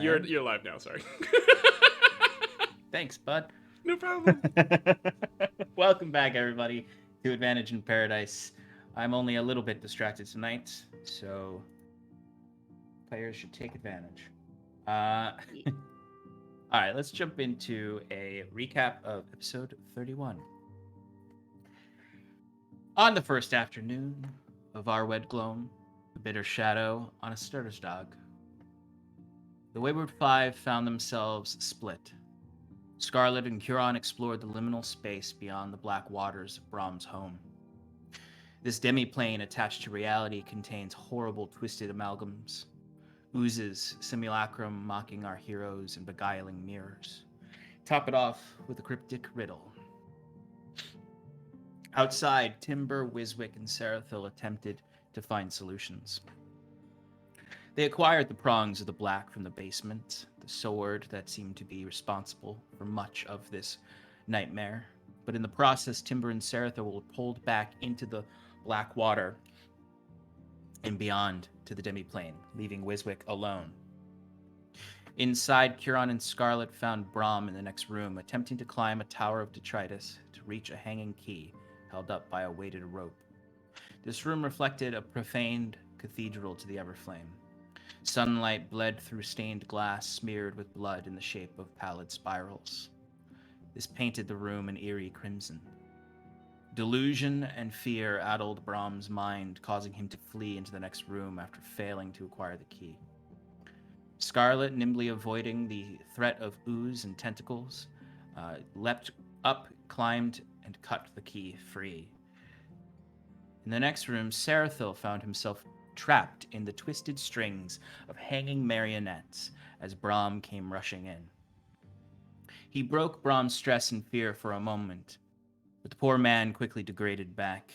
You're live now. Sorry. Thanks, bud. No problem. Welcome back, everybody, to Advantage in Paradise. I'm only a little bit distracted tonight, so players should take advantage. All right, let's jump into a recap of episode 31. On the first afternoon of our wed gloam, a bitter shadow on a Sturder's dog, the Wayward Five found themselves split. Scarlet and Huron explored the liminal space beyond the black waters of Brahm's home. This demi-plane attached to reality contains horrible twisted amalgams, oozes simulacrum mocking our heroes and beguiling mirrors. Top it off with a cryptic riddle. Outside, Timber, Wiswick, and Seraphil attempted to find solutions. They acquired the prongs of the black from the basement, the sword that seemed to be responsible for much of this nightmare. But in the process, Timber and Seraphil were pulled back into the black water and beyond to the demiplane, leaving Wiswick alone. Inside, Huron and Scarlet found Brahm in the next room, attempting to climb a tower of detritus to reach a hanging key held up by a weighted rope. This room reflected a profaned cathedral to the Everflame. Sunlight bled through stained glass smeared with blood in the shape of pallid spirals. This painted the room an eerie crimson. Delusion and fear addled Brahm's mind, causing him to flee into the next room after failing to acquire the key. Scarlet, nimbly avoiding the threat of ooze and tentacles, leapt up, climbed, and cut the key free. In the next room, Seraphil found himself trapped in the twisted strings of hanging marionettes as Brahm came rushing in. He broke Brahm's stress and fear for a moment, but the poor man quickly degraded back.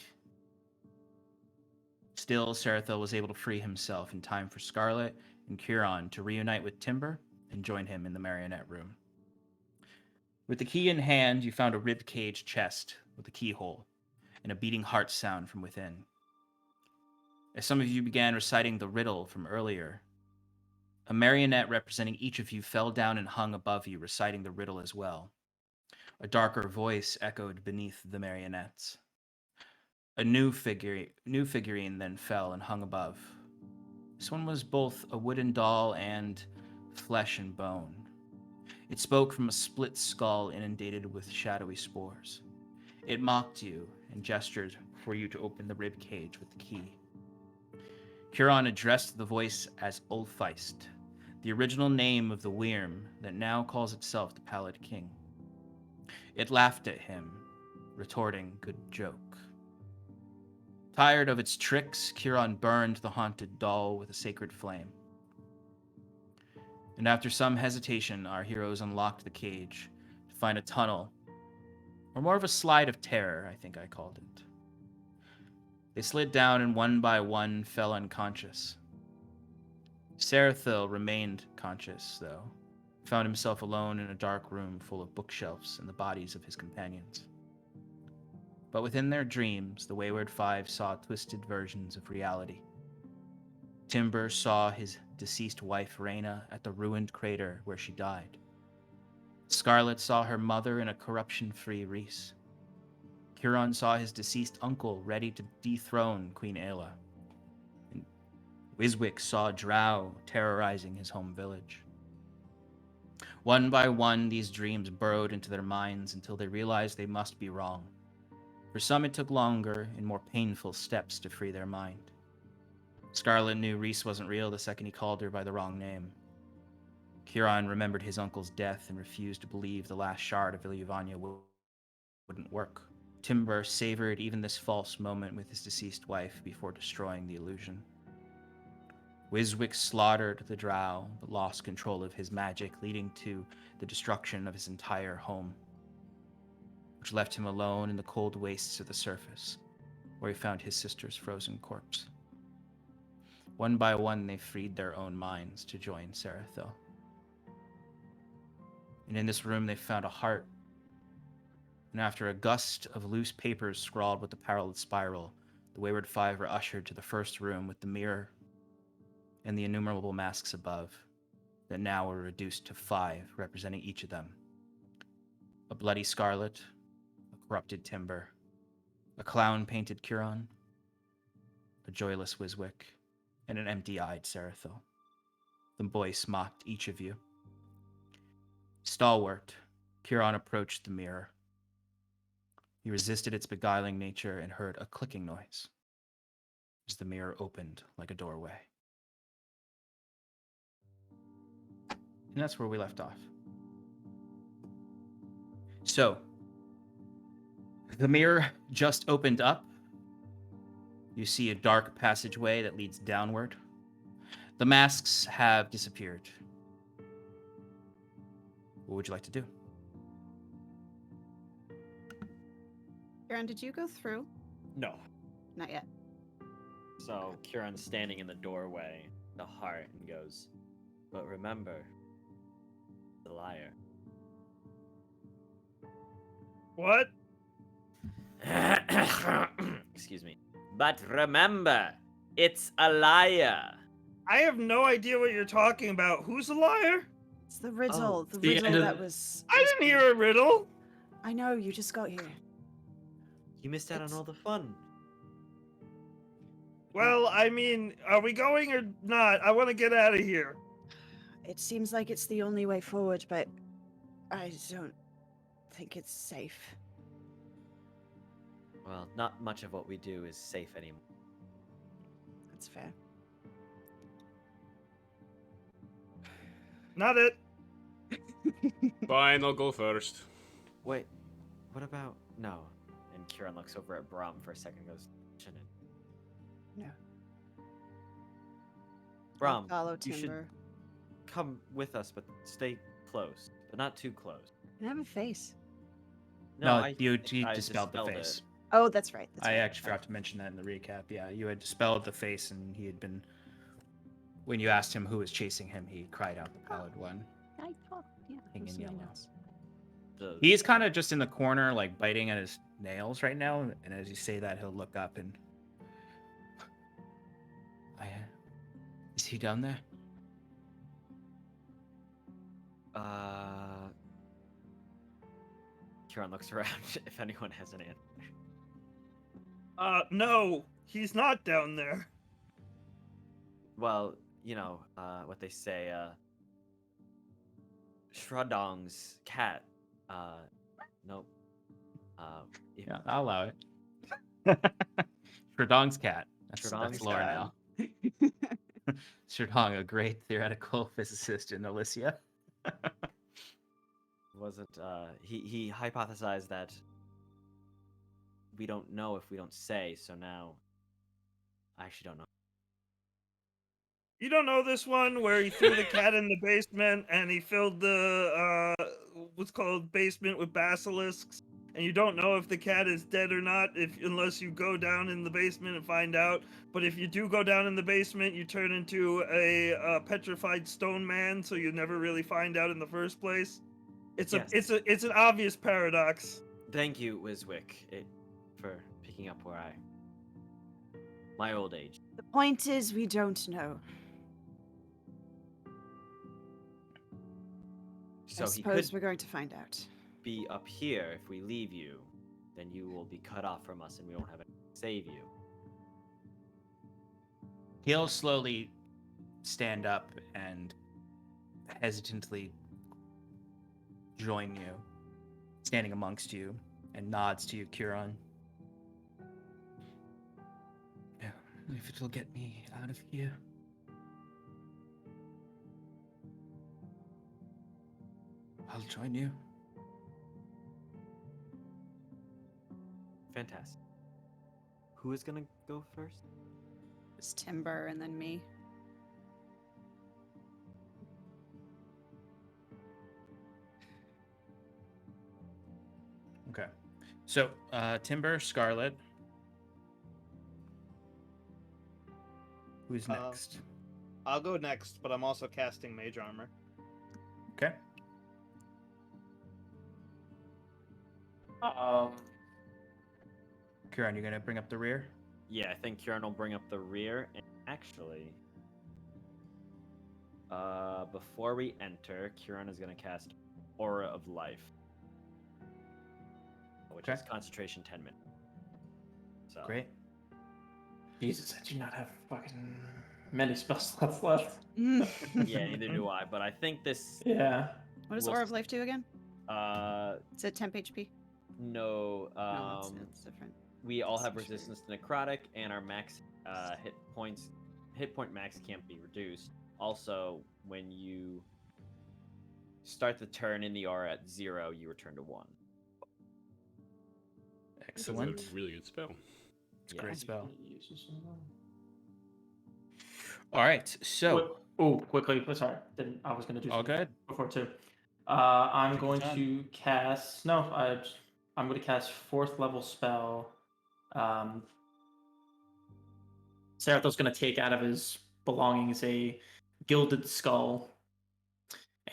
Still, Seraphil was able to free himself in time for Scarlet and Huron to reunite with Timber and join him in the marionette room. With the key in hand, you found a rib-cage chest with a keyhole and a beating heart sound from within. As some of you began reciting the riddle from earlier, a marionette representing each of you fell down and hung above you, reciting the riddle as well. A darker voice echoed beneath the marionettes. A new figurine then fell and hung above. This one was both a wooden doll and flesh and bone. It spoke from a split skull inundated with shadowy spores. It mocked you and gestured for you to open the rib cage with the key. Huron addressed the voice as Ulfeist, the original name of the Wyrm that now calls itself the Pallid King. It laughed at him, retorting, "Good joke." Tired of its tricks, Huron burned the haunted doll with a sacred flame. And after some hesitation, our heroes unlocked the cage to find a tunnel, or more of a slide of terror, I think I called it. They slid down and one by one fell unconscious. Seraphil remained conscious, though, found himself alone in a dark room full of bookshelves and the bodies of his companions. But within their dreams, the Wayward Five saw twisted versions of reality. Timber saw his deceased wife, Reyna, at the ruined crater where she died. Scarlet saw her mother in a corruption-free Reese. Huron saw his deceased uncle ready to dethrone Queen Ayla. And Wiswick saw Drow terrorizing his home village. One by one, these dreams burrowed into their minds until they realized they must be wrong. For some, it took longer and more painful steps to free their mind. Scarlet knew Reese wasn't real the second he called her by the wrong name. Huron remembered his uncle's death and refused to believe the last shard of Ilyavania wouldn't work. Timber savored even this false moment with his deceased wife before destroying the illusion. Wiswick slaughtered the Drow, but lost control of his magic, leading to the destruction of his entire home, which left him alone in the cold wastes of the surface, where he found his sister's frozen corpse. One by one, they freed their own minds to join Seraphil. And in this room, they found a heart. And after a gust of loose papers scrawled with the parallel spiral, the Wayward Five were ushered to the first room with the mirror. and the innumerable masks above that now were reduced to 5, representing each of them. A bloody Scarlet, a corrupted Timber, a clown-painted Curon, a joyless Wiswick, and an empty-eyed Seraphil. The voice mocked each of you. Stalwart, Curon approached the mirror. He resisted its beguiling nature and heard a clicking noise as the mirror opened like a doorway. And that's where we left off. So, the mirror just opened up. You see a dark passageway that leads downward. The masks have disappeared. What would you like to do? Aaron, did you go through? No. Not yet. So Kieran's standing in the doorway, the heart, and goes, "But remember, the liar." What? Excuse me. But remember, it's a liar. I have no idea what you're talking about. Who's a liar? It's the riddle. the the riddle end of- that was. I didn't hear a riddle. I know, you just got here. You missed out on all the fun. Well, I mean, are we going or not? I want to get out of here. It seems like it's the only way forward, but I don't think it's safe. Well, not much of what we do is safe anymore. That's fair. Not it. Fine, I'll go first. Wait, what about no? And Kieran looks over at Brom for a second and goes, "Shouldn't." No. Brom, Follow you should Timber. come with us, but stay close, but not too close. I have a face. You I dispelled the dispelled face. it. Oh, that's right. That's I right. actually forgot to mention that in the recap. Yeah, you had dispelled the face, and he had been. When you asked him who was chasing him, he cried out the Pallid One. I thought, yeah. King it was in in my yellow. notes. He's kind of just in the corner, like biting at his nails right now. And as you say that, he'll look up and. Is he down there? Kieran looks around if anyone has an answer. No, he's not down there. Well, you know, what they say, Shradong's cat, nope. Yeah, I'll allow it. Shradong's cat. That's Shradong's lore cat. now. Shradong, a great theoretical physicist in Elysia. Wasn't, he hypothesized that we don't know if we don't say, so now I actually don't know. You don't know this one where he threw the cat in the basement and he filled the what's called basement with basilisks, and you don't know if the cat is dead or not unless you go down in the basement and find out. But if you do go down in the basement, you turn into a petrified stone man, so you never really find out in the first place. It's Yes. it's an obvious paradox. Thank you, Wiswick, for picking up where my old age. The point is, we don't know. So I he suppose could we're going to find out. be up here. If we leave you, then you will be cut off from us and we won't have anything to save you. He'll slowly stand up and hesitantly join you, standing amongst you, and nods to you, Curon. Yeah, if it'll get me out of here. I'll join you. Fantastic. Who is gonna go first? It's Timber and then me. Okay. So, Timber, Scarlet. Who's next? I'll go next, but I'm also casting Mage Armor. Okay. Kieran, you gonna bring up the rear? Yeah, I think Kieran will bring up the rear. And actually, Before we enter, Kieran is going to cast Aura of Life, which is Okay. concentration 10 minutes. So, Great. Jesus, I do not have fucking many spell slots left. yeah, neither do I. But I think this. Yeah. What does We'll Aura of Life do again? It's it temp HP? no. No, it's different. We all have Sanctuary. resistance to necrotic, and our max hit point max can't be reduced. Also, when you start the turn in the aura at 0, you return to 1. Excellent. That's a really good spell. It's a great spell. Jesus. All right. So, Oh, quickly. Sorry. I was going to do all something good. before too. I'm Take your going time. to cast. No, I'm going to cast 4th level spell. Saratho's going to take out of his belongings a gilded skull,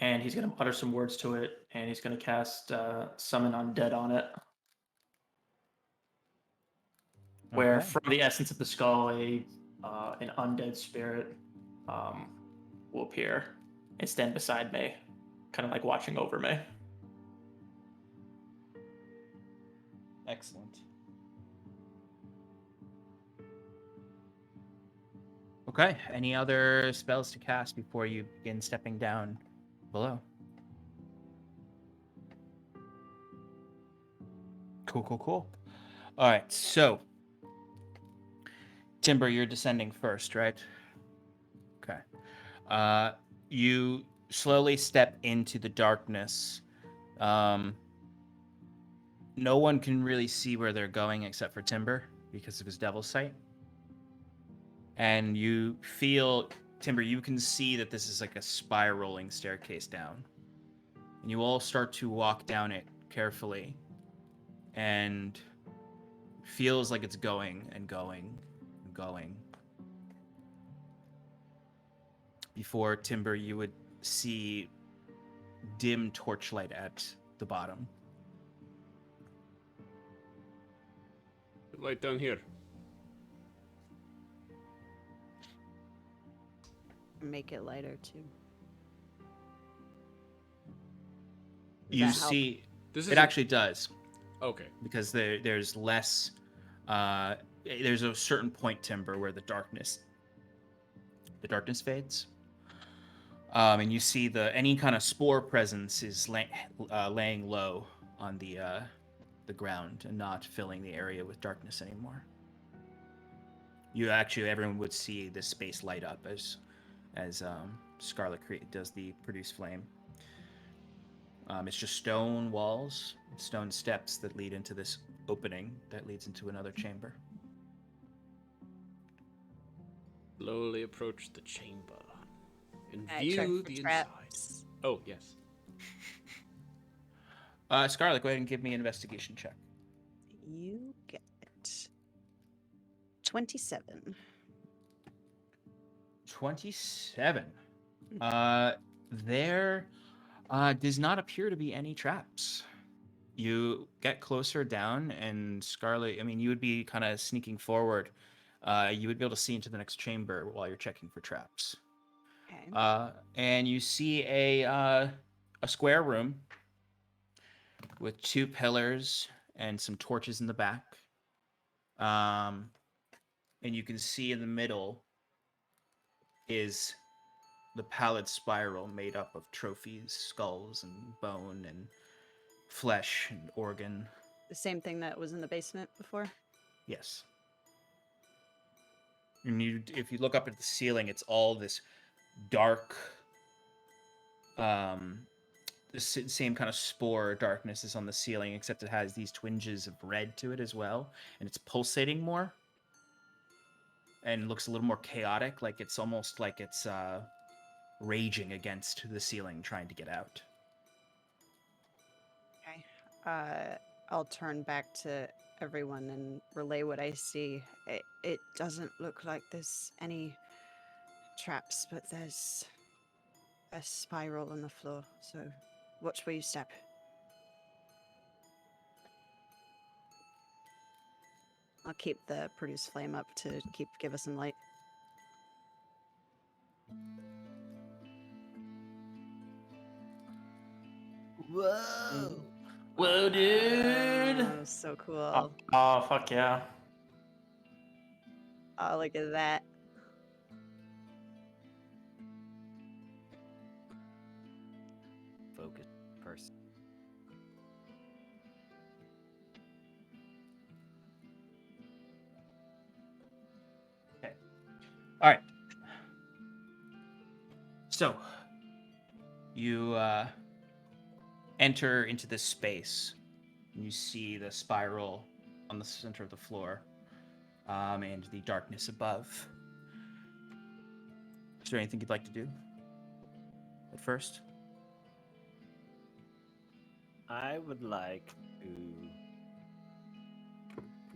and he's going to utter some words to it, and he's going to cast Summon Undead on it. Where Okay. from the essence of the skull, an undead spirit will appear and stand beside me, kind of like watching over me. Excellent. Okay. Any other spells to cast before you begin stepping down below? Cool. All right. So, Timber, you're descending first, right? Okay. You slowly step into the darkness. No one can really see where they're going except for Timber because of his devil's sight. And you feel, Timber, you can see that this is like a spiraling staircase down. And you all start to walk down it carefully. And feels like it's going and going and going. Before, Timber, you would see dim torchlight at the bottom. Light down here. Make it lighter too. Does You that help? see, This it actually does, Okay. because there's less. There's a certain point, Timber, where the darkness fades. And you see any kind of spore presence is laying low on the ground and not filling the area with darkness anymore. Everyone would see this space light up as Scarlet does the produce flame. It's just stone walls, stone steps that lead into this opening that leads into another chamber. Slowly approach the chamber and I check view for the traps. inside. Oh, yes. Scarlet, go ahead and give me an investigation check. You get 27. 27. There does not appear to be any traps. You get closer down, and Scarlet, you would be kind of sneaking forward. You would be able to see into the next chamber while you're checking for traps. Okay. And you see a square room with 2 pillars and some torches in the back. And you can see in the middle is the pallid spiral made up of trophies, skulls, and bone, and flesh, and organ. The same thing that was in the basement before? Yes. And if you look up at the ceiling, it's all this dark, the same kind of spore darkness is on the ceiling, except it has these twinges of red to it as well, and it's pulsating more, and looks a little more chaotic, like it's almost like it's raging against the ceiling, trying to get out. Okay. I'll turn back to everyone and relay what I see. It doesn't look like there's any traps, but there's a spiral on the floor, so watch where you step. I'll keep the produce flame up to give us some light. Whoa! Whoa, dude! Oh, so cool. Oh, fuck yeah. Oh, look at that. Focus person. All right. So, you enter into this space. And you see the spiral on the center of the floor, and the darkness above. Is there anything you'd like to do at first? I would like to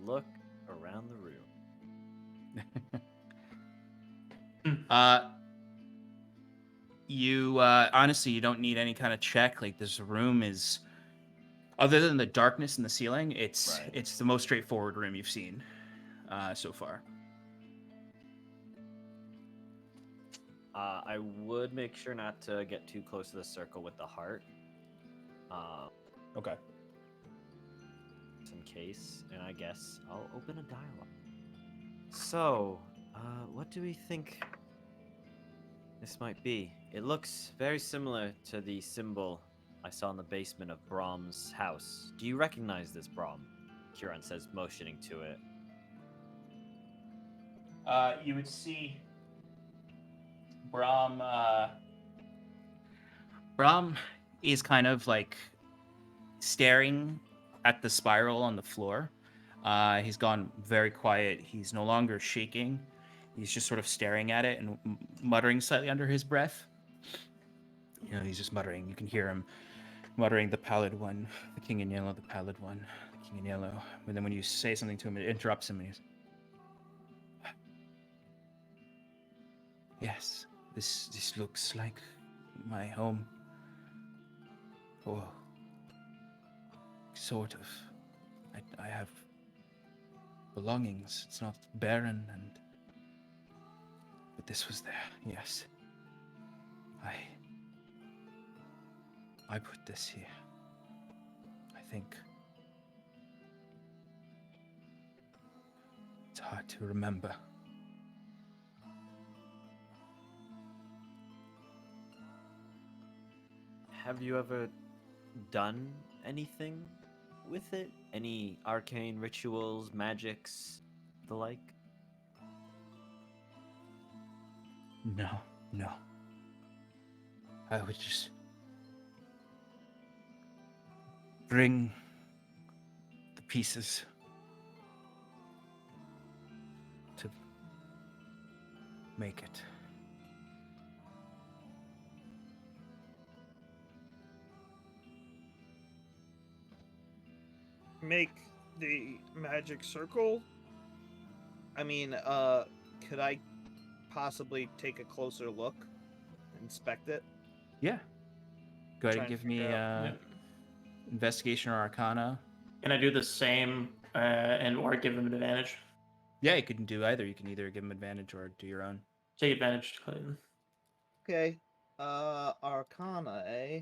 look around the room. You honestly, you don't need any kind of check. Like, this room is, other than the darkness in the ceiling, it's Right. it's the most straightforward room you've seen so far. I would make sure not to get too close to the circle with the heart. Okay. Just in case, and I guess I'll open a dialogue. So, what do we think this might be? It looks very similar to the symbol I saw in the basement of Brahm's house. Do you recognize this, Brahm? Huron says, motioning to it. You would see Brahm. Brahm is kind of like staring at the spiral on the floor. He's gone very quiet. He's no longer shaking. He's just sort of staring at it and muttering slightly under his breath. You know, he's just muttering. You can hear him muttering, the pallid one, the king in yellow, the pallid one, the king in yellow. And then when you say something to him, it interrupts him. And he's, yes, this looks like my home. Oh, sort of. I have belongings. It's not barren, but this was there. Yes, I put this here. I think it's hard to remember. Have you ever done anything with it? Any arcane rituals, magics, the like? No. I would just bring the pieces to make it. Make the magic circle. I mean, could I possibly take a closer look, inspect it? Yeah. Go ahead Trying and to give me figure out- investigation or arcana. Can I do the same or give him an advantage? Yeah, you can do either. You can either give him advantage or do your own. Take advantage, Clayton. Okay. Arcana, eh?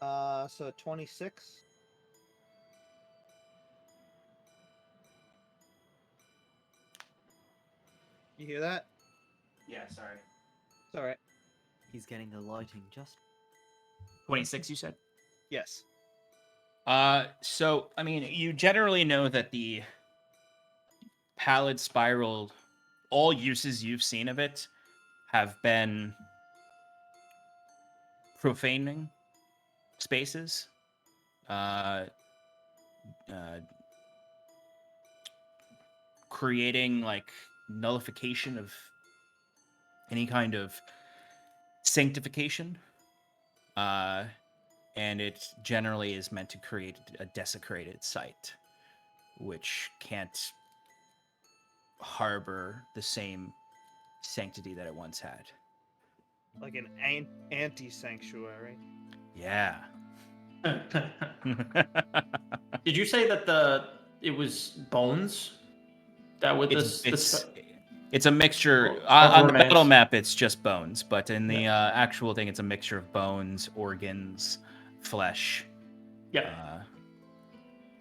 So 26. You hear that? Yeah, sorry. It's all right. He's getting the lighting just 26, you said? Yes. So, I mean, you generally know that the pallid spiral, all uses you've seen of it have been profaning spaces, creating like nullification of any kind of sanctification, and it generally is meant to create a desecrated site which can't harbor the same sanctity that it once had. Like an anti-sanctuary. Yeah. Did you say that it was bones? That with it's, this? It's a mixture. Of On the remains. battle map, it's just bones, but in the actual thing, it's a mixture of bones, organs, flesh. Yeah.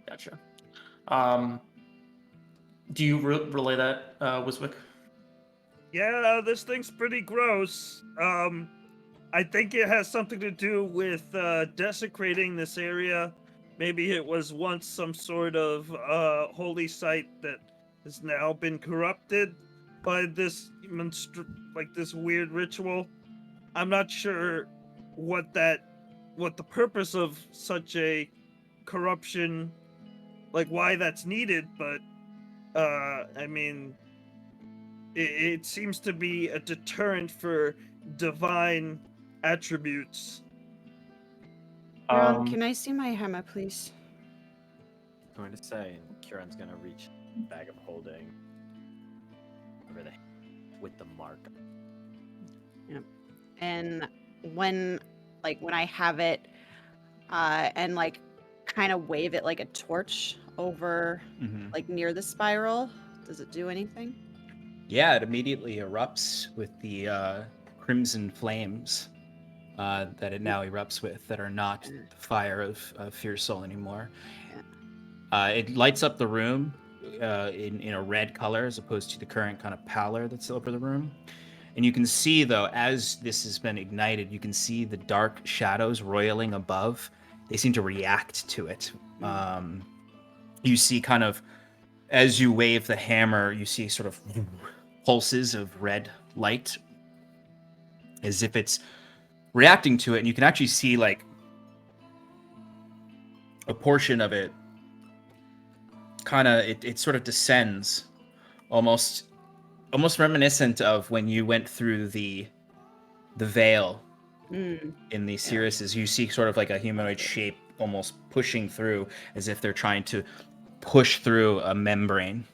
Gotcha. Do you relay that, Wiswick? Yeah, this thing's pretty gross. I think it has something to do with desecrating this area. Maybe it was once some sort of holy site that has now been corrupted by this this weird ritual. I'm not sure what the purpose of such a corruption, like why that's needed, but I mean, it seems to be a deterrent for divine attributes. Ron, can I see my hammer, please? I'm going to say, and Kieran's going to reach bag of holding over the with the mark. Yep. And when I have it, and like kind of wave it like a torch over like near the spiral, does it do anything? Yeah, it immediately erupts with the crimson flames that it now erupts with that are not the fire of Fierce Soul anymore. It lights up the room in a red color as opposed to the current kind of pallor that's over the room. And you can see, though, as this has been ignited, you can see the dark shadows roiling above. They seem to react to it. You see kind of, as you wave the hammer, you see sort of pulses of red light as if it's reacting to it. And you can actually see like a portion of it kind of, it sort of descends almost reminiscent of when you went through the veil in the Syrinscape. You see sort of like a humanoid shape almost pushing through as if they're trying to push through a membrane.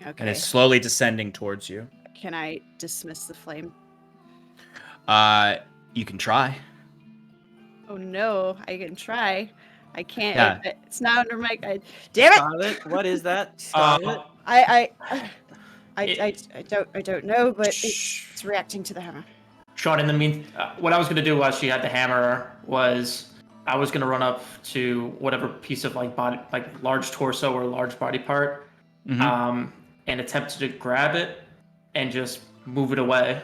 Okay. And it's slowly descending towards you. Can I dismiss the flame? You can try. Oh no, I can try. I can't. Yeah. It's not under my guide. Damn it! Scarlet, what is that? Scarlet? I don't know, but it's reacting to the hammer. Sean, in the what I was going to do while she had the hammer was I was going to run up to whatever piece of like body, like large torso or large body part, and attempt to grab it and just move it away,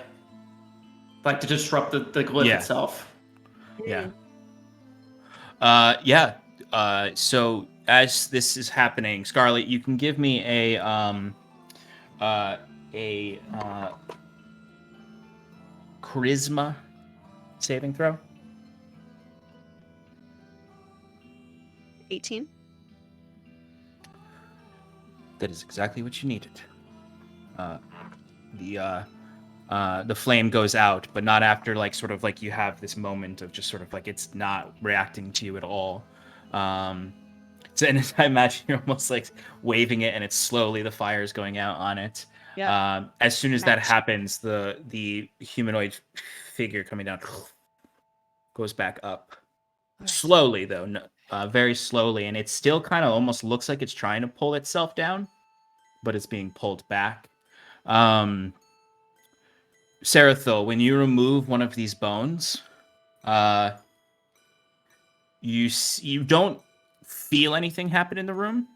like to disrupt the glyph itself. Yeah. So as this is happening, Scarlet, you can give me a charisma saving throw. 18. That is exactly what you needed. The flame goes out, but not after like sort of like you have this moment of just sort of like it's not reacting to you at all. So and I imagine you're almost like waving it, and it's slowly the fire is going out on it. Yeah. As soon as that happens, the humanoid figure coming down goes back up. Slowly, though, very slowly, and it still kind of almost looks like it's trying to pull itself down, but it's being pulled back. Serathil, when you remove one of these bones, you don't feel anything happen in the room,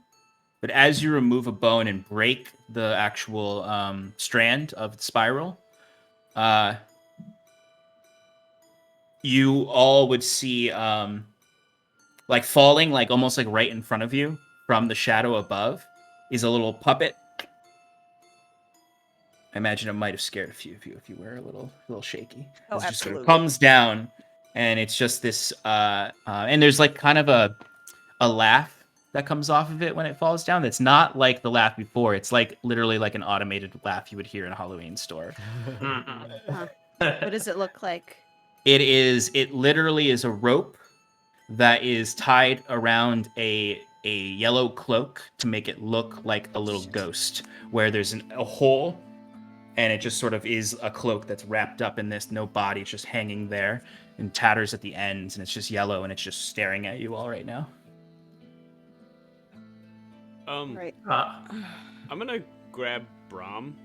but as you remove a bone and break the actual strand of the spiral, you all would see like falling, like almost like right in front of you from the shadow above, is a little puppet. I imagine it might have scared a few of you if you were a little shaky. Oh, it just sort absolutely. of comes down, and it's just this, and there's like kind of a laugh that comes off of it when it falls down. That's not like the laugh before. It's like literally like an automated laugh you would hear in a Halloween store. What does it look like? It literally is a rope that is tied around a yellow cloak to make it look like a little ghost, where there's a hole, and it just sort of is a cloak that's wrapped up in this, no body, it's just hanging there in tatters at the ends, and it's just yellow, and it's just staring at you all right now. Right. I'm gonna grab Brahm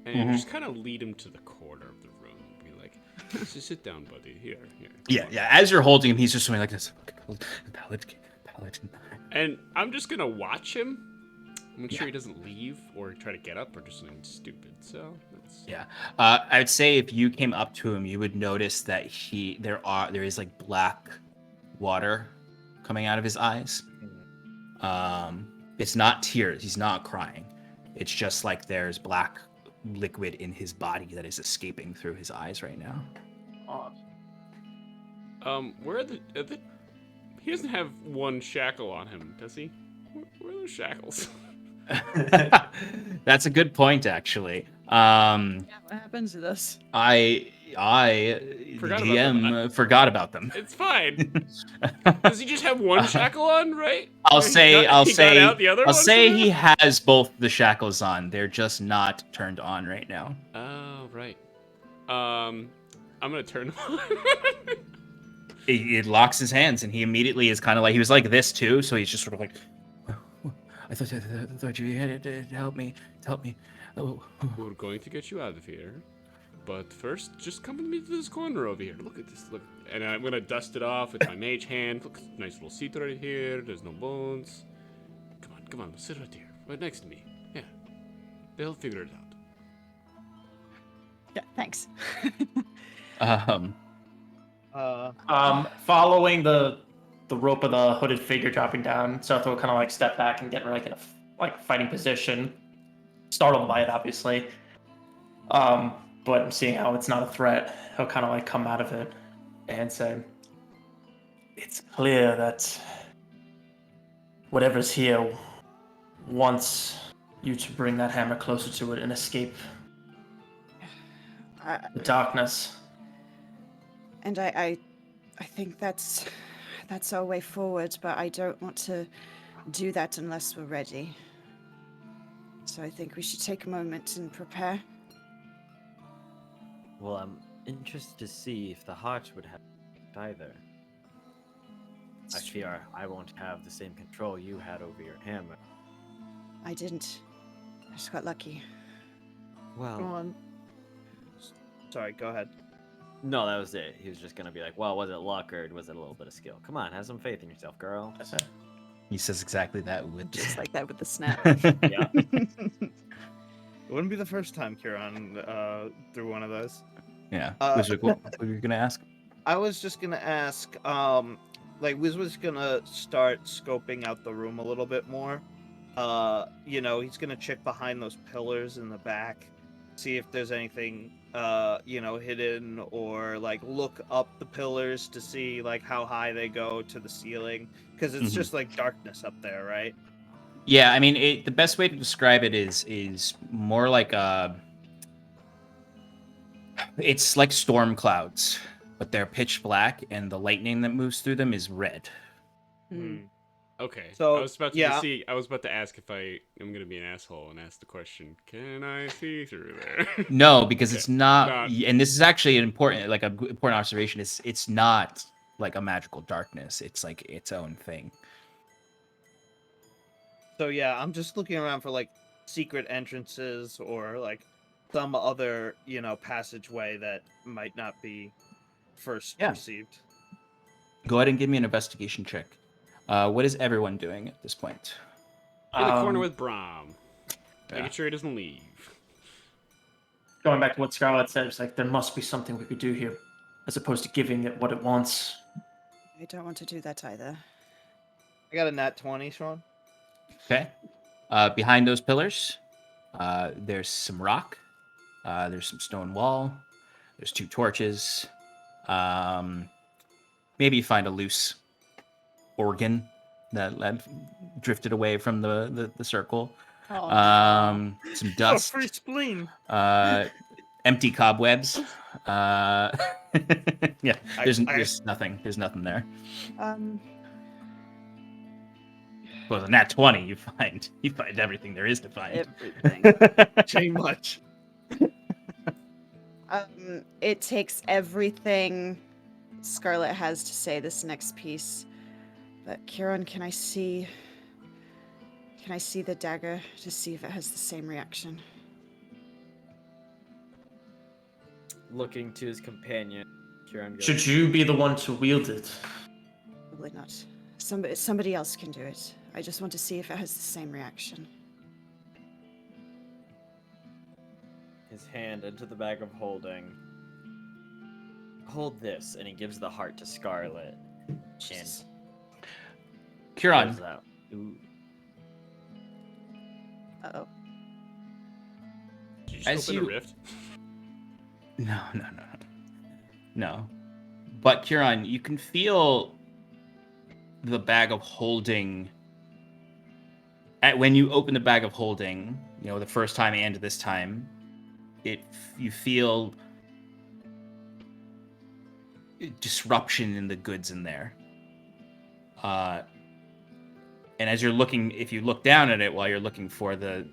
and just kind of lead him to the corner of the room. Be like, just sit down, buddy. Here. Yeah, come on." yeah. As you're holding him, he's just doing like this. Pallid King. And I'm just gonna watch him. Make sure he doesn't leave or try to get up or do something stupid. So that's Yeah. I would say if you came up to him, you would notice that there is like black water coming out of his eyes. It's not tears. He's not crying. It's just like there's black liquid in his body that is escaping through his eyes right now. Where are the he doesn't have one shackle on him, does he? Where are those shackles? That's a good point, actually. Yeah, what happens to this? I Forgot about DM forgot about them. It's fine. Does he just have one shackle on, right? I'll He say got out the other I'll one say for he that? has both the shackles on. They're just not turned on right now. Oh, right. I'm gonna turn him on. It locks his hands, and he immediately is kind of like he was like this too. So he's just sort of like, I thought you had to help me. Oh. We're going to get you out of here. But first, just come with me to this corner over here. Look at this. Look. And I'm going to dust it off with my mage hand. Look, nice little seat right here. There's no bones. Come on. Sit right here. Right next to me. Yeah. They'll figure it out. Yeah, thanks. Following the rope of the hooded figure dropping down, Seth will kind of like step back and get like in a fighting position. Startled by it, obviously. But seeing how it's not a threat, he'll kind of like come out of it and say, "It's clear that whatever's here wants you to bring that hammer closer to it and escape the darkness." And I think that's our way forward, but I don't want to do that unless we're ready. So I think we should take a moment and prepare. Well, I'm interested to see if the heart would have it either. I fear I won't have the same control you had over your hammer. I didn't. I just got lucky. Go Well, on. Sorry, go ahead. no, that was it. He was just gonna be like, well, was it luck or was it a little bit of skill? Come on, have some faith in yourself, girl. That's it. He says exactly that with Just like that with the snap. Yeah. It wouldn't be the first time Kieran threw one of those. Yeah. Uh, What were you gonna ask? I was just gonna ask, like Wiz was gonna start scoping out the room a little bit more. He's gonna check behind those pillars in the back, see if there's anything hidden, or like look up the pillars to see like how high they go to the ceiling, because it's just like darkness up there, right? Yeah, I mean, the best way to describe it is more like it's like storm clouds, but they're pitch black, and the lightning that moves through them is red. Hmm. Okay. So, I was about to yeah. I was about to ask if I am gonna be an asshole and ask the question, can I see through there? No, because it's Okay. not, and this is actually an important observation. It's not like a magical darkness. It's like its own thing. So yeah, I'm just looking around for like secret entrances or like some other, passageway that might not be first Yeah. received. Go ahead and give me an investigation check. What is everyone doing at this point? In the corner with Brahm. Yeah. Making sure he doesn't leave. Going back to what Scarlett said, it's like there must be something we could do here, as opposed to giving it what it wants. I don't want to do that either. I got a nat 20, Sean. Okay. Behind those pillars, there's some rock. There's some stone wall. There's 2 torches. Maybe you find a loose organ that drifted away from the circle. Oh, Some Oh, dust. free spleen. Empty cobwebs. Yeah, there's I- nothing. There's nothing there. Oh, Well, a nat 20, you find everything there is to find. everything. Chain much. It takes everything Scarlet has to say this next piece. But Kieran, can I see the dagger to see if it has the same reaction? looking to his companion. Kieran goes, Should you be the one to wield it? Probably not. Somebody else can do it. I just want to see if it has the same reaction. his hand into the bag of holding. Hold this, and he gives the heart to Scarlet. And Kieran, pulls out. Ooh. Uh-oh. Did you As just open you- a rift? No. But Kieran, you can feel the bag of holding. When you open the bag of holding, the first time and this time, you feel disruption in the goods in there. And as you're looking, if you look down at it while you're looking for the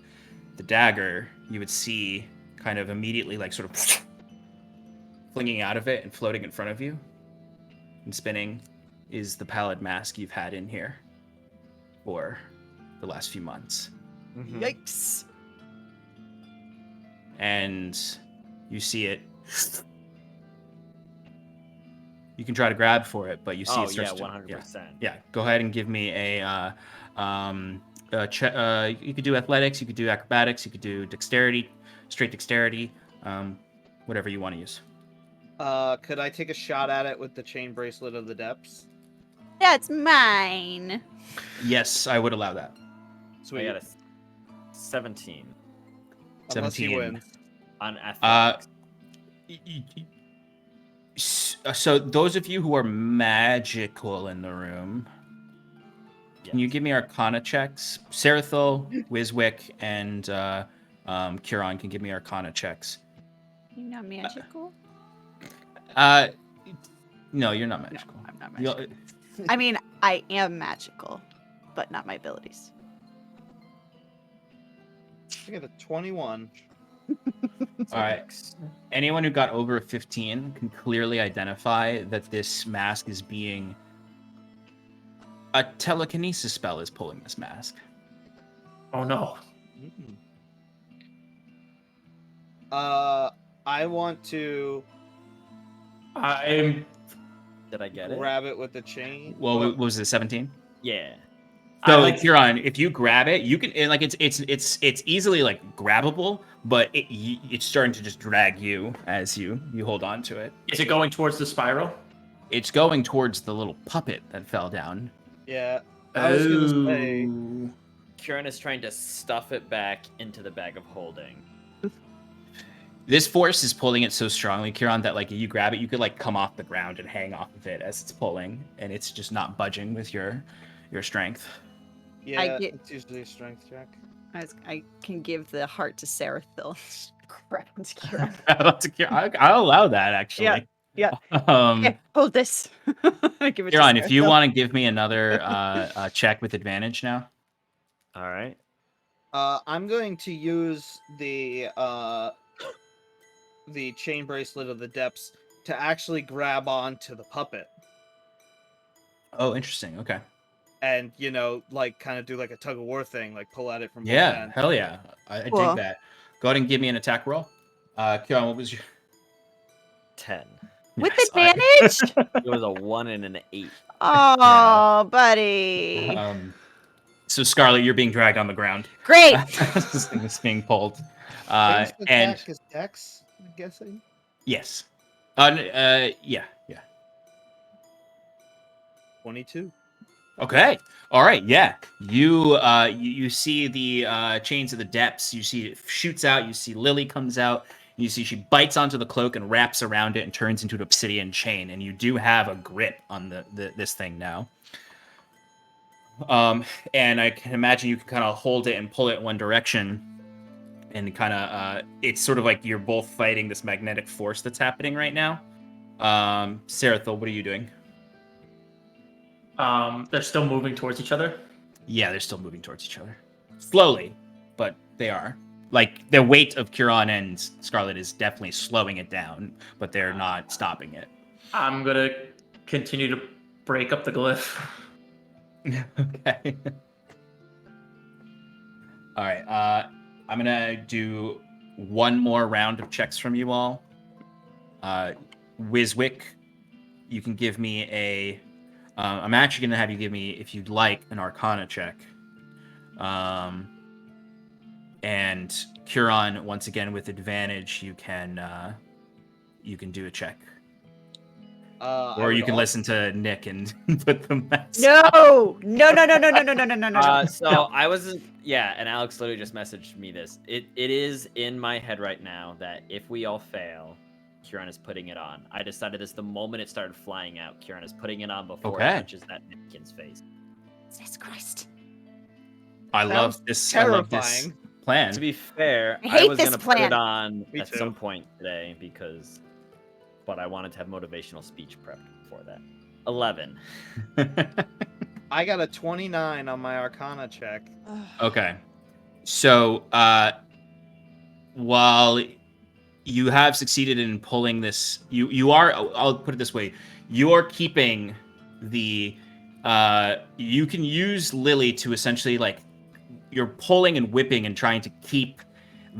dagger, you would see kind of immediately like sort of flinging out of it and floating in front of you and spinning is the pallid mask you've had in here for the last few months. Mhm. Yikes. And you see it. You can try to grab for it, but you see Oh it starts yeah, to 100%. Yeah, go ahead and give me a you could do athletics, you could do acrobatics, you could do dexterity, straight dexterity, whatever you want to use. Could I take a shot at it with the chain bracelet of the depths? That's mine. Yes, I would allow that. Sweet. I got a 17 Unless he 17. wins. on athletics. So those of you who are magical in the room, can you give me Arcana checks? Serathil, Wiswick, and Kieran can give me Arcana checks. You're not magical? No, you're not magical. No, I'm not You'll- magical. I mean, I am magical, but not my abilities. I got a 21. All right. Anyone who got over a 15 can clearly identify that this mask is being... A telekinesis spell is pulling this mask. Oh no. I want to I'm Did I get it? grab it with the chain. Well, what was it, 17? Yeah. So, like Kieran, if you grab it, you can it's easily like grabbable, but it's starting to just drag you as you hold on to it. Is it going towards the spiral? It's going towards the little puppet that fell down. Yeah. I was gonna say. Oh. Kieran is trying to stuff it back into the bag of holding. This force is pulling it so strongly, Kieran, that like if you grab it, you could like come off the ground and hang off of it as it's pulling, and it's just not budging with your strength. Yeah, get- it's usually a strength check. I can give the heart to Serathil. Crap, it's Kieran. I'll allow that actually. Yeah. Um, Hold this. I give it to Kieran, if you Serathil. want to give me another check with advantage now. All right. I'm going to use the chain bracelet of the depths to actually grab onto the puppet Oh, interesting. Okay. and like kind of do like a tug of war thing, like pull at it from both Yeah, ends. hell yeah. I Cool. dig that. Go ahead and give me an attack roll. Kieran, what was your 10. With Nice. All right. advantage? It was a 1 and an 8. Oh, buddy. So Scarlet, you're being dragged on the ground. Great. This thing is being pulled. Things And attack is Dex, I'm guessing. yes. Yeah. 22. Okay. All right. Yeah. You see the chains of the depths. You see it shoots out. You see Lily comes out. You see she bites onto the cloak and wraps around it and turns into an obsidian chain. And you do have a grip on this thing now. And I can imagine you can kind of hold it and pull it in one direction. And kind of, it's sort of like you're both fighting this magnetic force that's happening right now. Serathil, what are you doing? They're still moving towards each other. Yeah, they're still moving towards each other. Slowly, but they are. Like, the weight of Kieran and Scarlet is definitely slowing it down, but they're not stopping it. I'm gonna continue to break up the glyph. Okay. All right. I'm gonna do one more round of checks from you all. Wiswick, you can give me a. I'm actually going to have you give me, if you'd like, an Arcana check. And Curon, once again with advantage, you can do a check. Or you can listen to Nick and put the mask. No! No. So I wasn't. Yeah, and Alex literally just messaged me this. It is in my head right now that if we all fail, Kieran is putting it on. I decided this the moment it started flying out. Kieran is putting it on before it touches that napkin's face. Jesus Christ. I love this plan. To be fair, I hate was this gonna plan. put it on Me at too. some point today but I wanted to have motivational speech prepped for that. 11. I got a 29 on my Arcana check. Okay. So, while you have succeeded in pulling this, you are, I'll put it this way, you are keeping the, you can use Lily to essentially, like, you're pulling and whipping and trying to keep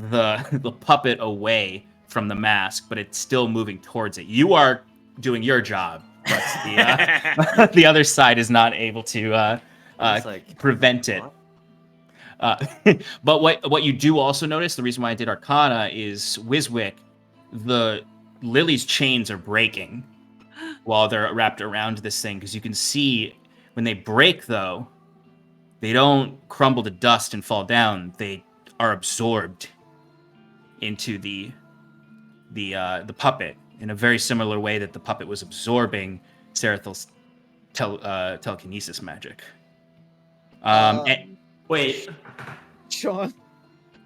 the puppet away from the mask, but it's still moving towards it. You are doing your job, but the other side is not able to prevent it. But what you do also notice, the reason why I did Arcana is Wiswick, the Lily's chains are breaking while they're wrapped around this thing, because you can see when they break, though, they don't crumble to dust and fall down. They are absorbed into the puppet in a very similar way that the puppet was absorbing Serathil's telekinesis magic. Wait. Sean.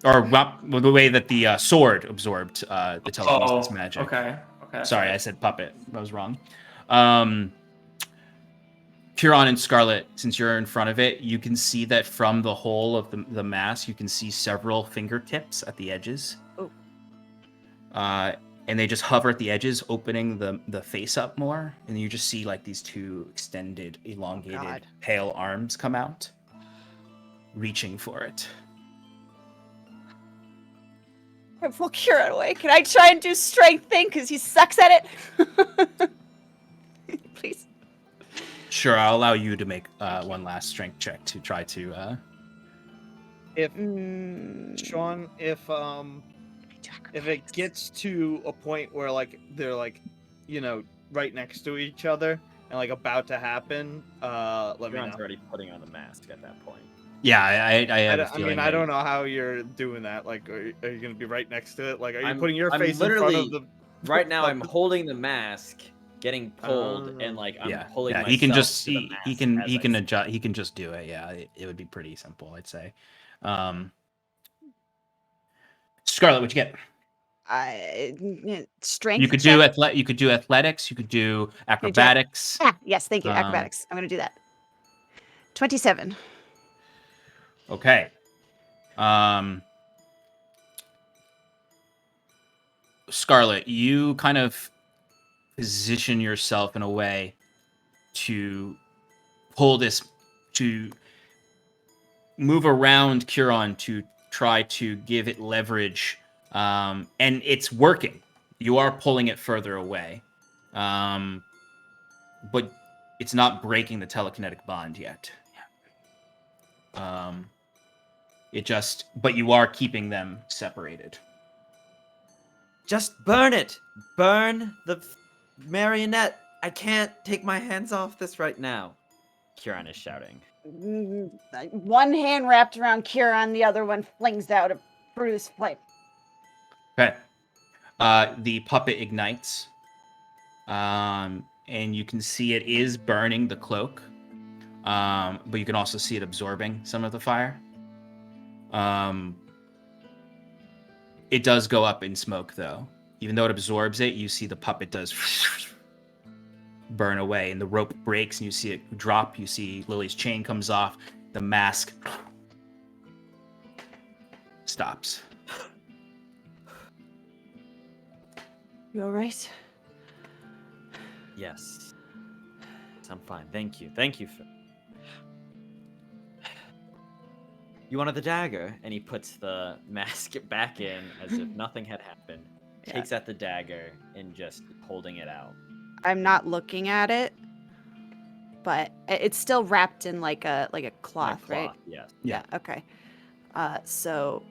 Or the way that the sword absorbed the telekinesis magic. Okay. Sorry, I said puppet. I was wrong. Curon and Scarlet, since you're in front of it, you can see that from the hole of the mask, you can see several fingertips at the edges. Oh. And they just hover at the edges, opening the face up more. And you just see like these two extended, elongated, pale arms come out, reaching for it. I pull Kieran away. Can I try and do strength thing? Because he sucks at it. Please. Sure, I'll allow you to make one last strength check to try to. Sean, if it gets to a point where like they're like, right next to each other and like about to happen, let me know. Kieran's already putting on the mask at that point. Yeah, I have a feeling. I don't know how you're doing that. Like, are you gonna be right next to it? Like, are you I'm putting your face in literally front of the? Right now, I'm holding the mask, getting pulled, and like I'm pulling. Yeah, he can just myself to the he can mask as I adjust. He can just do it. Yeah, it would be pretty simple, I'd say. Scarlet, what'd you get? Strength. You could check? do You could do athletics. You could do acrobatics. Yes, thank you. Acrobatics. I'm gonna do that. 27. Okay. Scarlet, you kind of position yourself in a way to pull this, to move around Curon to try to give it leverage, and it's working. You are pulling it further away, but it's not breaking the telekinetic bond yet. But you are keeping them separated. Just burn it! Burn the marionette! I can't take my hands off this right now. Kieran is shouting. One hand wrapped around Kieran, the other one flings out a bruised flame. Okay. The puppet ignites. And you can see it is burning the cloak. But you can also see it absorbing some of the fire. It does go up in smoke, though. Even though it absorbs it, you see the puppet does burn away, and the rope breaks, and you see it drop. You see Lily's chain comes off. The mask stops. You all right? Yes. I'm fine. Thank you. Thank you for... You wanted the dagger? And he puts the mask back in as if nothing had happened. Yeah. takes out the dagger and just holding it out. I'm not looking at it, but it's still wrapped in like a cloth, right? Yes. Yeah. Okay. So,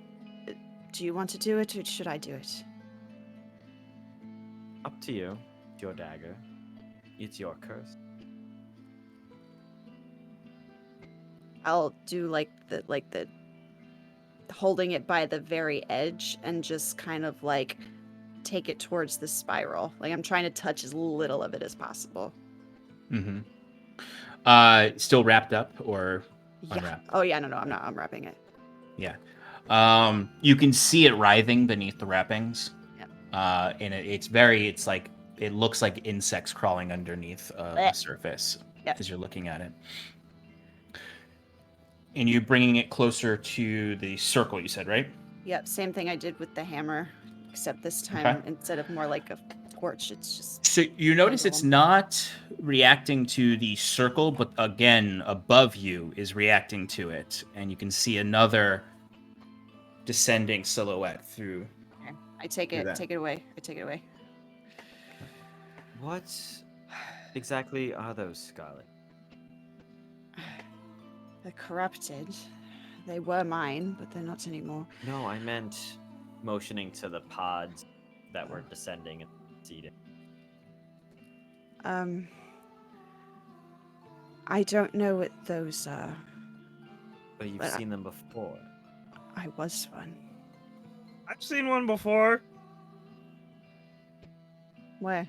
do you want to do it or should I do it? Up to you. It's your dagger. It's your curse. I'll do like the holding it by the very edge and just kind of like take it towards the spiral. Like I'm trying to touch as little of it as possible. Mm-hmm. Still wrapped up or Yeah. unwrapped? Oh yeah, no, I'm not unwrapping it. Yeah. You can see it writhing beneath the wrappings. Yeah. And it's like, it looks like insects crawling underneath the Blech. surface Yep. as you're looking at it. And you're bringing it closer to the circle, you said, right? Yep, same thing I did with the hammer, except this time Okay. instead of more like a torch, it's just So you notice it's not reacting to the circle, but again, above you is reacting to it. And you can see another descending silhouette through. okay. I take Do it. that. Take it away. I take it away. What exactly are those, Scarlet? They're corrupted. They were mine, but they're not anymore. No, I meant motioning to the pods that were descending and seeding. I don't know what those are. But you've But seen them before. I was one. I've seen one before. Where?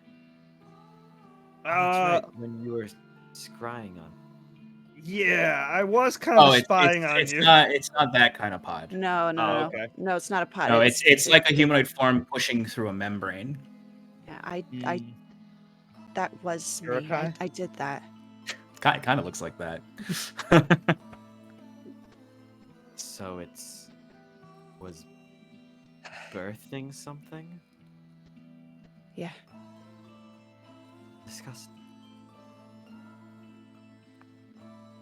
That's right, when you were scrying on. Yeah, I was kind of spying on you. It's not that kind of pod. No, no, Oh, no, okay. no. It's not a pod. No, it's like a humanoid form pushing through a membrane. Yeah, I that was me. Urukai? I did that. Kind of looks like that. So it's was birthing something? Yeah. Disgusting.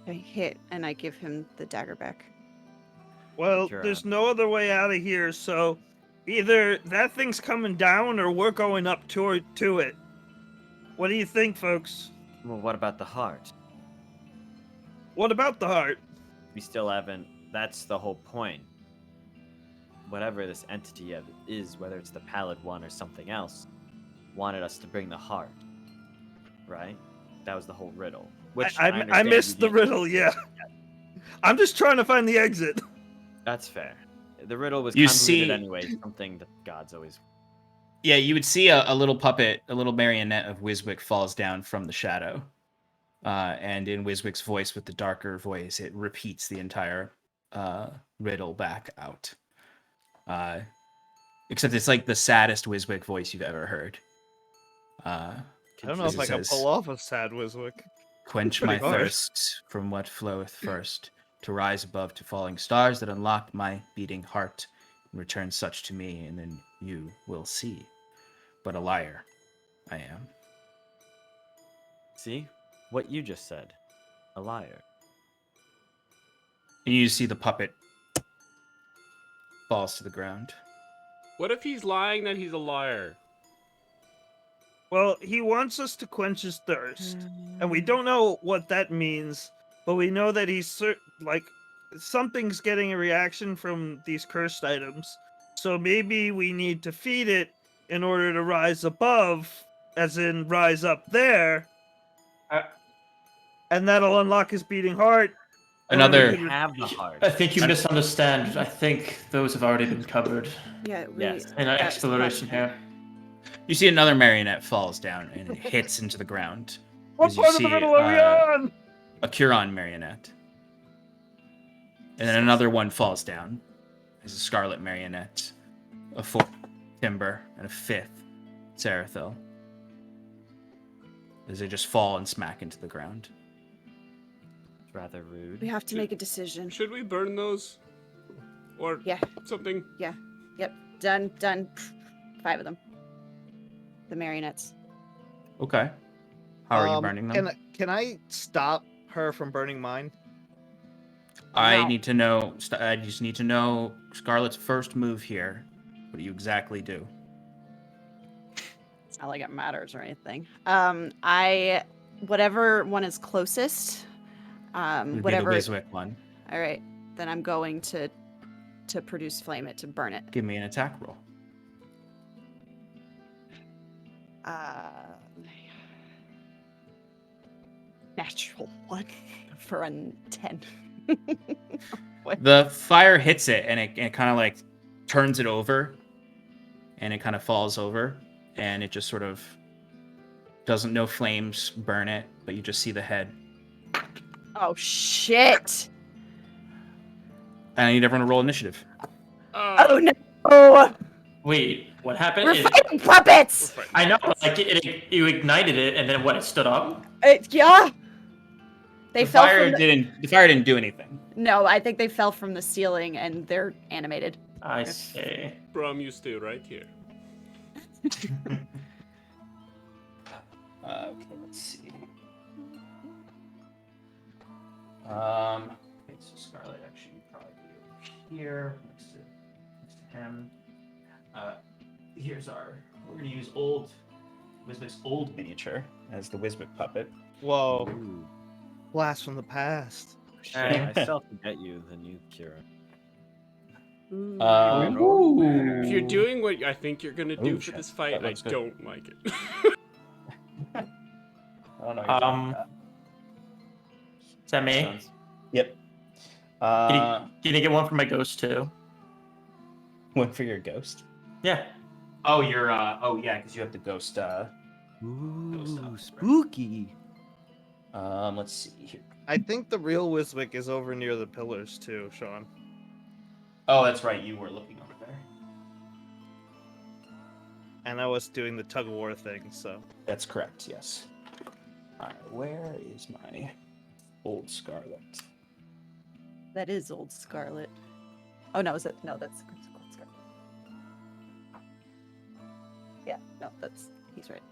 I hit and I give him the dagger back. Well, Sure. there's no other way out of here, so either that thing's coming down or we're going up to it. What do you think, folks? Well, what about the heart? What about the heart? We still haven't. That's the whole point. Whatever this entity is, whether it's the Pallid one or something else, wanted us to bring the heart. Right? That was the whole riddle. Which I understand missed you the didn't- riddle, yeah. I'm just trying to find the exit. That's fair. The riddle was You convoluted see- anyway. Something that gods always. Yeah, you would see a little puppet, a little marionette of Wiswick falls down from the shadow. And in Wiswick's voice, with the darker voice, it repeats the entire riddle back out. Except it's like the saddest Wiswick voice you've ever heard. I don't know if I can says- pull off a sad Wiswick. Quench Pretty my hard. thirst from what floweth first, to rise above to falling stars that unlock my beating heart, and return such to me, and then you will see. But a liar I am. See? What you just said. A liar. And you see the puppet falls to the ground. What if he's lying that he's a liar? Well, he wants us to quench his thirst, and we don't know what that means, but we know that he's like something's getting a reaction from these cursed items. So maybe we need to feed it in order to rise above, as in rise up there, and that'll unlock his beating heart. and then we Another. can Have the heart. I think you misunderstand. I think those have already been covered Yeah, we, Yes. in our that's exploration fine. here. You see another marionette falls down and it hits into the ground. What as you part of the see, riddle are we on? A Curon marionette. And then another one falls down. There's a scarlet marionette, a fourth Timber, and a fifth Seraphil. As they just fall and smack into the ground. It's rather rude. We have to make a decision. Should we burn those? Or Yeah. something? Yep. Done. 5 of them. The marionettes. Okay. How are you burning them? Can I stop her from burning mine? I No. need to know. I just need to know Scarlet's first move here. What do you exactly do? not like it matters or anything. Whatever one is closest, Would whatever. be the Wiswick one. All right, then I'm going to produce flame it to burn it. Give me an attack roll. Natural 1 for a 10. The fire hits it, and it kind of like turns it over, and it kind of falls over, and it just sort of doesn't. No flames burn it, but you just see the head. Oh shit! And I need everyone to roll initiative. Oh no! Wait, what happened? We're fighting puppets! I know, but like you ignited it, and then what? It stood up. Yeah. They The fell fire from didn't. The fire didn't do anything. No, I think they fell from the ceiling and they're animated. I see. Brom, you stay right here. Okay, let's see. Okay, so Scarlet actually would probably be over here next to him. Here's we're gonna use Wiswick's old miniature as the Wiswick puppet. Whoa. Ooh. Blast from the past. I still forget you than you, Kira. If you're doing what I think you're gonna do Ooh, for shit. this fight, That I looks good. don't like it. I don't know. Is that me? Yep. Can you get one for my ghost too? One for your ghost. Yeah. Oh, you're. Oh, yeah, because you have the ghost. Ooh, spooky. Let's see here. I think the real Wiswick is over near the pillars too, Sean. Oh, that's right. You were looking over there. And I was doing the tug of war thing, so. That's correct. Yes. All right. Where is my old Scarlet? That is old Scarlet. Oh no, is it? No, that's old Scarlet. Yeah, no, he's right.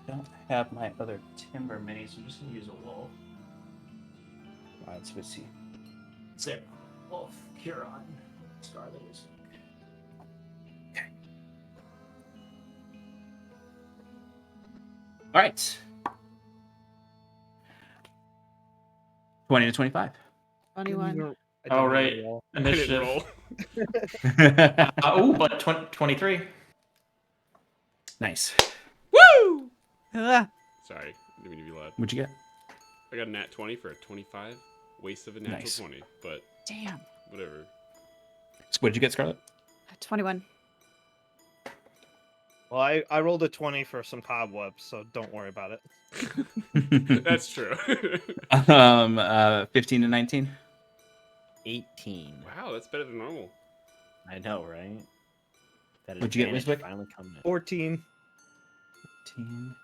Don't have my other timber mini, so I'm just gonna use a wolf. Alright, so let's see. There. Wolf, Huron, Scarlet is. Okay. Alright. 20 to 25. 21. All right. I didn't Initiative. roll. But 23. Nice. Woo! Ah, Sorry, didn't mean to be loud. What'd you get? I got a nat 20 for a 25. Waste of a natural Nice. 20, but damn. whatever. So what'd you get, Scarlet? 21. Well, I rolled a 20 for some cobwebs, so don't worry about it. That's true. 15 to 19. 18. Wow, that's better than normal. I know, right? That What'd you get, advantage Wiswick? finally coming in. 14. 15.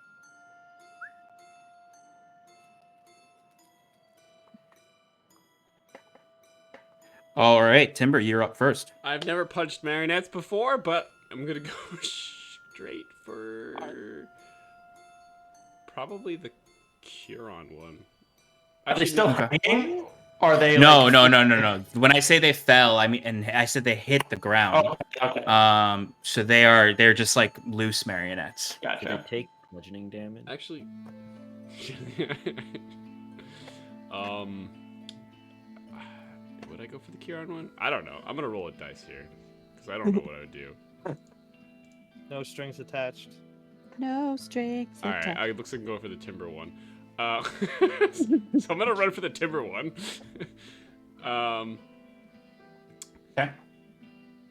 All right, Timber, you're up first. I've never punched marionettes before, but I'm gonna go straight for probably the Huron one. Are they Actually, still no. hanging? Or are they No, like... no. When I say they fell, I mean, and I said they hit the ground. Oh, okay. So they're just like loose marionettes. Do they Gotcha. take bludgeoning damage? Actually, would I go for the Huron one? I don't know. I'm gonna roll a dice here because I don't know what I would do. No strings attached. No strings. All right, it looks like I'm going for the timber one. So I'm gonna run for the timber one. Okay.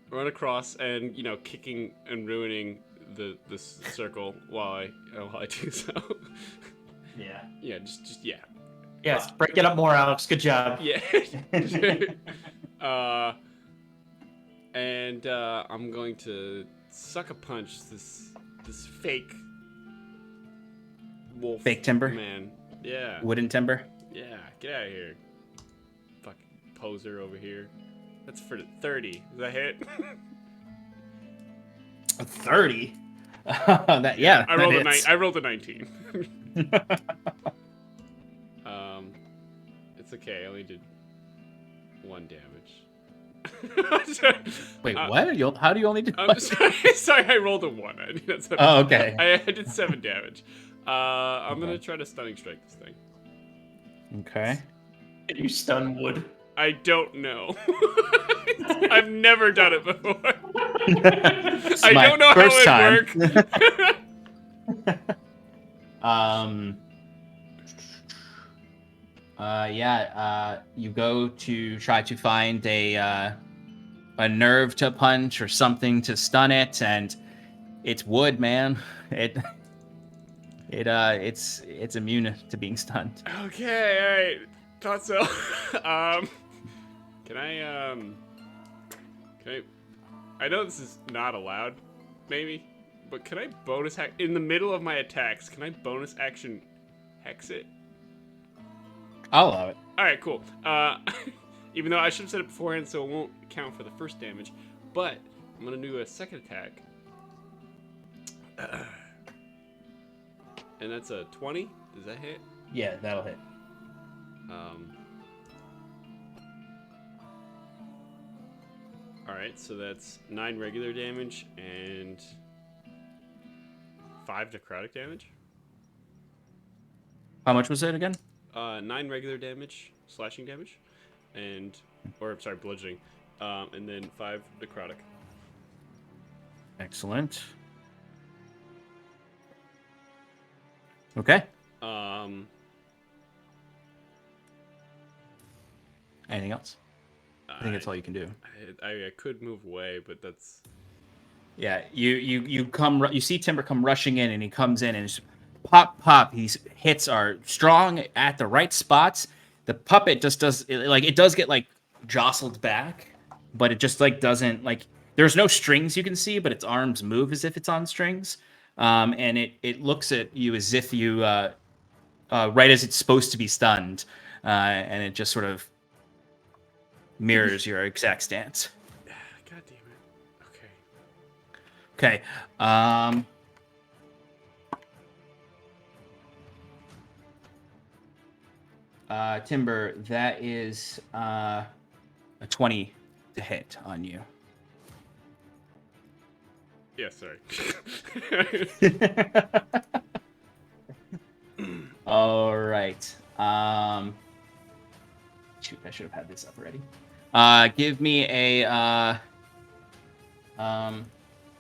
Run across and kicking and ruining this circle while I do so. Yeah. Yeah, just yeah. Yes, break it up more, Alex. Good job. Yeah. And I'm going to sucker punch this fake wolf. Fake timber? Man. Yeah. Wooden timber. Yeah. Get out of here. Fucking poser over here. That's for 30. Does that hit? 30. Yeah. I that rolled hits. I rolled a 19. It's okay. I only did 1 damage. Wait, what? How do you only do? I'm sorry, I rolled a 1. Oh, okay. I did 7 damage. I'm gonna try to stunning strike this thing. Okay. Can you stun wood? I don't know. I've never done it before. I my don't know first how time. it works. You go to try to find a nerve to punch or something to stun it, and it's wood, man. It's immune to being stunned. Okay, alright. Thought so. Can I know this is not allowed, maybe, but can I bonus hack in the middle of my attacks? Can I bonus action hex it? I'll allow it. Alright, cool. Even though I should have said it beforehand, so it won't count for the first damage, but I'm gonna do a second attack. And that's a 20. Does that hit? Yeah, that'll hit. Alright, so that's 9 regular damage and 5 necrotic damage. How much was it again? 9 regular damage, slashing damage, bludgeoning, and then 5 necrotic. Excellent. Okay. Anything else? I think that's all you can do. I could move away, but that's... Yeah, you see Timber come rushing in, and he comes in and just pop. His hits are strong at the right spots. The puppet just does it does get like jostled back, but it just like doesn't like. There's no strings you can see, but its arms move as if it's on strings, and it looks at you as if you right as it's supposed to be stunned, and it just sort of mirrors your exact stance. God damn it. Okay. Okay. Timber, that is a 20 to hit on you. Yeah, sorry. All right. Shoot, I should have had this up already. Give me a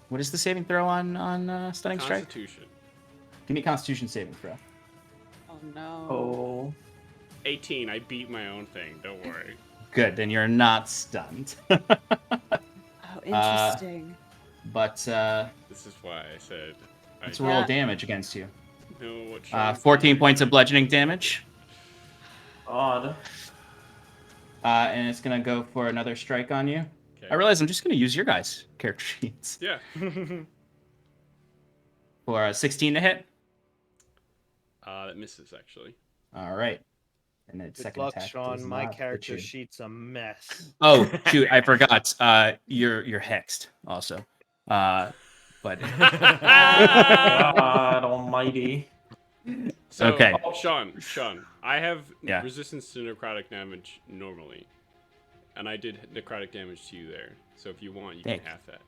what is the saving throw on stunning strike? Constitution. Give me a Constitution saving throw. Oh no. Oh. 18. I beat my own thing. Don't worry. Good, then you're not stunned. Oh, interesting. But This is why I said. let's roll damage against you. Know what Sean's 14 doing. points of bludgeoning damage. Odd. And it's gonna go for another strike on you. Okay. I realize I'm just gonna use your guys' character sheets. Yeah. For a 16 to hit. That misses actually. All right. And then Good second luck, attack. Sean. does My not hit character you. sheet's a mess. Oh shoot! I forgot. You're hexed also. But God almighty. So, Okay. Sean, I have Yeah. resistance to necrotic damage normally, and I did necrotic damage to you there. So if you want, you Thanks. can half that.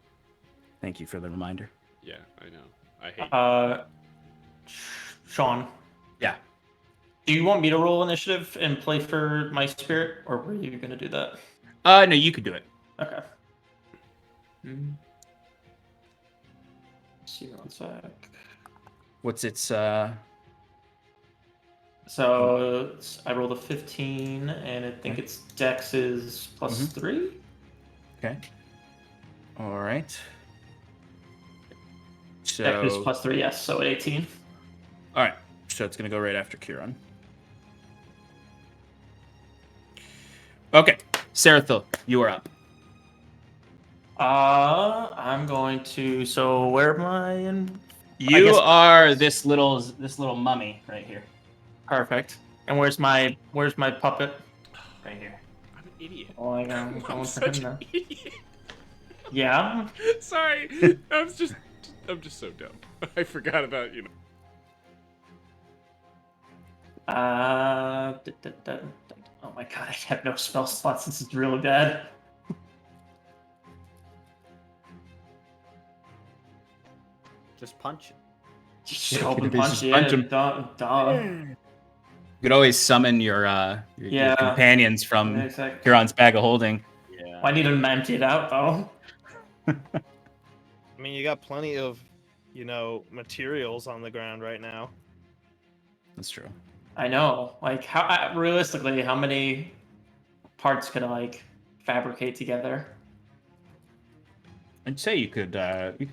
thank you for the reminder. Yeah, I know. I hate. Sean, Yeah. do you want me to roll initiative and play for my spirit, or were you gonna do that? No, you could do it. Okay. See one sec. What's its So I rolled a 15, and I think its dex is plus 3. Okay. All right. Dex is So plus 3, yes, so 18. all right. So it's gonna go right after Kieran. Okay, Serathil, you are up. I'm going to. So where am I in? You guess- are this little mummy right here. Perfect. And where's my puppet? Right here. I'm an idiot. Oh, I'm I'm going for such him an now. idiot. Yeah. Sorry, I was just I'm just so dumb. I forgot about, you know. Oh my god, I have no spell slots. This is really bad. Just punch it. Just open Just punch, punch yeah. 'em. Duh. You could always summon your Yeah. companions from Exactly. Huron's bag of holding. Yeah. I need them to empty it out, though. I mean, you got plenty of, materials on the ground right now. That's true. I know. Like, how realistically, how many parts could I fabricate together? I'd say you could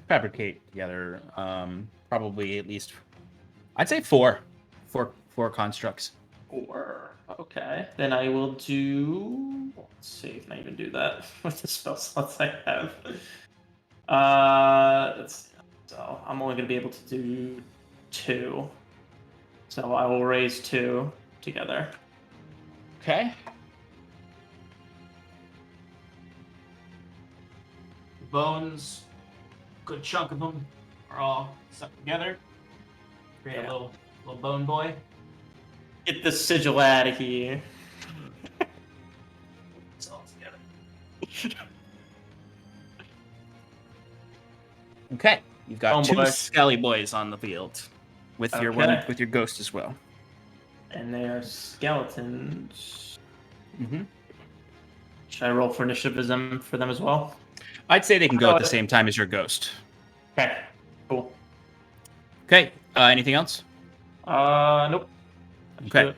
fabricate together probably at least, I'd say four constructs. Or okay, then I will do. Let's see if I even do that with the spell slots I have. So I'm only going to be able to do 2. So I will raise 2 together. Okay. Bones, good chunk of them are all stuck together. Create a little bone boy. Get the sigil out of here. It's all together. Okay, you've got Bone 2 boy. Skelly boys on the field with your Okay. with your ghost as well. And they are skeletons. Mm-hmm. Should I roll for initiative for them as well? I'd say they can go at the Oh, same time as your ghost. Okay, cool. Okay, anything else? Nope. Okay.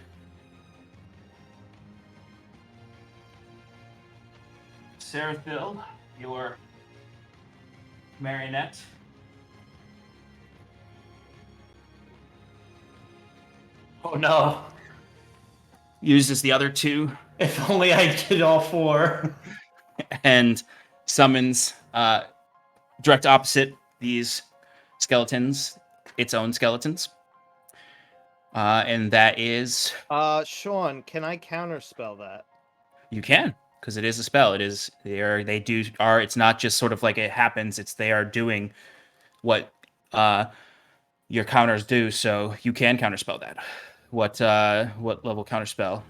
Seraphil, your marionette. Oh no. Uses the other 2 If only I did all 4. and summons direct opposite these skeletons, its own skeletons. And that is Sean, can I counterspell that? you can, because it is a spell. It is it's not just sort of like it happens, it's they are doing what your counters do, so you can counterspell that. What level counterspell?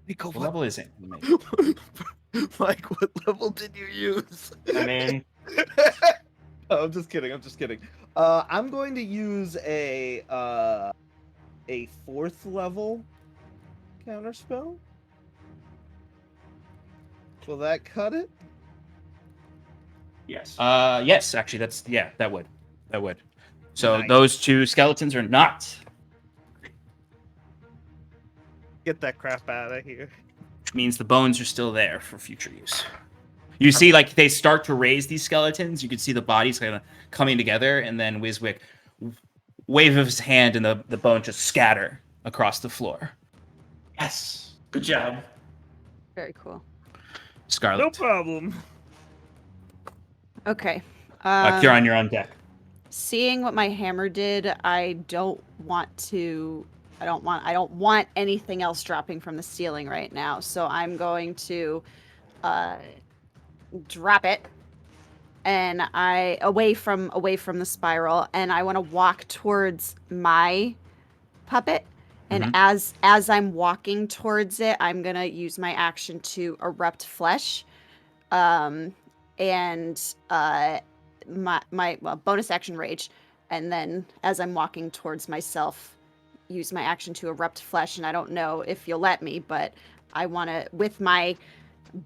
Nico, What level is it? Mike, what level did you use? I mean, Oh, I'm just kidding. I'm going to use a 4th level counterspell. Will that cut it? yes. Yes, actually, that would. So Nice. those 2 skeletons are not, Get that crap out of here. which means the bones are still there for future use. You see, like, they start to raise these skeletons. You can see the bodies kind of coming together, and then Wiswick wave of his hand, and the bones just scatter across the floor. Yes. Good job. Very cool. Scarlet, No problem. Okay. Kieran, you're on deck. Seeing what my hammer did, I don't want anything else dropping from the ceiling right now. So I'm going to drop it and away from the spiral, and I want to walk towards my puppet. And Mhm. as I'm walking towards it, I'm gonna use my action to erupt flesh, and my bonus action rage, and then as I'm walking towards myself, use my action to erupt flesh. And I don't know if you'll let me, but I want to, with my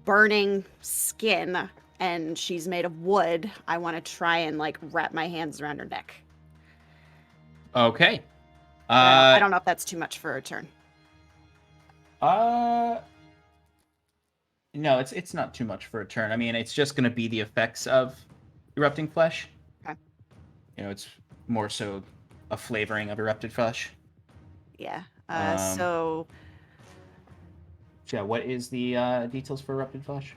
burning skin, and she's made of wood, I want to try and wrap my hands around her neck. Okay. I don't know if that's too much for a turn. No, it's not too much for a turn. I mean, it's just going to be the effects of erupting flesh. Okay. It's more so a flavoring of erupted flesh. Yeah. Yeah, what is the details for erupted flesh?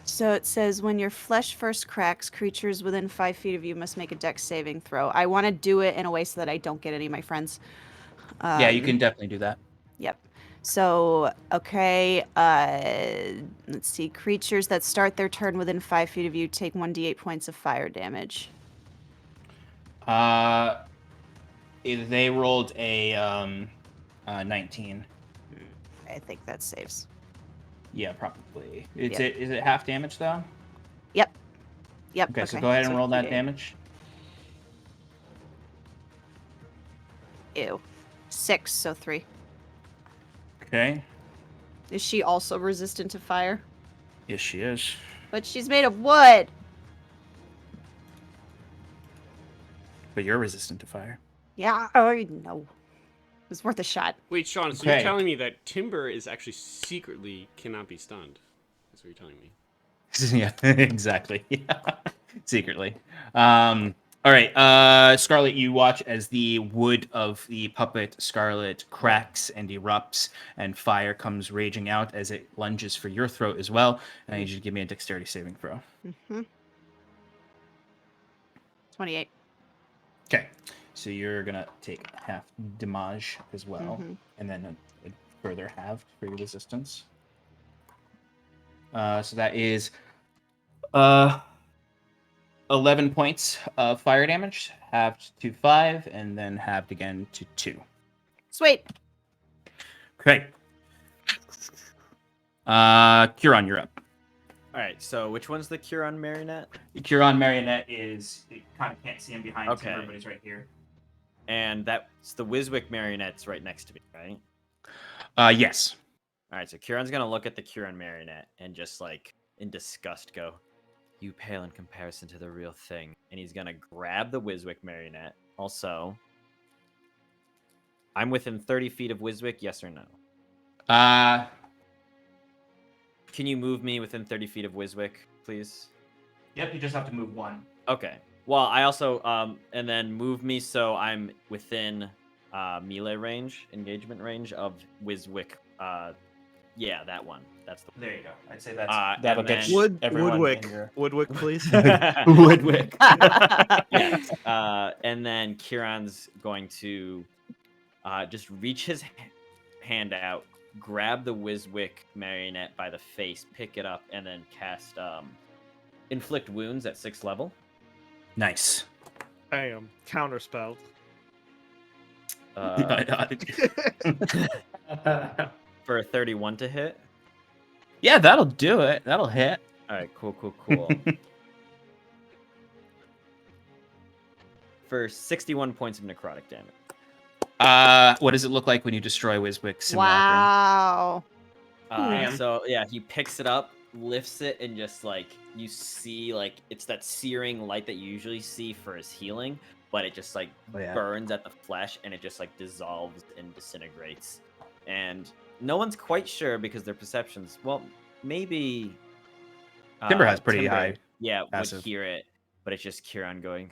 So it says, when your flesh first cracks, creatures within 5 feet of you must make a dex saving throw. I want to do it in a way so that I don't get any of my friends. Yeah, you can definitely do that. Yep. So, okay, let's see. Creatures that start their turn within 5 feet of you take 1d8 points of fire damage. They rolled a 19. I think that saves. Yeah, probably. Is Yep. it half damage though? Yep. Okay, so go ahead and roll that 2d8. damage. Ew. 6, so 3. Okay. Is she also resistant to fire? Yes, she is. But she's made of wood. But you're resistant to fire. Yeah, I know. It was worth a shot. Wait, Sean, so Okay. you're telling me that Timber is actually secretly cannot be stunned? That's what you're telling me. Yeah, exactly. Yeah. Secretly. All right, Scarlet, you watch as the wood of the puppet Scarlet cracks and erupts, and fire comes raging out as it lunges for your throat as well. And I need you to give me a dexterity saving throw. 28. Okay, so you're gonna take half damage as well, and then a further half for your resistance. So that is 11 points of fire damage, halved to 5, and then halved again to 2. Sweet. Okay. Curon, you're up. All right. So which one's the Curon marionette? Curon Marionette is, you kind of can't see him behind Okay. Timber, but he's right here. And that's the Wiswick marionette's right next to me, right? Yes. All right. So Curon's gonna look at the Curon marionette and just like in disgust go, "You pale in comparison to the real thing." And he's gonna grab the Wiswick marionette. Also, I'm within 30 feet of Wiswick. Yes or no? Can you move me within 30 feet of Wiswick, please? Yep, you just have to move 1. Okay. Well, I also and then move me so I'm within melee range, engagement range of Wiswick. Yeah, that one. That's the There you go. I'd say that's that'll get then- everyone Woodwick. in your... Woodwick, please. Woodwick. Yes. And then Kieran's going to just reach his hand out, grab the Wiswick marionette by the face, pick it up, and then cast inflict wounds at 6th level. Nice. Bam. Counterspell. For a 31 to hit. Yeah, that'll do it. That'll hit. All right, cool. For 61 points of necrotic damage. What does it look like when you destroy Wiswick Simulacrum? Wow. Damn. So yeah, he picks it up, lifts it, and just like you see, like it's that searing light that you usually see for his healing, but it just like Oh, yeah. burns at the flesh and it just like dissolves and disintegrates. And no one's quite sure because their perceptions. Well, maybe Timber has pretty Timber, high Yeah, passive. would hear it, but it's just Kieran going.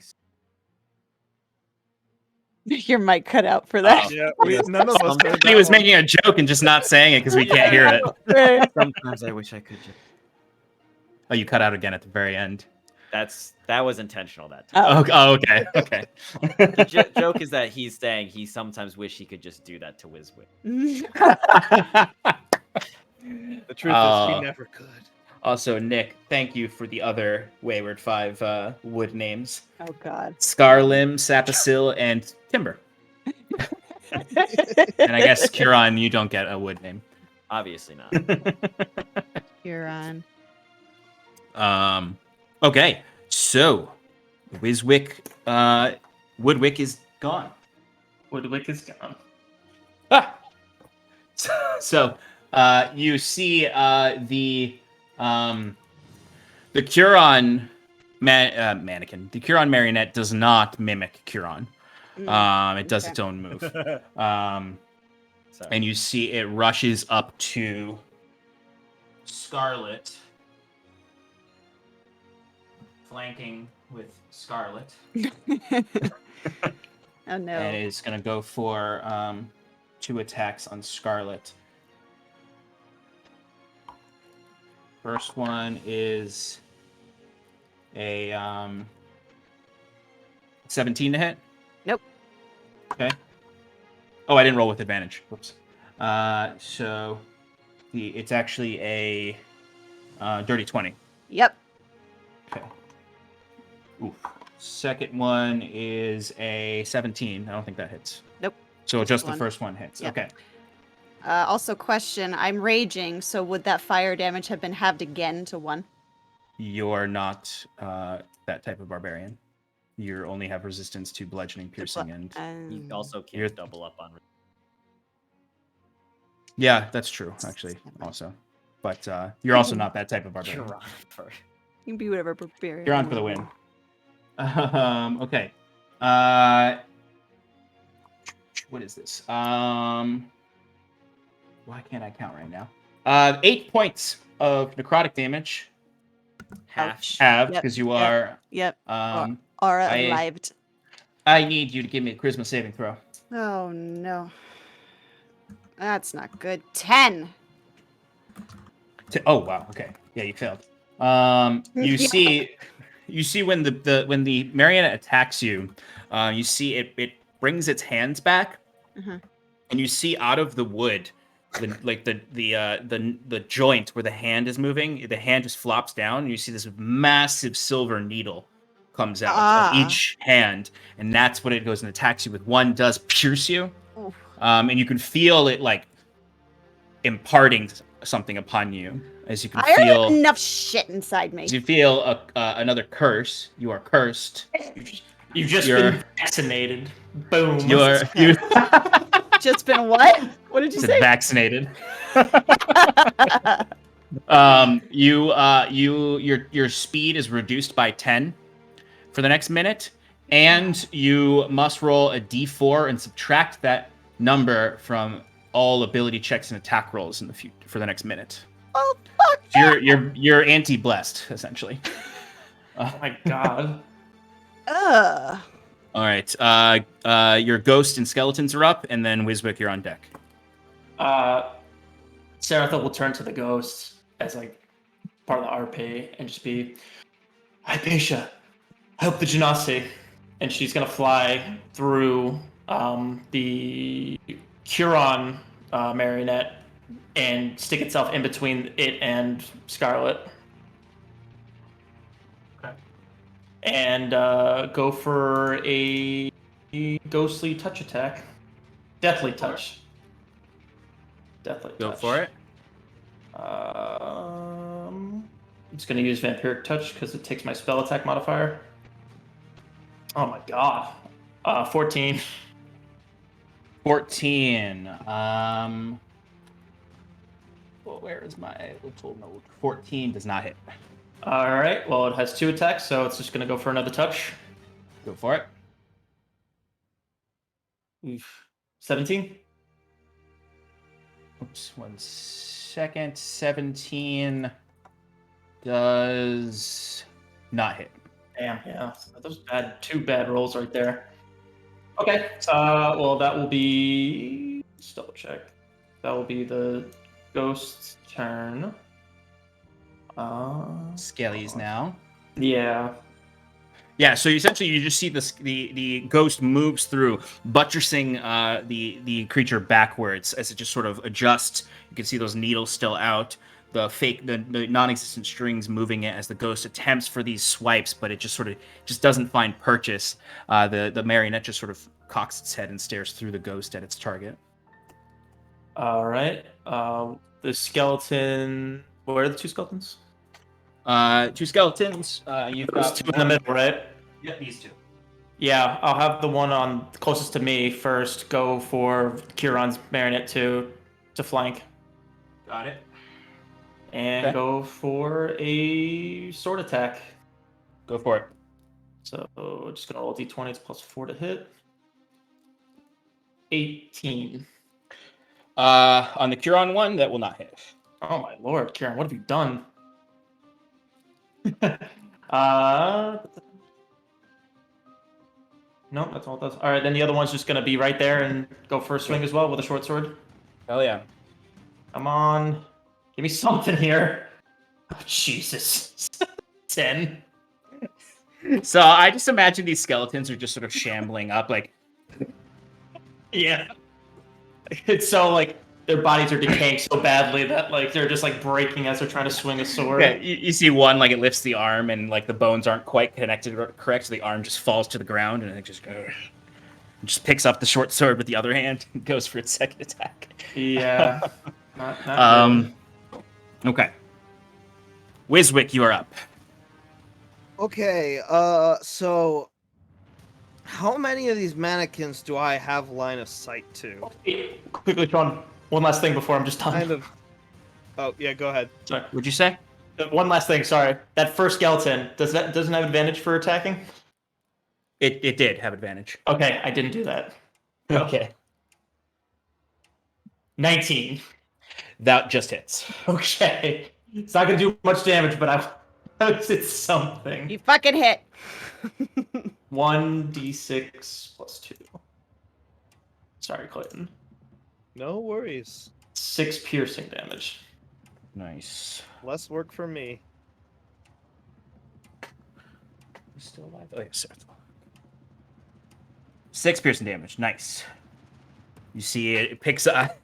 Your mic cut out for that. Yeah, none of us heard He that was one. making a joke and just not saying it because we can't hear it. Right. Sometimes I wish I could. Oh, you cut out again at the very end. That was intentional that time. Okay. The joke is that he's saying he sometimes wish he could just do that to Wiswick. The truth is, he never could. Also, Nick, thank you for the other Wayward Five wood names. Oh God. Scarlim, Sapasil, and Timber. And I guess Curon, you don't get a wood name. Obviously not. You're on. Okay, so Wiswick, Woodwick is gone. Woodwick is gone. Ah! So, you see the Curon mannequin. The Curon marionette does not mimic Curon. It does okay. its own move. Sorry. And you see it rushes up to Scarlet, flanking with Scarlet, Oh no. and is going to go for 2 attacks on Scarlet. First one is a 17 to hit. Nope. Okay. Oh, I didn't roll with advantage. Whoops. So it's actually a dirty 20. Yep. Okay. Oof. Second one is a 17. I don't think that hits. Nope. So just the one. first one hits. Yep. Okay. Also, question: I'm raging, so would that fire damage have been halved again to 1? You're not that type of barbarian. You only have resistance to bludgeoning, piercing, and You also can't You're- double up on. yeah, that's true. Actually, also, but you're also not that type of barbarian. You're on for. You can be whatever barbarian. You're on for the win. Okay. What is this? Why can't I count right now? 8 points of necrotic damage. Half. Have Yep, because you yep, are. Yep. Um, Aura I- lived. I need you to give me a charisma saving throw. Oh no. That's not good. 10. Oh wow. Okay. Yeah, you failed. You see when when the marionette attacks you, you see it brings its hands back, Mhm. and you see out of the wood, the joint where the hand is moving, the hand just flops down, and you see this massive silver needle comes out of each hand, and that's when it goes and attacks you with. One does pierce you, Oof. and you can feel it like imparting something upon you, as you can I already feel. have enough shit inside me. As you feel another curse, you are cursed. You've just You're- been vaccinated. Boom. You Just been what? What did you said say? vaccinated. Your speed is reduced by 10 for the next minute, and you must roll a d4 and subtract that number from all ability checks and attack rolls in the for the next minute. Oh fuck! So you're anti-blessed essentially. Oh my god. Ugh. All right. Your ghost and skeletons are up, and then Wiswick, you're on deck. Saratha will turn to the ghost as like part of the RP and just be, Hypatia, help the Genasi. And she's gonna fly through the Huron marionette and stick itself in between it and Scarlet. Okay. And go for a ghostly touch attack. Deathly touch. Deathly touch. Go for it. I'm just gonna use vampiric touch because it takes my spell attack modifier. Oh my god. 14. 14. Well, where is my little note? 14 does not hit. All right. Well, it has 2 attacks, so it's just gonna go for another touch. Go for it. Oof. 17. Oops, 1 second. 17 does not hit. Damn. Yeah. Those two bad rolls right there. Okay. Well, that will be. Let's double check. That will be the ghost's turn. Skelly's now. Yeah. Yeah, so essentially you just see the ghost moves through, buttressing the creature backwards as it just sort of adjusts. You can see those needles still out, the non-existent strings moving it as the ghost attempts for these swipes, but it just doesn't find purchase. The marionette just sort of cocks its head and stares through the ghost at its target. All right. The skeleton. Where are the 2 skeletons? 2 skeletons. You've There's got 2 in the middle, right? Yep, these 2. Yeah, I'll have the one on closest to me first go for Kieran's marionette to flank. Got it. And Okay. go for a sword attack. Go for it. So just gonna roll d20, it's +4 to hit. 18. On the Curon one, that will not hit. Oh my lord, Kieran, what have you done? No, that's all it does. All right, then the other one's just gonna be right there and go for a swing as well with a short sword. Hell yeah. Come on, give me something here. Oh, Jesus, 10. So I just imagine these skeletons are just sort of shambling up, like Yeah, it's so like their bodies are decaying so badly that like they're just like breaking as they're trying to swing a sword. Yeah, you see one, like, it lifts the arm, and, like, the bones aren't quite connected correct, so the arm just falls to the ground, and it just picks up the short sword with the other hand and goes for its second attack. Yeah. Not good. Okay. Wiswick, you are up. Okay, so how many of these mannequins do I have line of sight to? Quickly, Sean, one last thing before I'm just done. Kind of. Oh, yeah, go ahead. Sorry. What'd you say? One last thing, sorry. That first skeleton, doesn't have advantage for attacking? It did have advantage. Okay, I didn't do that. Okay. 19. That just hits. Okay. It's not going to do much damage, but I it's something. You fucking hit. 1d6 plus 2. Sorry, Clayton. No worries. 6 piercing damage. Nice. Less work for me. Still alive? Oh, yes, sir. 6 piercing damage. Nice. You see it picks up.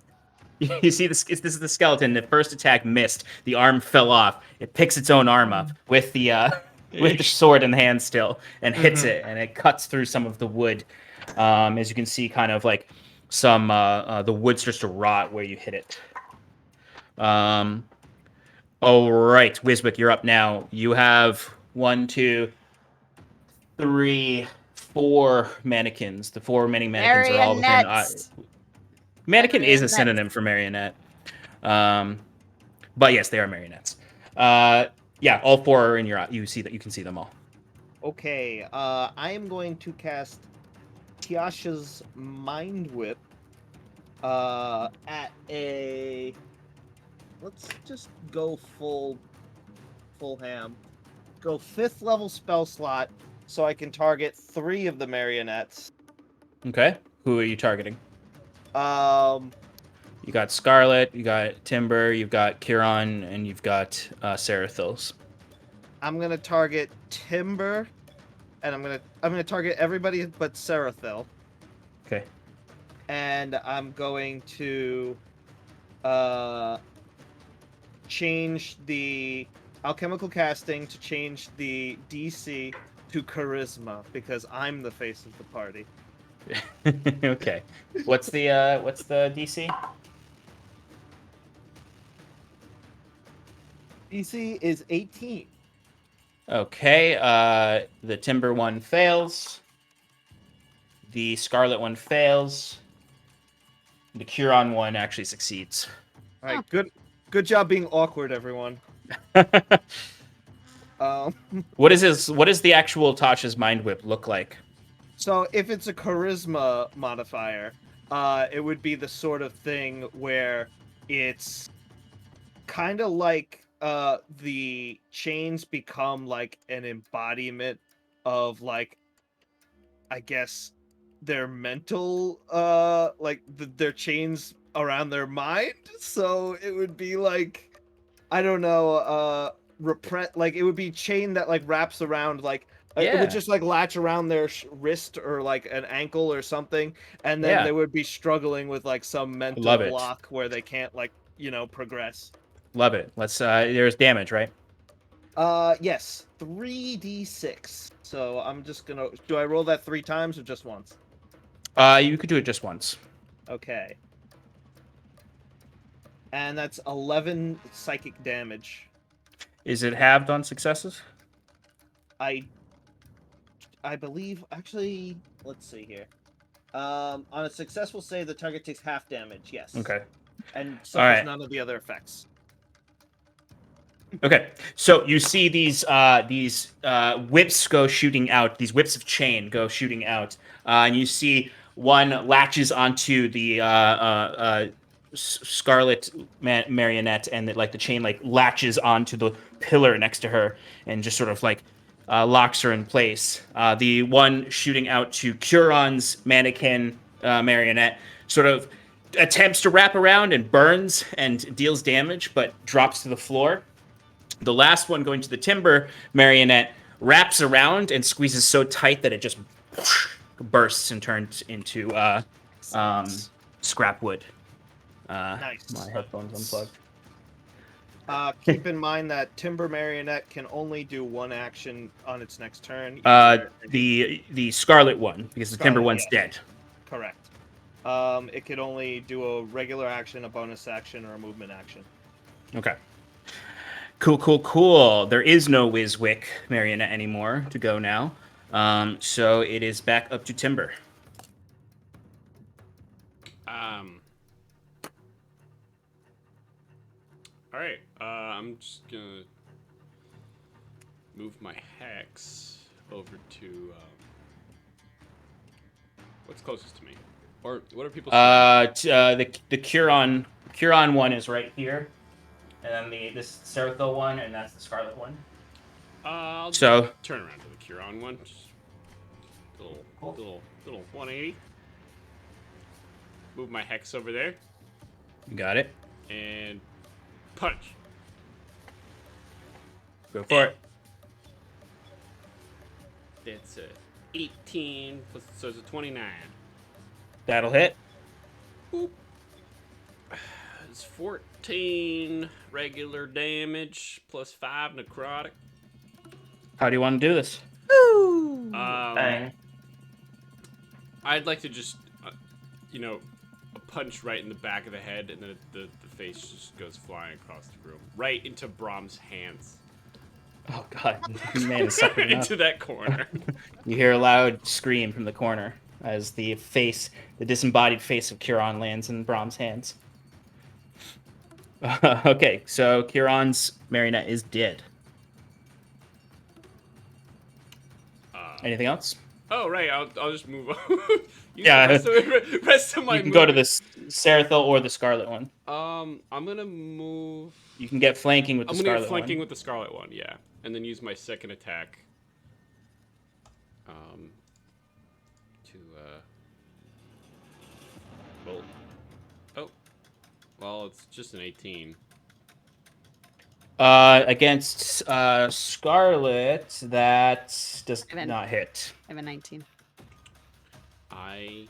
You see this is the skeleton. The first attack missed. The arm fell off. It picks its own arm up with the sword in the hand still and hits it, and it cuts through some of the wood. As you can see, kind of like some the wood starts to rot where you hit it. All right, Wiswick, you're up now. You have 1, 2, 3, 4 mannequins. The 4 remaining mannequins are all within. Marionettes. Mannequin is a Marionettes. synonym for marionette. But yes, they are marionettes. Yeah, all 4 are in your. You can see them all. Okay, I am going to cast Tiasha's Mind Whip at a. Let's just go full ham. Go 5th level spell slot, so I can target 3 of the marionettes. Okay. Who are you targeting? You got Scarlet, you got Timber, you've got Kiron, and you've got Serathils. I'm gonna target Timber, and I'm gonna target everybody but Serathil. Okay. And I'm going to change the alchemical casting to change the DC to charisma because I'm the face of the party. Okay. What's the DC? DC is 18. Okay. The Timber one fails. The Scarlet one fails. The Kiron one actually succeeds. All right, good job being awkward, everyone. What does the actual Tasha's Mind Whip look like? So if it's a charisma modifier, it would be the sort of thing where it's kind of like the chains become like an embodiment of like, I guess, their mental, their chains around their mind. So it would be like, I don't know, it would be chain that like wraps around like. It would just like latch around their wrist or like an ankle or something, and then they would be struggling with like some mental block where they can't like progress. Love it. Let's. There's damage, right? Yes, 3d6. So I'm just gonna. Do I roll that 3 times or just once? You could do it just once. Okay. And that's 11 psychic damage. Is it halved on successes? I believe, actually, let's see here. On a successful save, the target takes half damage, yes. Okay. And suffers none of the other effects. Okay, so you see these whips go shooting out, these whips of chain go shooting out, and you see one latches onto the Scarlet marionette, and the chain like latches onto the pillar next to her, and just sort of like locks her in place. The one shooting out to Curon's mannequin marionette sort of attempts to wrap around and burns and deals damage, but drops to the floor. The last one going to the Timber marionette wraps around and squeezes so tight that it just bursts and turns into scrap wood. Nice. My headphones unplugged. Keep in mind that Timber Marionette can only do one action on its next turn. The Scarlet one, because the Timber Scarlet, one's yeah. dead. Correct. It could only do a regular action, a bonus action, or a movement action. Okay. Cool. There is no Wiswick Marionette anymore to go now. So it is back up to Timber. All right. I'm just gonna move my hex over to what's closest to me, or what are people? The Curon one is right here, and then this Seraphil one, and that's the Scarlet one. I'll So turn around to the Curon one. Just little 180. Move my hex over there. you got it. And punch. Go for it. That's a 18 plus, so it's a 29. That'll hit. Boop. It's 14 regular damage plus 5 necrotic. How do you want to do this? Bang. I'd like to just, a punch right in the back of the head, and then the face just goes flying across the room, right into Brahm's hands. Oh god, man is suffering into that corner. You hear a loud scream from the corner as the disembodied face of Curon lands in Brahm's hands. Okay, so Curon's marionette is dead. Anything else? Oh right, I'll just move on. Yeah, rest of my. You can go to the Seraphil or the Scarlet one. I'm gonna move. You can get flanking with the Scarlet one. I'm gonna get flanking with the Scarlet one, yeah, and then use my second attack. Roll. Oh, well, it's just an 18. Against Scarlet, that does not hit. I have a 19. I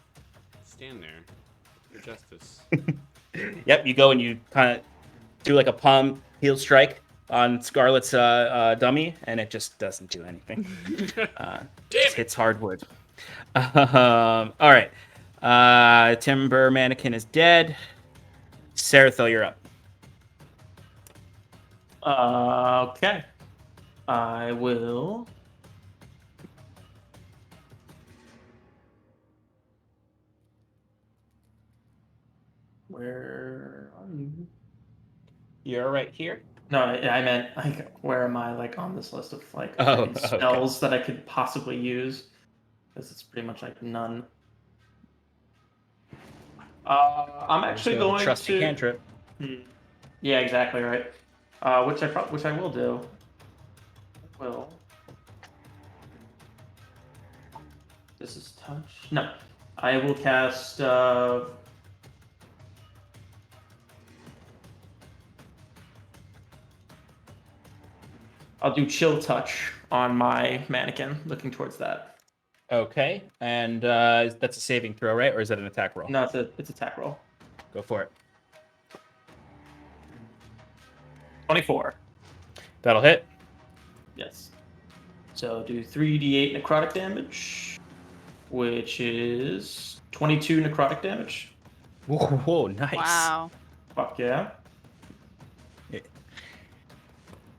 stand there for justice. Yep, you go and you kind of do like a palm heel strike on Scarlet's dummy, and it just doesn't do anything. Just hits hardwood. All right. Timber Mannequin is dead. Seraphil, you're up. Okay. I will. Where are you? You're right here. No, I meant like where am I like on this list of like Okay. spells that I could possibly use? Because it's pretty much like none. I'm actually going trusty to cantrip. Yeah, exactly right. Which I will do. This is touch. No, I will cast. I'll do chill touch on my mannequin, looking towards that. Okay, and that's a saving throw, right? Or is that an attack roll? No, it's attack roll. Go for it. 24. That'll hit. Yes. So do 3d8 necrotic damage, which is 22 necrotic damage. Whoa, nice. Wow. Fuck yeah.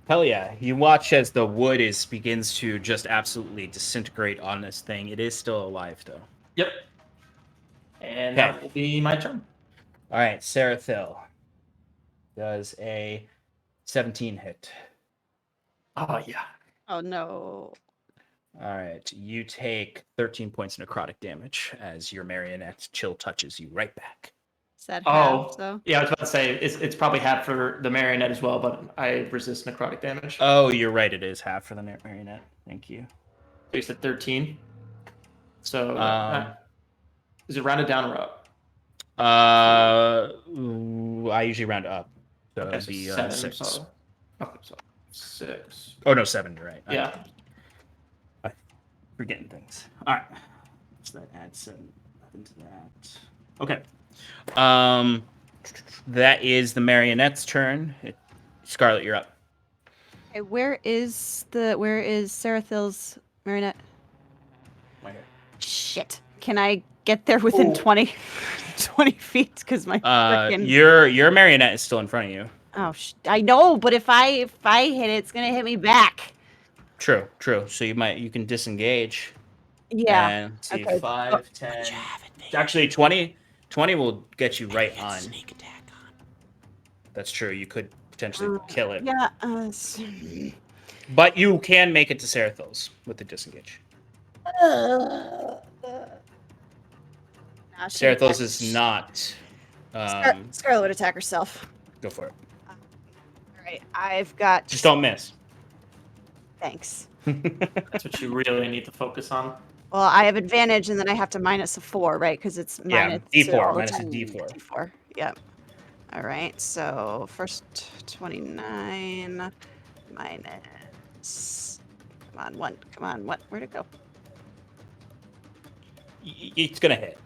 Hell yeah. You watch as the wood begins to just absolutely disintegrate on this thing. It is still alive, though. Yep. And that will be my turn. All right, Seraphil does a 17 hit. Oh, yeah. Oh, no. All right, you take 13 points of necrotic damage as your marionette chill touches you right back. Is that half, though? Yeah, I was about to say, it's probably half for the marionette as well, but I resist necrotic damage. Oh, you're right, it is half for the marionette. Thank you. So you said 13. So, is it rounded down or up? I usually round up. So Okay, it'd be 7. 6. So 6. Oh, no, 7, you're right. Yeah. I'm forgetting things. All right. So that adds 7 to that. Okay. That is the marionette's turn. Scarlet, you're up. Okay, where is Seraphil's marionette? Right here. Shit. Can I get there within 20 feet? Because my frickin' Your marionette is still in front of you. Oh, I know, but if I hit it, it's gonna hit me back. True. So you can disengage. Yeah. And see, Okay. 5, 10. Actually, 20 will get you right on. Sneak attack on. That's true. You could potentially kill it. Yeah. But you can make it to Seraphil's with the disengage. Seraphil's is not. Scarlet would attack herself. Go for it. All right, I've got. Just don't miss. Thanks. That's what you really need to focus on. Well, I have advantage, and then I have to minus a 4, right? Because it's minus D4 minus a D4. D4. Yep. All right. So first 29 minus. Come on, 1. Come on, what? Where'd it go? It's gonna hit.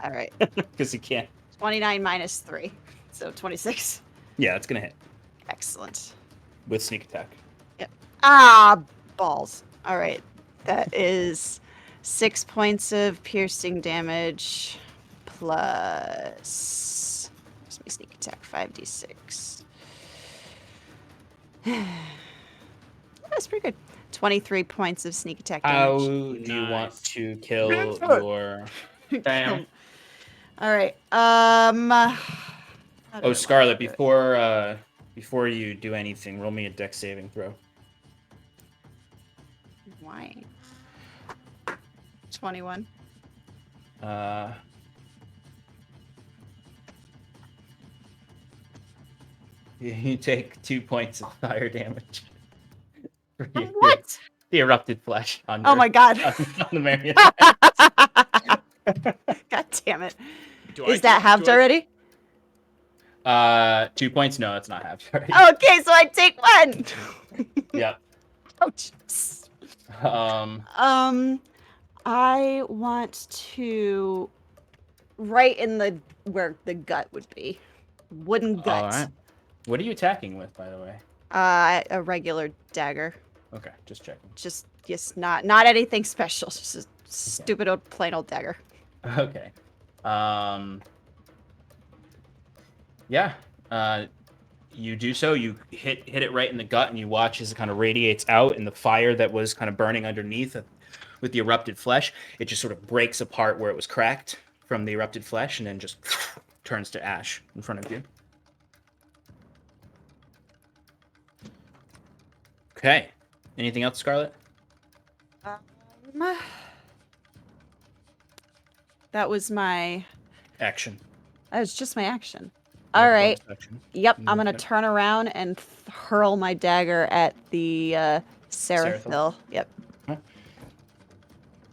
All right. Because you can't. 29 minus 3, so 26. Yeah, it's gonna hit Excellent. with sneak attack. Ah, balls. All right. That is 6 points of piercing damage plus. Where's my sneak attack? 5d6. That's pretty good. 23 points of sneak attack How damage. do you want to kill your? Damn. All right. Oh, Scarlet! Before you do anything, roll me a dex saving throw. Why? 21. You take 2 points of fire damage. What? The erupted flesh on. Oh my god. On the marionette. God damn it. Is that halved already? 2 points? No, it's not half. Already. Okay, so I take 1. Yep. Oh, jeez. I want to right in the where the gut would be. Wooden gut. All right. What are you attacking with, by the way? A regular dagger. Okay, just checking. Just not anything special. Just a stupid old plain old dagger. Okay. Yeah. You do so. You hit it right in the gut, and you watch as it kind of radiates out, and the fire that was kind of burning underneath with the erupted flesh, it just sort of breaks apart where it was cracked from the erupted flesh, and then just turns to ash in front of you. Okay. Anything else, Scarlet? That was my. Action. That was just my action. All right. Action. Yep, I'm gonna turn around and hurl my dagger at the Seraphil. Yep.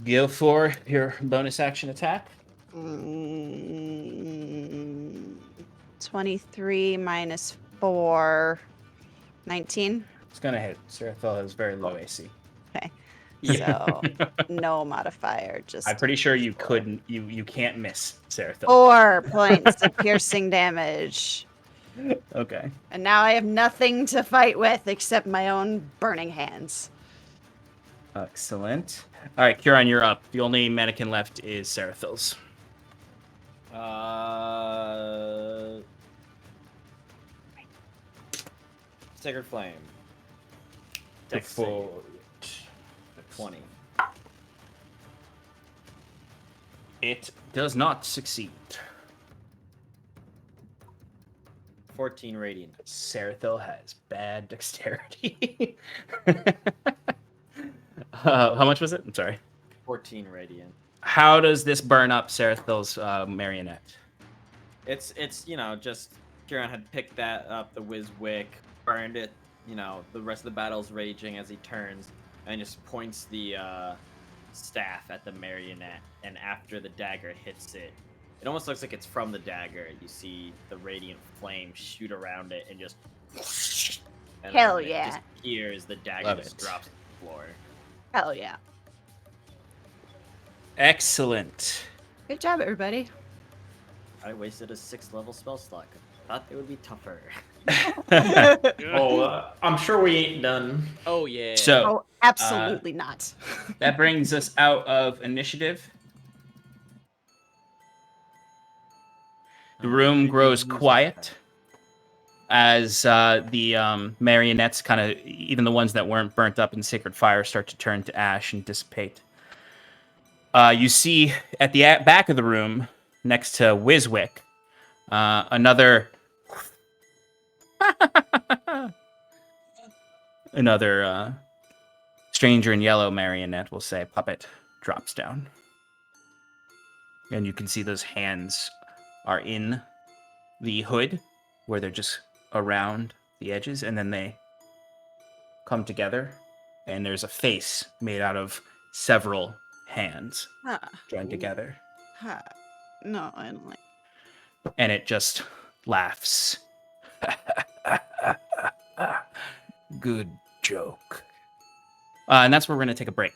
Go for your bonus action attack. 23 minus 4, 19. It's gonna hit. Seraphil has very low AC. Okay. So no modifier. Just. I'm pretty sure you couldn't. You can't miss Seraphil. 4 points of piercing damage. Okay. And now I have nothing to fight with except my own burning hands. Excellent. All right, Kieran, you're up. The only mannequin left is Seraphil's. Sacred Flame. Dex Before... 20. It does not succeed. 14 radiant. Seraphil has bad dexterity. How much was it? I'm sorry. 14 radiant. How does this burn up Seraphil's marionette? It's just Kieran had picked that up, the Wiswick, burned it. The rest of the battle's raging as he turns and just points the staff at the marionette, and after the dagger hits it, it almost looks like it's from the dagger. You see the radiant flame shoot around it and just. And Hell then yeah. It disappears. The dagger Love just it. drops to the floor. Hell yeah. Excellent. Good job, everybody. I wasted a 6th level spell slot. Thought they would be tougher. I'm sure we ain't done. Oh yeah. So Oh, absolutely not. that brings us out of initiative. The room grows quiet as the marionettes, kind of, even the ones that weren't burnt up in sacred fire, start to turn to ash and dissipate. You see at the back of the room, next to Wiswick, another stranger in yellow marionette, we'll say, puppet, drops down. And you can see those hands are in the hood, where they're just around the edges, and then they come together, and there's a face made out of several hands Huh. joined together. Huh. No, I don't like. And it just laughs. Good joke. And that's where we're going to take a break.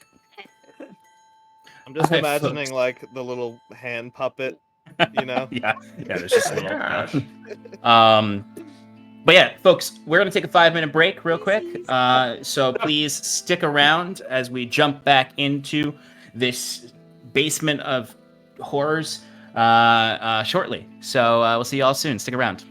I'm just Okay, imagining folks. like the little hand puppet, you know? Yeah, there's just a little. But yeah, folks, we're going to take a 5-minute break real quick. So please stick around as we jump back into this basement of horrors shortly. So we'll see you all soon. Stick around.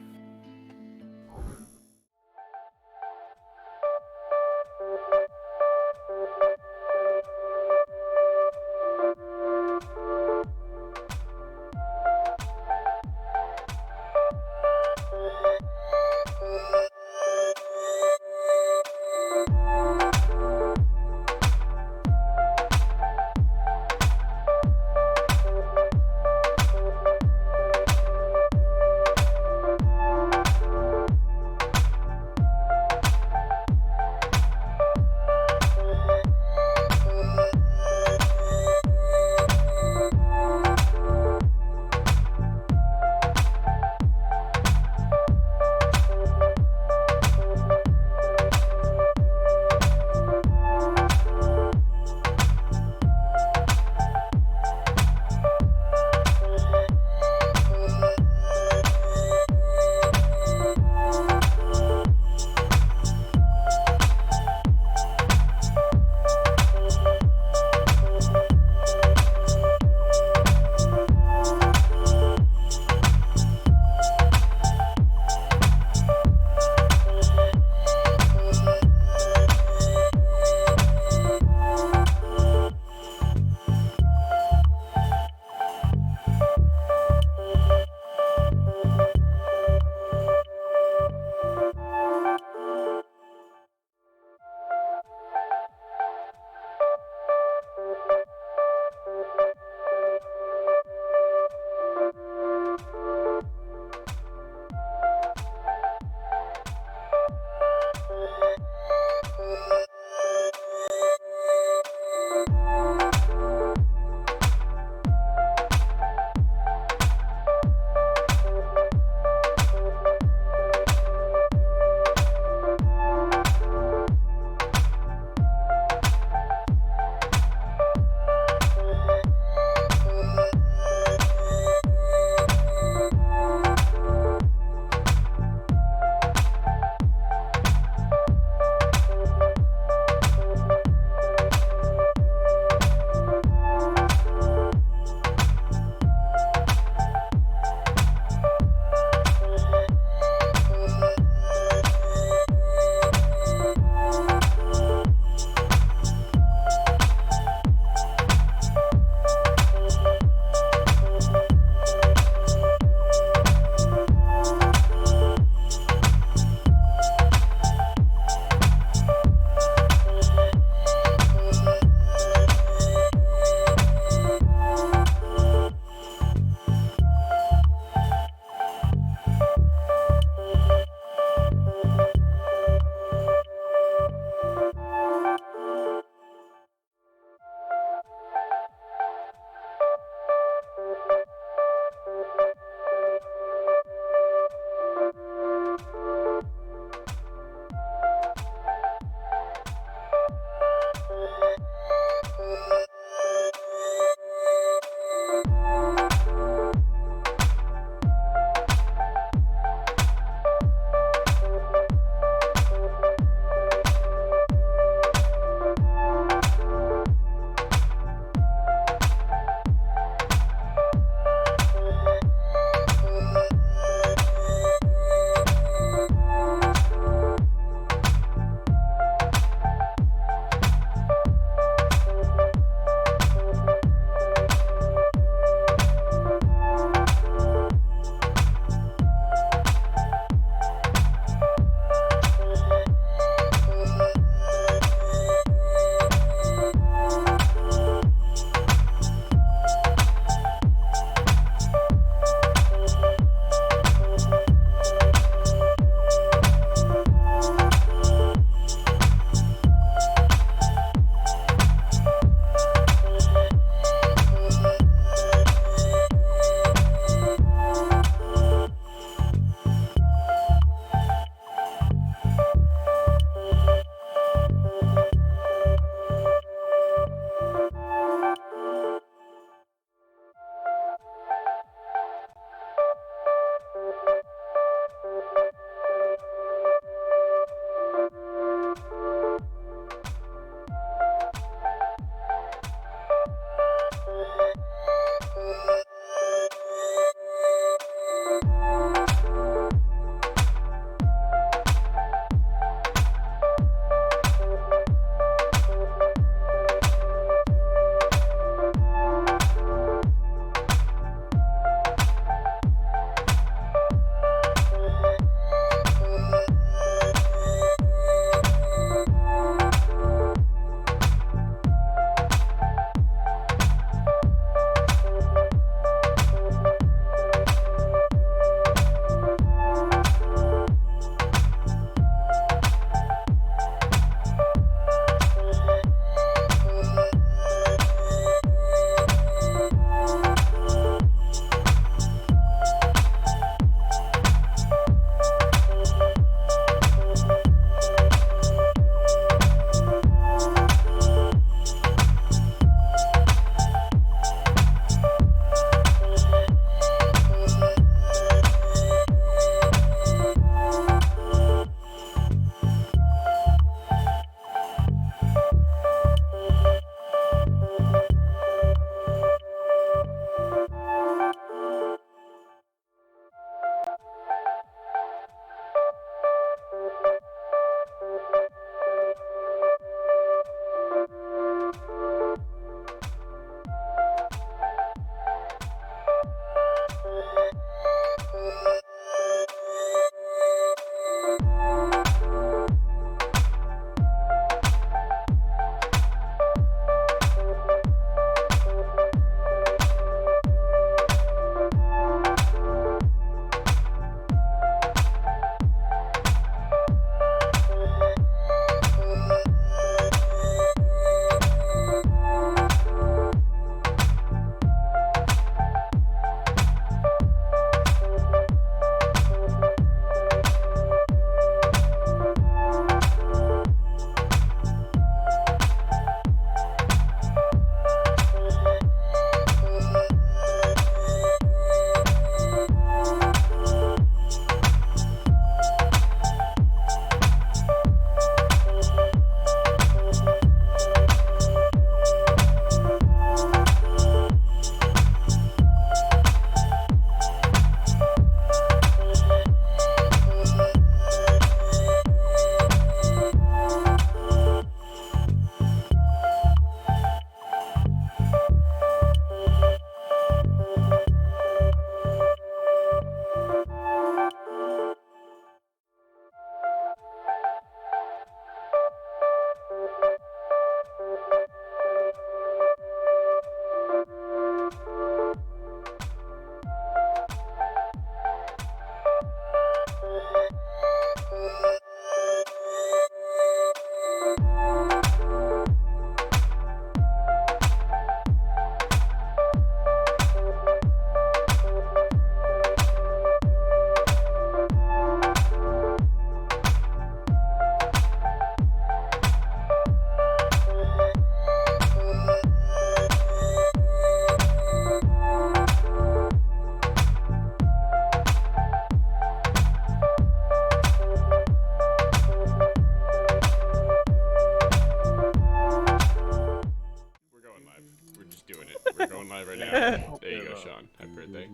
We're just doing it. We're going live right now. There you go, Sean. Happy birthday.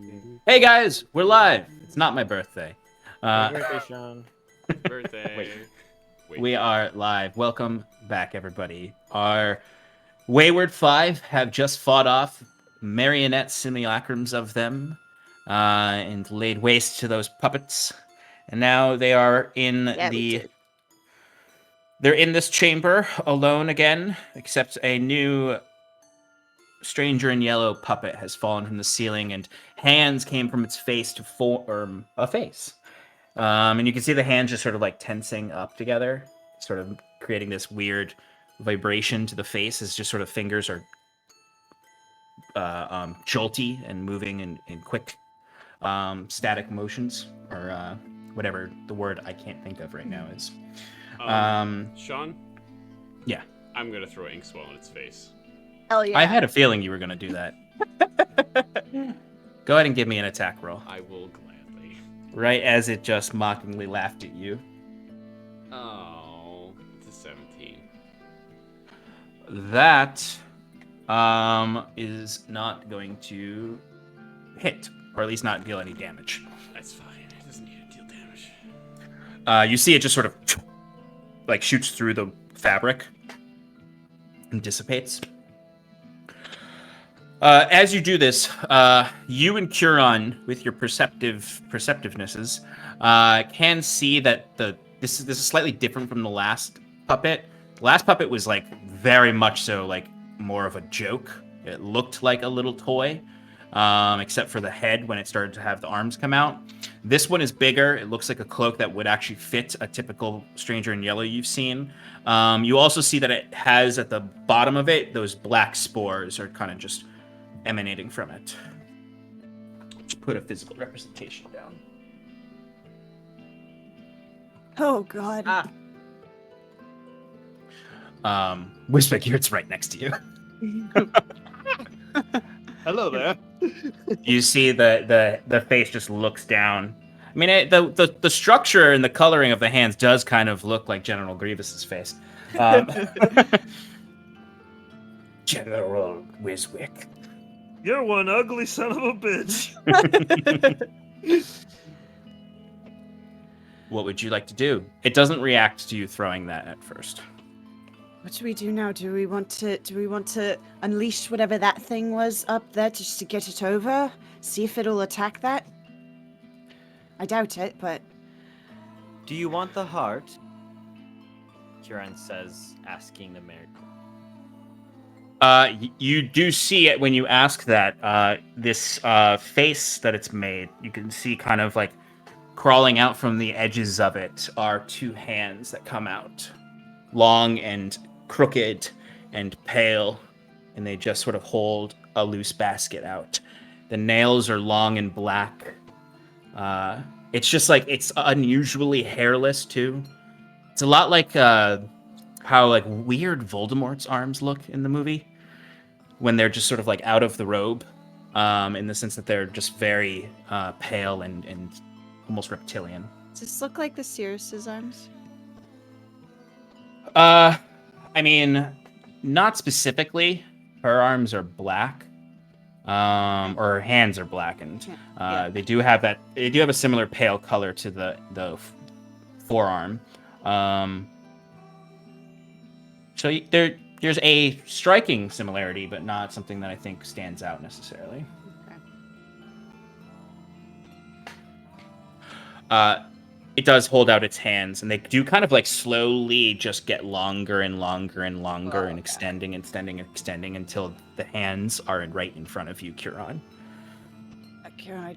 Hey guys, we're live. It's not my birthday. Happy birthday, Sean. Birthday. Wait. We are live. Welcome back, everybody. Our Wayward Five have just fought off marionette simulacrums of them and laid waste to those puppets. And now they are in They're in this chamber alone again, except a new stranger in yellow puppet has fallen from the ceiling, and hands came from its face to form a face. And you can see the hands just sort of like tensing up together, sort of creating this weird vibration to the face as just sort of fingers are jolty and moving in quick static motions, or whatever the word I can't think of right now is. Sean? Yeah. I'm going to throw Inkswell in its face. Hell yeah. I had a feeling you were going to do that. Go ahead and give me an attack roll. I will gladly. Right as it just mockingly laughed at you. Oh, it's a 17. That is not going to hit, or at least not deal any damage. That's fine. It doesn't need to deal damage. You see it just sort of like shoots through the fabric and dissipates. As you do this, you and Curon, with your perceptivenesses, can see that this is slightly different from the last puppet. The last puppet was like very much so like more of a joke. It looked like a little toy, except for the head when it started to have the arms come out. This one is bigger. It looks like a cloak that would actually fit a typical stranger in yellow you've seen. You also see that it has at the bottom of it, those black spores are kind of just emanating from it. Let's put a physical representation down. Oh god. Wisbeck, it's right next to you. Hello there. You see the face just looks down. I mean, the structure and the coloring of the hands does kind of look like General Grievous's face. General Wiswick. You're one ugly son of a bitch. What would you like to do? It doesn't react to you throwing that at first. What do we do now? Do we want to unleash whatever that thing was up there just to get it over? See if it'll attack that? I doubt it, but Do you want the heart? Kiran says, asking the mayor. You do see it when you ask that. This face that it's made, you can see kind of like crawling out from the edges of it are two hands that come out. Long and crooked and pale, and they just sort of hold a loose basket out. The nails are long and black. It's just like, it's unusually hairless too. It's a lot like how like weird Voldemort's arms look in the movie when they're just sort of like out of the robe, in the sense that they're just very pale and almost reptilian. does this look like the Sirius's arms? I mean, not specifically. Her arms are black, or her hands are blackened. Yeah. They do have that. They do have a similar pale color to the forearm. So there's a striking similarity, but not something that I think stands out necessarily. Okay. It does hold out its hands, and they do kind of like slowly just get longer and longer and longer, and extending and extending and extending until the hands are right in front of you, Curon. Kieran, I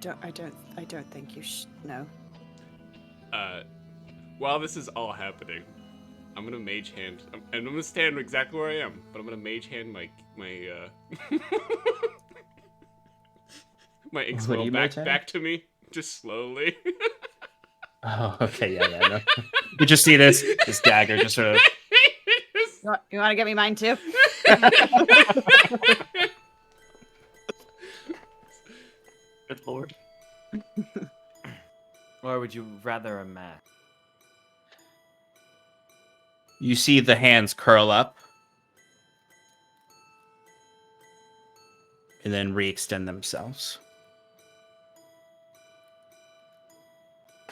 don't think you should know. While this is all happening, I'm gonna mage hand, and I'm gonna stand exactly where I am, but I'm gonna mage hand my my Inkswell back to me, just slowly. Oh, okay, yeah. No. You just see this dagger just sort of. You want to get me mine too? Good lord. Or would you rather a mask? You see the hands curl up, and then re-extend themselves.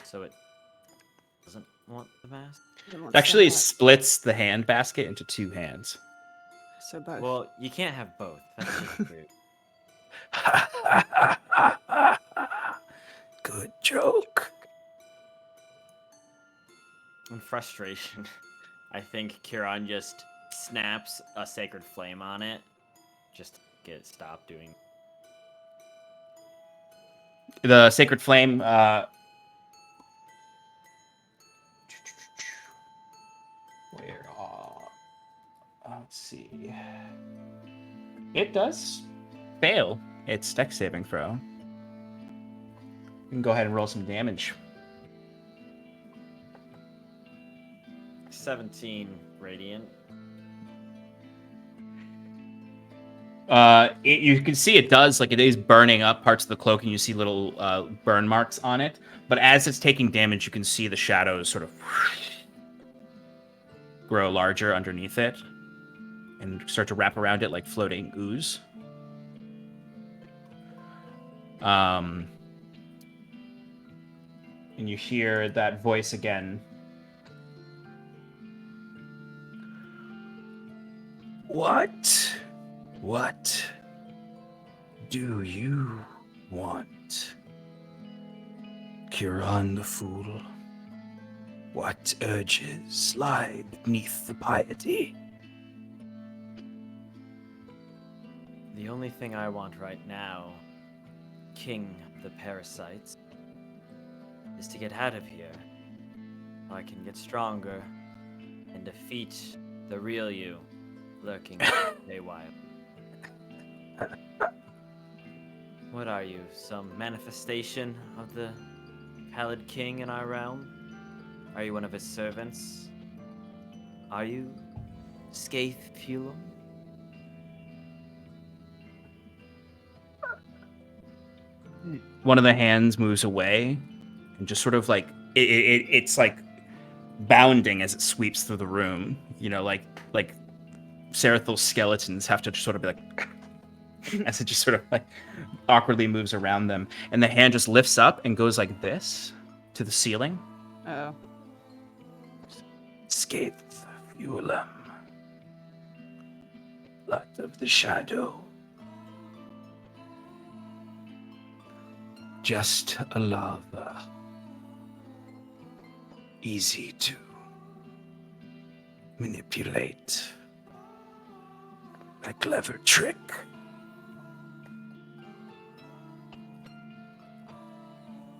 So it doesn't want the mask? Then It what's actually that? splits the hand basket into 2 hands. So both. Well, you can't have both. That's just rude. Good joke. In frustration, I think Kieran just snaps a sacred flame on it, just to get it stopped doing. The sacred flame. Where? Let's see. It does fail its dex saving throw. You can go ahead and roll some damage. 17 radiant. You can see it does, like, it is burning up parts of the cloak, and you see little burn marks on it. But as it's taking damage, you can see the shadows sort of grow larger underneath it and start to wrap around it like floating ooze. And you hear that voice again. What do you want? Kieran the Fool. What urges lie beneath the piety? The only thing I want right now, King of the Parasites, is to get out of here. So I can get stronger and defeat the real you lurking Wayward. What are you, some manifestation of the Pallid King in our realm? Are you one of his servants? Are you Scaithfulum? One of the hands moves away and just sort of like it's like bounding as it sweeps through the room. You know, like Serathil's skeletons have to sort of be like as it just sort of like awkwardly moves around them, and the hand just lifts up and goes like this to the ceiling. Oh. Scaithfulum, Light of the Shadow. Just a lava. Easy to manipulate. A clever trick.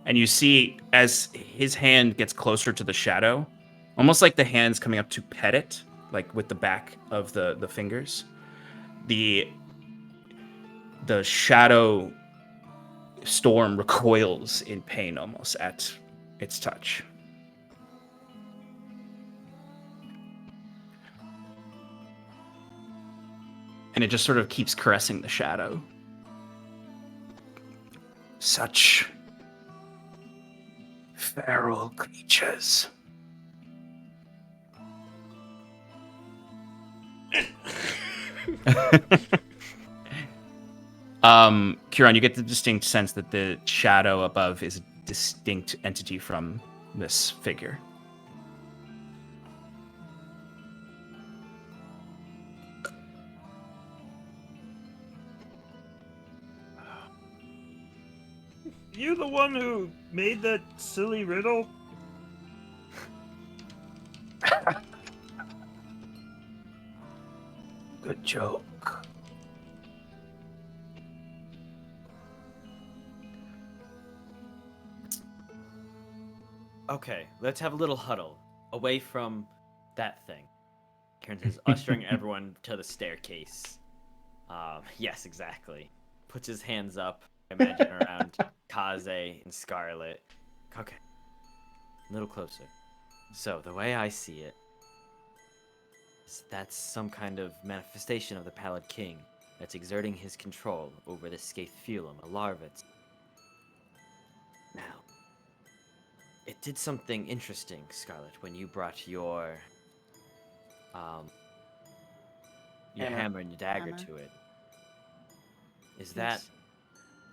And you see, as his hand gets closer to the shadow, almost like the hand's coming up to pet it, like with the back of the fingers, the shadow storm recoils in pain almost at its touch. And it just sort of keeps caressing the shadow. Such feral creatures. Kieran, you get the distinct sense that the shadow above is a distinct entity from this figure. You the one who made that silly riddle? Good joke. Okay, let's have a little huddle away from that thing. Kieran is ushering everyone to the staircase. Yes, exactly. Puts his hands up, imagine around Kaze and Scarlet. Okay, a little closer. So, the way I see it, is that's some kind of manifestation of the Pallid King that's exerting his control over the Scaithfulum, a larvae. Now, it did something interesting, Scarlet, when you brought your hammer and your dagger Hammer. to it. Is that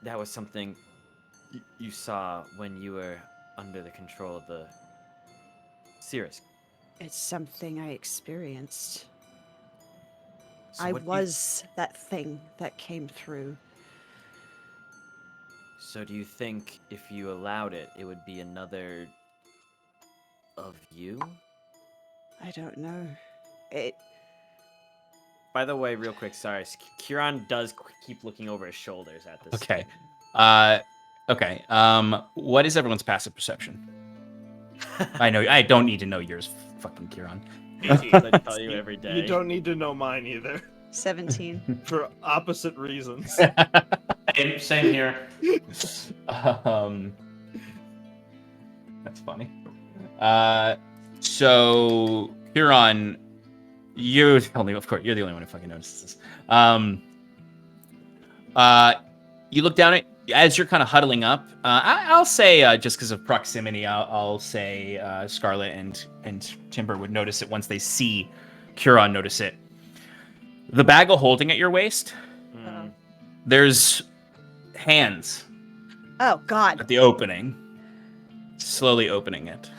was something you saw when you were under the control of the Syrinscape? It's something I experienced. So I what do was that thing that came through. So do you think if you allowed it, it would be another of you? I don't know. By the way, real quick, sorry, Kieran does keep looking over his shoulders at this. Okay. thing. Okay. What is everyone's passive perception? I know. I don't need to know yours, fucking Kieran. 18. I tell you every day. You don't need to know mine either, 17. for opposite reasons. Same here. That's funny. So Huron, you're the only one who fucking notices this. You look down at as you're kind of huddling up. I'll say just because of proximity, I'll say Scarlet and Timber would notice it once they see Huron notice it. The bag of holding at your waist. There's hands Oh, God. at the opening, slowly opening it.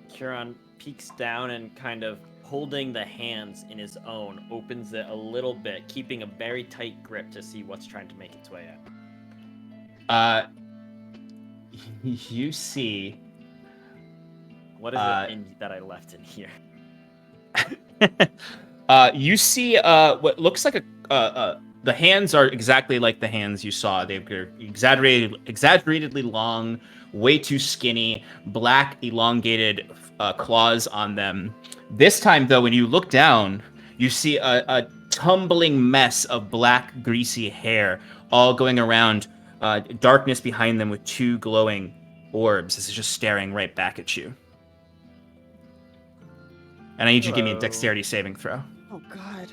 Kieran peeks down and kind of holding the hands in his own, opens it a little bit, keeping a very tight grip to see what's trying to make its way out. You see. What is it that I left in here? You see what looks like the hands are exactly like the hands you saw. They're exaggeratedly long, way too skinny, black, elongated claws on them. This time, though, when you look down, you see a tumbling mess of black, greasy hair all going around, darkness behind them with two glowing orbs. This is just staring right back at you. And I need you to give me a dexterity saving throw. Oh, God.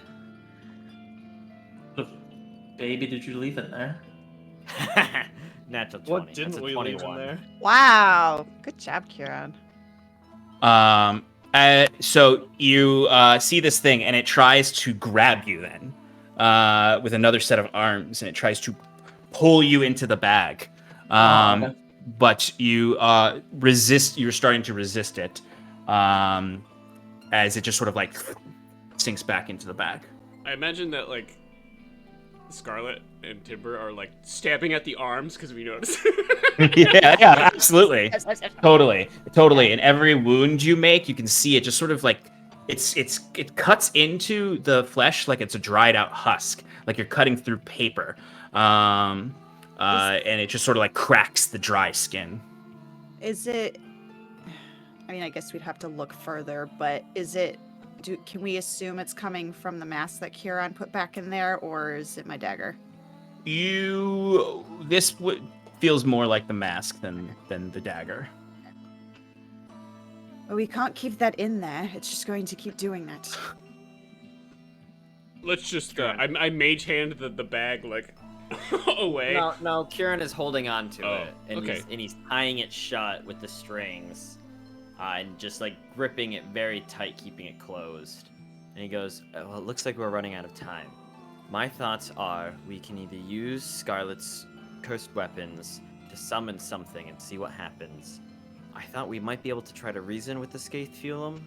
Baby, did you leave it there? Natural 20. What That's didn't a we leave in 21. there? Wow. Good job, Kieran. So you see this thing, and it tries to grab you then with another set of arms, and it tries to pull you into the bag. Okay. But you resist. You're starting to resist it as it just sort of like sinks back into the bag. I imagine that like Scarlet and Timber are like stabbing at the arms because we noticed. yeah, absolutely, totally. And every wound you make, you can see it just sort of like it cuts into the flesh like it's a dried out husk, like you're cutting through paper. And it just sort of like cracks the dry skin. Is it... I mean, I guess we'd have to look further, but is it... Can we assume it's coming from the mask that Kieran put back in there, or is it my dagger? This feels more like the mask than the dagger. Well, we can't keep that in there. It's just going to keep doing that. Let's just I mage hand the bag like away. No, Kieran is holding on to it, and okay. he's tying it shut with the strings, and just like gripping it very tight, keeping it closed. And he goes, "Well, it looks like we're running out of time. My thoughts are we can either use Scarlet's cursed weapons to summon something and see what happens. I thought we might be able to try to reason with the Scathe-Fulum.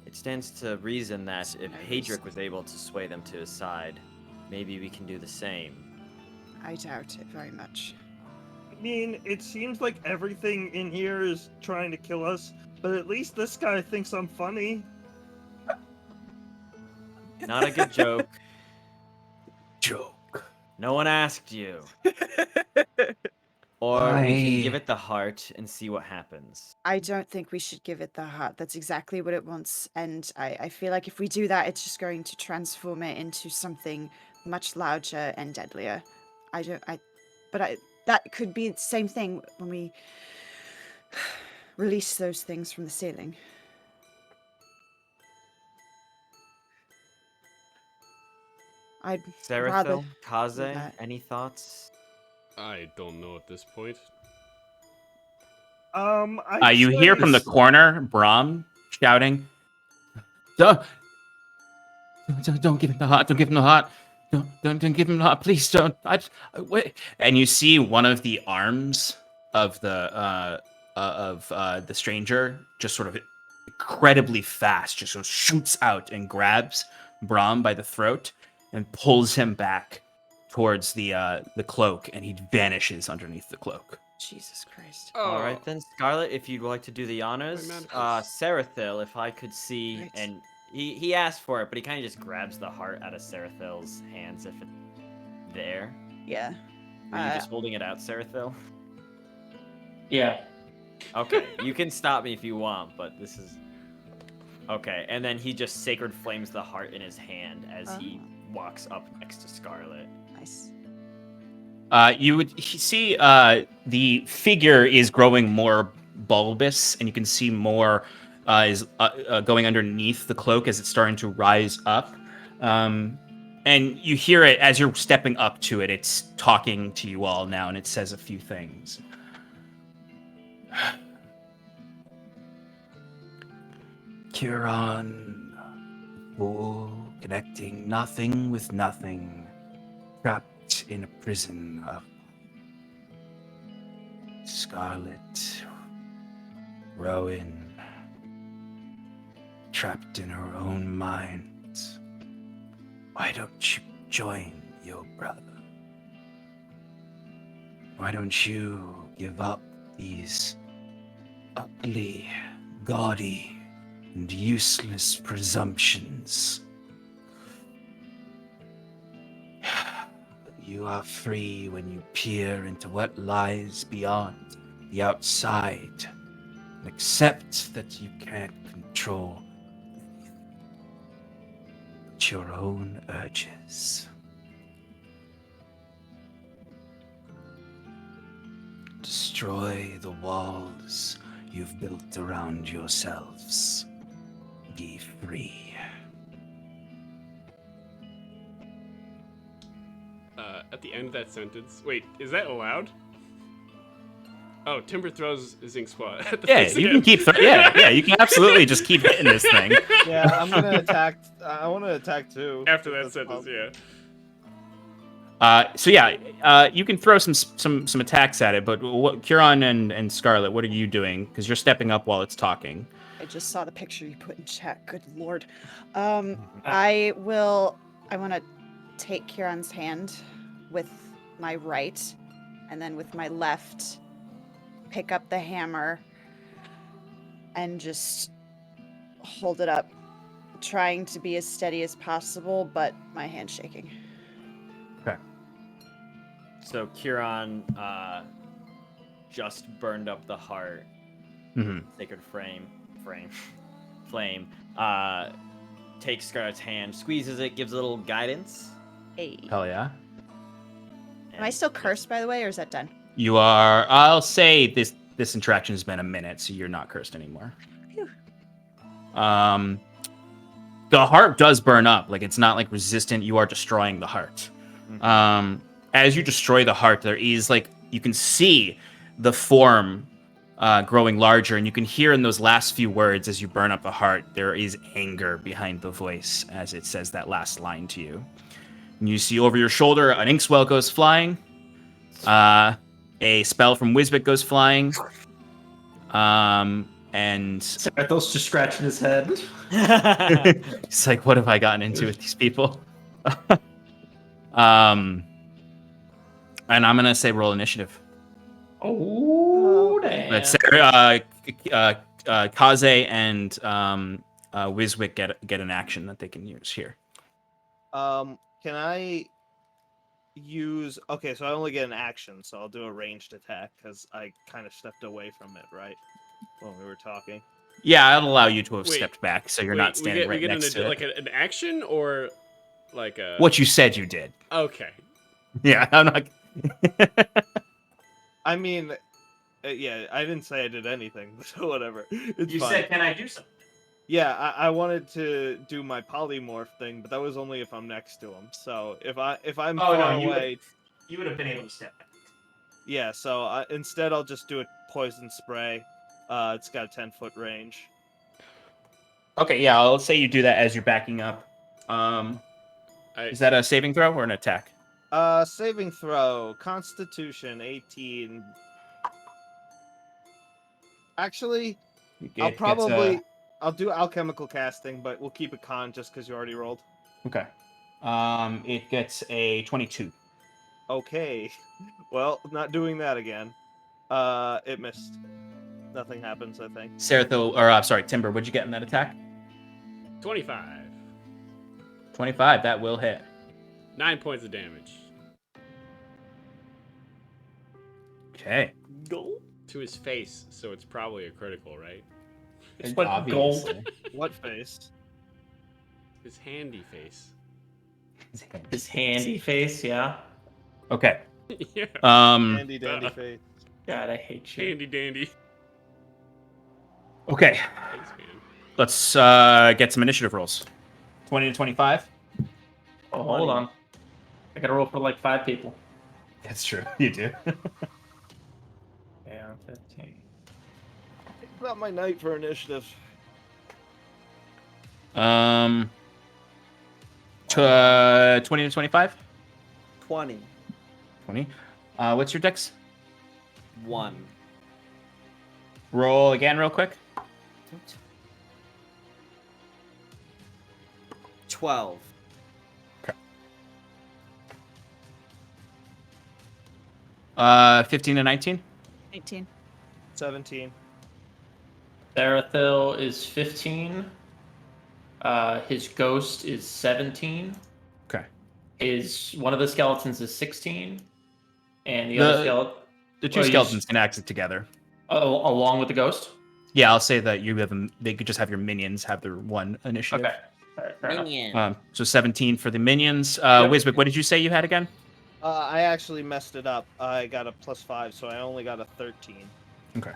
It stands to reason that if Hadric was able to sway them to his side, maybe we can do the same." I doubt it very much. I mean, it seems like everything in here is trying to kill us, but at least this guy thinks I'm funny. Not a good joke. Joke. No one asked you. Or we can give it the heart and see what happens. I don't think we should give it the heart. That's exactly what it wants, and I feel like if we do that, it's just going to transform it into something much larger and deadlier. That could be the same thing when we release those things from the ceiling. I'd rather Seraphil, Kaze, do that. any thoughts? I don't know at this point. You hear from the corner Brahm shouting, Don't give him the heart. Don't give him the heart. Don't give him that, please don't. Wait. And you see one of the arms of the stranger just sort of incredibly fast, just sort of shoots out and grabs Brahm by the throat and pulls him back towards the cloak, and he vanishes underneath the cloak. Jesus Christ. All right then, Scarlet, if you'd like to do the honors. manacles. Seraphil, if I could see, Right. and he asked for it, but he kind of just grabs the heart out of Seraphil's hands if it's there. Yeah. Were you just holding it out, Seraphil? Yeah. Okay, you can stop me if you want, but this is... Okay, and then he just sacred flames the heart in his hand as he walks up next to Scarlet. Nice. You would see the figure is growing more bulbous, and you can see more is going underneath the cloak as it's starting to rise up. And you hear it as you're stepping up to it. It's talking to you all now, and it says a few things. Kiran, fool, connecting nothing with nothing, trapped in a prison of Scarlet, Rowan, trapped in her own mind. Why don't you join your brother? Why don't you give up these ugly, gaudy, and useless presumptions? You are free when you peer into what lies beyond the outside and accept that you can't control anything but your own urges. Destroy the walls you've built around yourselves. Be free. At the end of that sentence, wait, is that allowed? Oh, Timber throws his ink spot at the Yeah, face you again. can keep. Yeah, you can absolutely just keep hitting this thing. Yeah, I'm gonna attack. I want to attack too. After if that that's sentence, possible. yeah. You can throw some attacks at it, but Kiran and Scarlet, what are you doing? Because you're stepping up while it's talking. I just saw the picture you put in chat. Good lord. I want to take Kieran's hand with my right, and then with my left, pick up the hammer and just hold it up, trying to be as steady as possible, but my hand's shaking. Okay. So Kieran just burned up the heart. Mm-hmm. Sacred flame. Takes Scarlet's hand, squeezes it, gives a little guidance. Hey. Hell yeah. Am I still cursed, by the way, or is that done? You are. I'll say this interaction has been a minute, so you're not cursed anymore. Phew. The heart does burn up. Like, it's not like resistant. You are destroying the heart. Mhm. As you destroy the heart, there is like you can see the form growing larger, and you can hear in those last few words as you burn up the heart, there is anger behind the voice as it says that last line to you. And you see over your shoulder an inkswell goes flying. A spell from Musicbed goes flying. And Serathil's just scratching his head. it's like, what have I gotten into with these people? And I'm gonna say roll initiative. Oh, damn. But Sarah, Kaze and Wiswick get an action that they can use here. Can I use? Okay, so I only get an action, so I'll do a ranged attack because I kind of stepped away from it, right, when we were talking. Yeah, I'll allow you to have Wait, stepped back, so you're not standing right next to it. Like an action or like a... What you said you did. Okay. Yeah, I'm not. I mean, yeah, I didn't say I did anything, so whatever. It's fine. "Can I do something?" Yeah, I wanted to do my polymorph thing, but that was only if I'm next to him. So if I'm Oh, no, far you would- away, You would have been able to step back. yeah. So instead, I'll just do a poison spray. It's got a 10-foot range. Okay, yeah, I'll say you do that as you're backing up. Is that a saving throw or an attack? Saving throw, Constitution 18. Actually, I'll do alchemical casting, but we'll keep a con just because you already rolled. Okay. It gets a 22. Okay. Well, not doing that again. It missed. Nothing happens, I think. Timber, what'd you get in that attack? 25. 25, that will hit. 9 points of damage. Okay. Go. To his face, so it's probably a critical, right? It's what gold. What face? His handy face. His handy face, yeah. Okay. Yeah. Handy dandy face. God, I hate you. Handy dandy. Okay. Thanks, man. Let's get some initiative rolls. 20 to 25. Oh, hold on. I gotta roll for like 5 people. That's true. You do. Yeah, 15. It's not my night for initiative. 20 to 25. 20. 20. What's your dex? 1. Roll again, real quick. 12. 15 to 19. 18. 17. Sarathil is 15. His ghost is 17. Okay. One of the skeletons is 16. And the other skeleton. The two skeletons can act together. Along with the ghost? Yeah, I'll say that you have them. They could just have your minions have their one initiative. Okay. All right, fair enough. Minion. So 17 for the minions. Yep. Wiswick, what did you say you had again? I actually messed it up. I got a +5, so I only got a 13. Okay.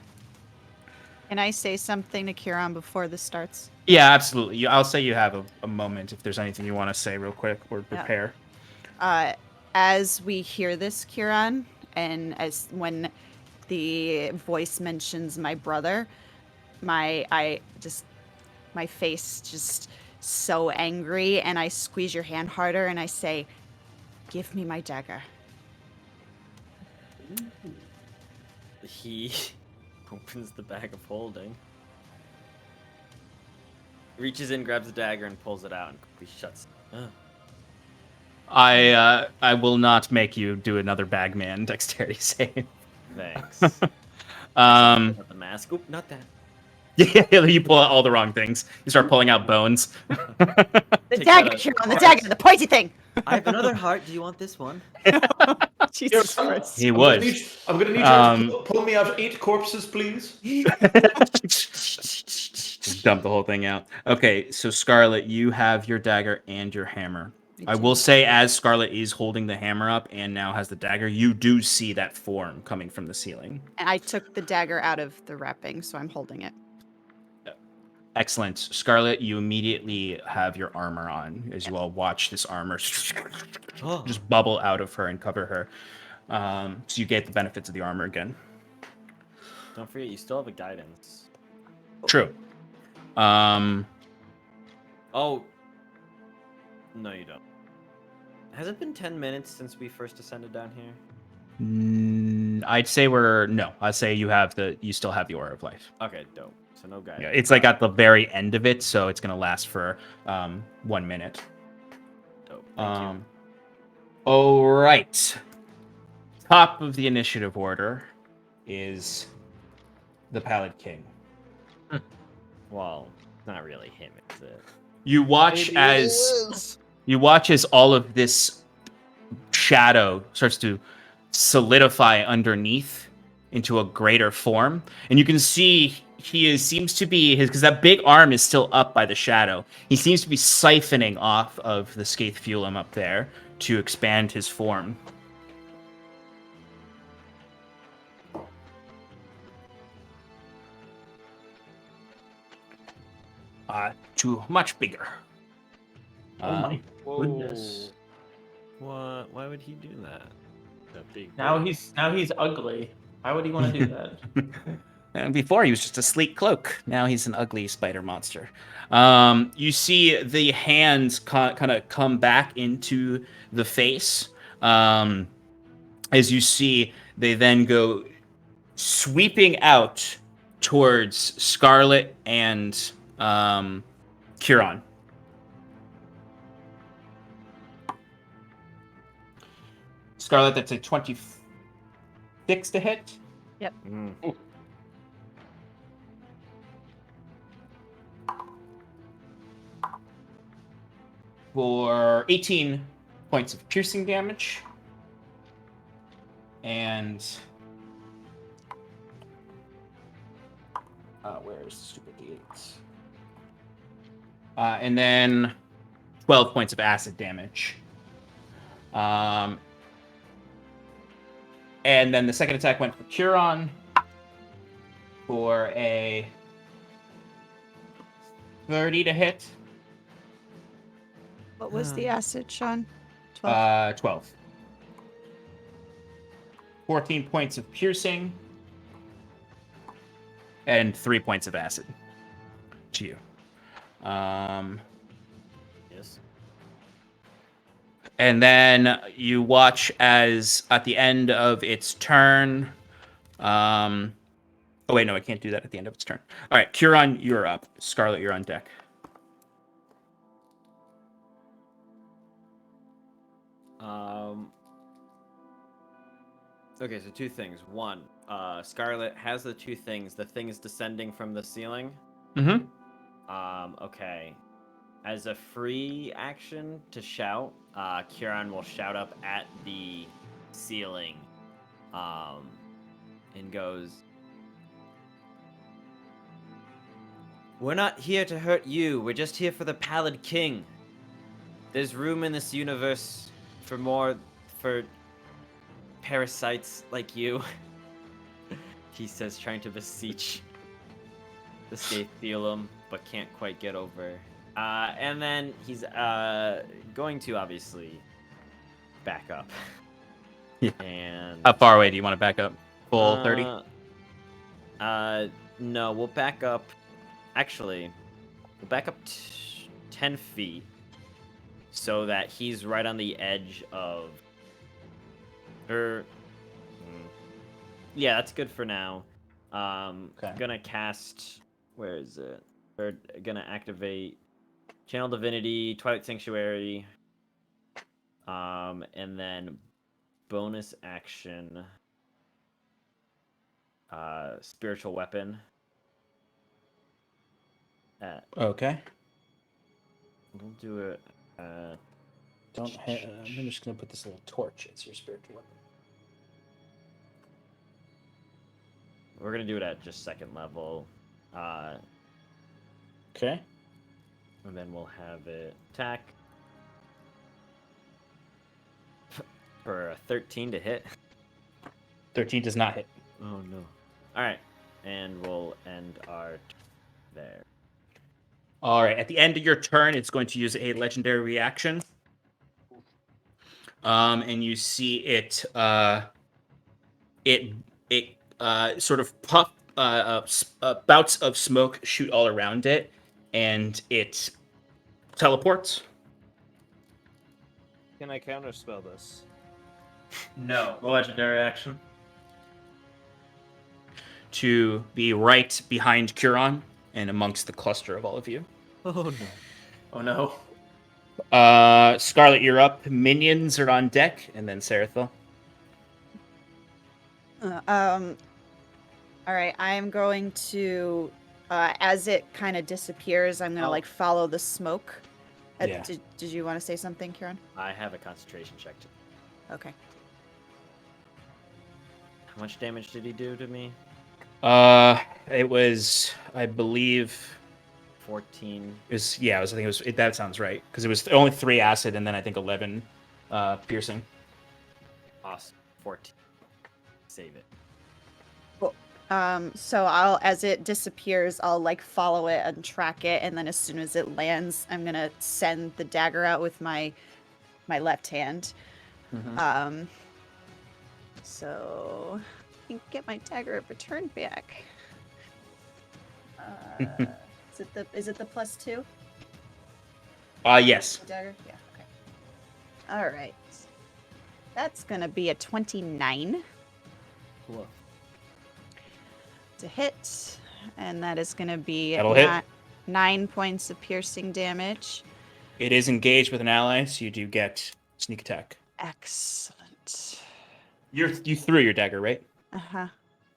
Can I say something to Kieran before this starts? Yeah, absolutely. I'll say you have a moment if there's anything you want to say real quick or prepare. As we hear this, Kieran, and as when the voice mentions my brother, my face just so angry, and I squeeze your hand harder and I say, "Give me my dagger." He opens the bag of holding, reaches in, grabs the dagger, and pulls it out, and quickly shuts. I will not make you do another bagman dexterity save. Thanks. Not the mask. Oop, not that. Yeah, you pull out all the wrong things. You start pulling out bones. The Take dagger, that out. Kieran, the dagger, the pointy thing. I have another heart. Do you want this one? Jesus Christ. He was. I'm gonna need you to pull me out 8 corpses, please. Just dump the whole thing out. Okay, so Scarlet, you have your dagger and your hammer. I will say, as Scarlet is holding the hammer up and now has the dagger, you do see that form coming from the ceiling. And I took the dagger out of the wrapping, so I'm holding it. Excellent. Scarlet, you immediately have your armor on as you all watch this armor just bubble out of her and cover her. So you get the benefits of the armor again. Don't forget, you still have a guidance. True. Oh. No, you don't. Has it been 10 minutes since we first ascended down here? I'd say I'd say you still have the Aura of Life. Okay, dope. So no guidance. Yeah, it's like at the very end of it, so it's gonna last for 1 minute. Dope. Thank you. All right. Top of the initiative order is the Pallid King. Well, it's not really him, is it? You watch as all of this shadow starts to solidify underneath into a greater form, and you can see seems to be because that big arm is still up by the shadow. He seems to be siphoning off of the Scathefulum up there to expand his form. To much bigger. Oh my Whoa. goodness. What? Why would he do that? That big. Now he's ugly. Why would he want to do that? And before he was just a sleek cloak. Now he's an ugly spider monster. You see the hands kind of come back into the face. As you see, they then go sweeping out towards Scarlet and Curon. Scarlet, that's a 26 to hit. Yep. Mm. For 18 points of piercing damage. And where's the stupid D8s? And then 12 points of acid damage. And then the second attack went for Curon for a 30 to hit. What was the acid, Sean? 12. 12. 14 points of piercing. And 3 points of acid to you. Yes. And then you watch as at the end of its turn. Oh, wait, no, I can't do that at the end of its turn. All right, Curon, you're up. Scarlet, you're on deck. Okay, so two things. One, Scarlet has the two things. The thing is descending from the ceiling. Mm-hmm. Okay. As a free action to shout, Curon will shout up at the ceiling, and goes, "We're not here to hurt you. We're just here for the Pallid King. There's room in this universe for parasites like you," he says, trying to beseech the Staphylium, but can't quite get over. And then he's going to obviously back up. Yeah. And How far away do you want to back up? Full 30? No, we'll back up. Actually, we'll back up 10 feet so that he's right on the edge of her. Yeah, that's good for now. Okay. Gonna cast. Where is it? Or gonna activate Channel Divinity, Twilight Sanctuary, and then bonus action, Spiritual Weapon. Okay. We'll do it. I'm just going to put this little torch. It's your spiritual weapon. We're gonna do it at just second level. Okay. And then we'll have it attack for a 13 to hit. 13 does not hit. Oh no. Alright. And we'll end our there. All right. At the end of your turn, it's going to use a legendary reaction. And you see it sort of puff bouts of smoke shoot all around it, and it teleports. Can I counterspell this? No, legendary action. To be right behind Curon and amongst the cluster of all of you. Oh no. Oh no. Scarlet, you're up. Minions are on deck, and then Seraphil. All right, I'm going to, as it kind of disappears, I'm gonna like follow the smoke. Yeah. Did you want to say something, Kieran? I have a concentration check too. Okay. How much damage did he do to me? It was, I believe, 14. I think it was. That sounds right, because it was only 3 acid and then I think 11 piercing. Awesome. 14. Save it. Cool. So as it disappears, I'll like follow it and track it, and then as soon as it lands, I'm gonna send the dagger out with my left hand. So I can get my dagger returned back. Is it the +2? Yes. Dagger? Yeah, okay. All right. That's going to be a 29 Cool. to hit. And that is going to be That'll hit. 9 points of piercing damage. It is engaged with an ally, so you do get sneak attack. Excellent. You threw your dagger, right? Uh-huh.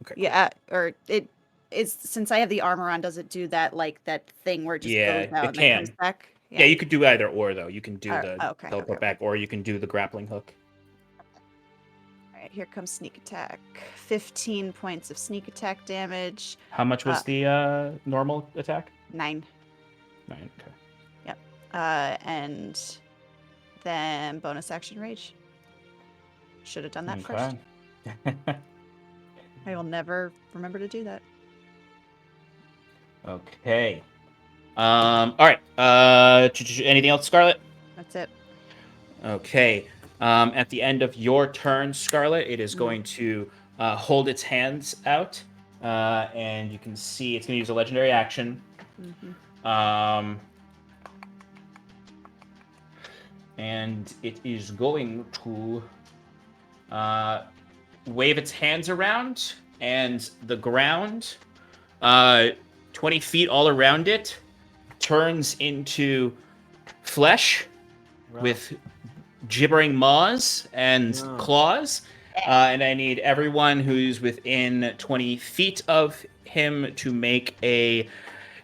Okay. Yeah, or it is, since I have the armor on, does it do that, like, that thing where it just Yeah, goes out it and then comes can. back? Yeah, you could do either or, though. You can do the okay, teleport okay. back, or you can do the grappling hook. All right, here comes sneak attack. 15 points of sneak attack damage. How much was the normal attack? 9. 9, okay. Yep. And then bonus action rage. Should have done that first. I will never remember to do that. Okay. All right. Anything else, Scarlet? That's it. Okay. At the end of your turn, Scarlet, it is going to hold its hands out, and you can see it's going to use a legendary action. And it is going to wave its hands around, and the ground, 20 feet all around it, turns into flesh with gibbering maws and claws. And I need everyone who's within 20 feet of him to make a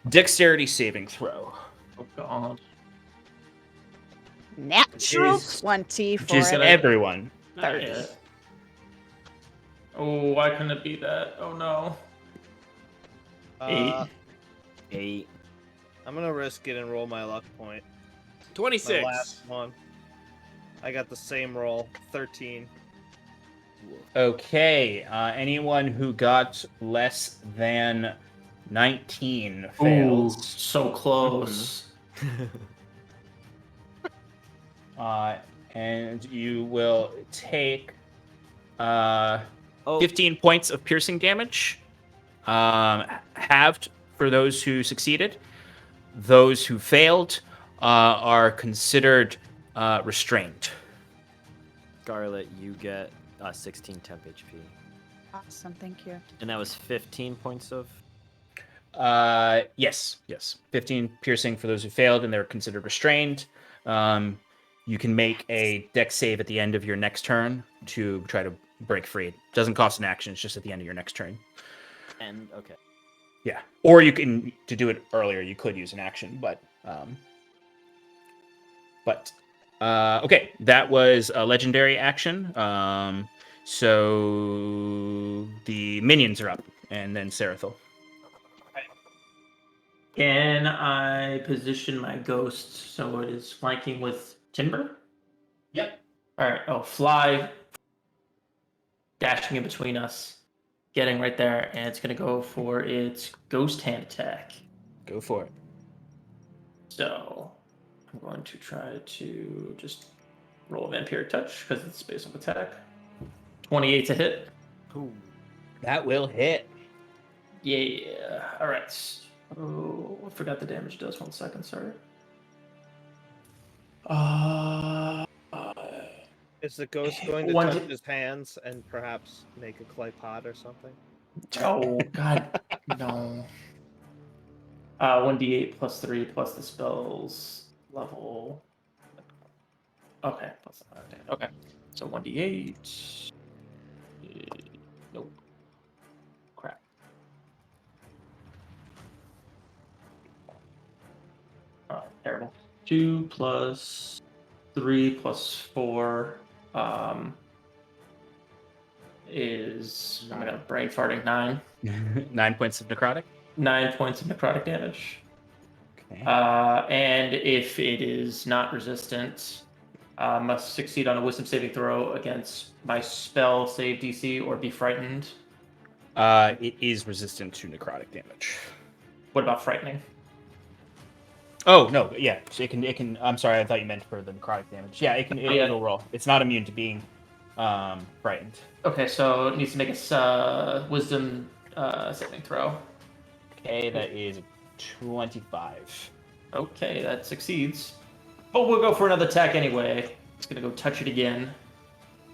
dexterity saving throw. Oh god. Natural Jeez. 20 for Just it. everyone. 30. Oh, why couldn't it be that? Oh no. 8. I'm gonna risk it and roll my luck point. 26. My last one. I got the same roll, 13. Okay, anyone who got less than 19 Ooh, fails. so close. And you will take 15 points of piercing damage, halved for those who succeeded. Those who failed are considered restrained. Scarlet, you get 16 temp HP. Awesome, thank you. And that was 15 points of... Yes. 15 piercing for those who failed, and they're considered restrained. You can make a dex save at the end of your next turn to try to break free. It doesn't cost an action, it's just at the end of your next turn. And, okay. Yeah. Or you can, to do it earlier, you could use an action, but okay, that was a legendary action. So the minions are up, and then Serathil. Can I position my ghost so it is flanking with Timber? Yep. All right. Oh, fly, dashing in between us, getting right there, and it's gonna go for its ghost hand attack. Go for it. So I'm going to try to just roll a vampiric touch because it's based on attack. 28 to hit. Ooh. That will hit. Yeah. All right. Oh, I forgot the damage does. 1 second. Sorry. Is the ghost going to One touch di- his hands and perhaps make a clay pot or something? Oh God, no. 1d8 plus 3 plus the spell's level. Okay, plus okay. So 1d8. Nope. Crap. Oh, terrible. 2 plus 3 plus 4 is, I'm gonna brain farting 9. 9 points of necrotic. 9 points of necrotic damage. Okay. And if it is not resistant, must succeed on a wisdom saving throw against my spell save DC or be frightened. It is resistant to necrotic damage. What about frightening? Oh no, yeah. So it can. I'm sorry, I thought you meant for the necrotic damage. Yeah, it'll roll. It's not immune to being frightened. Okay, so it needs to make a wisdom saving throw. Okay, that is 25. Okay, that succeeds. But we'll go for another attack anyway. It's gonna go touch it again.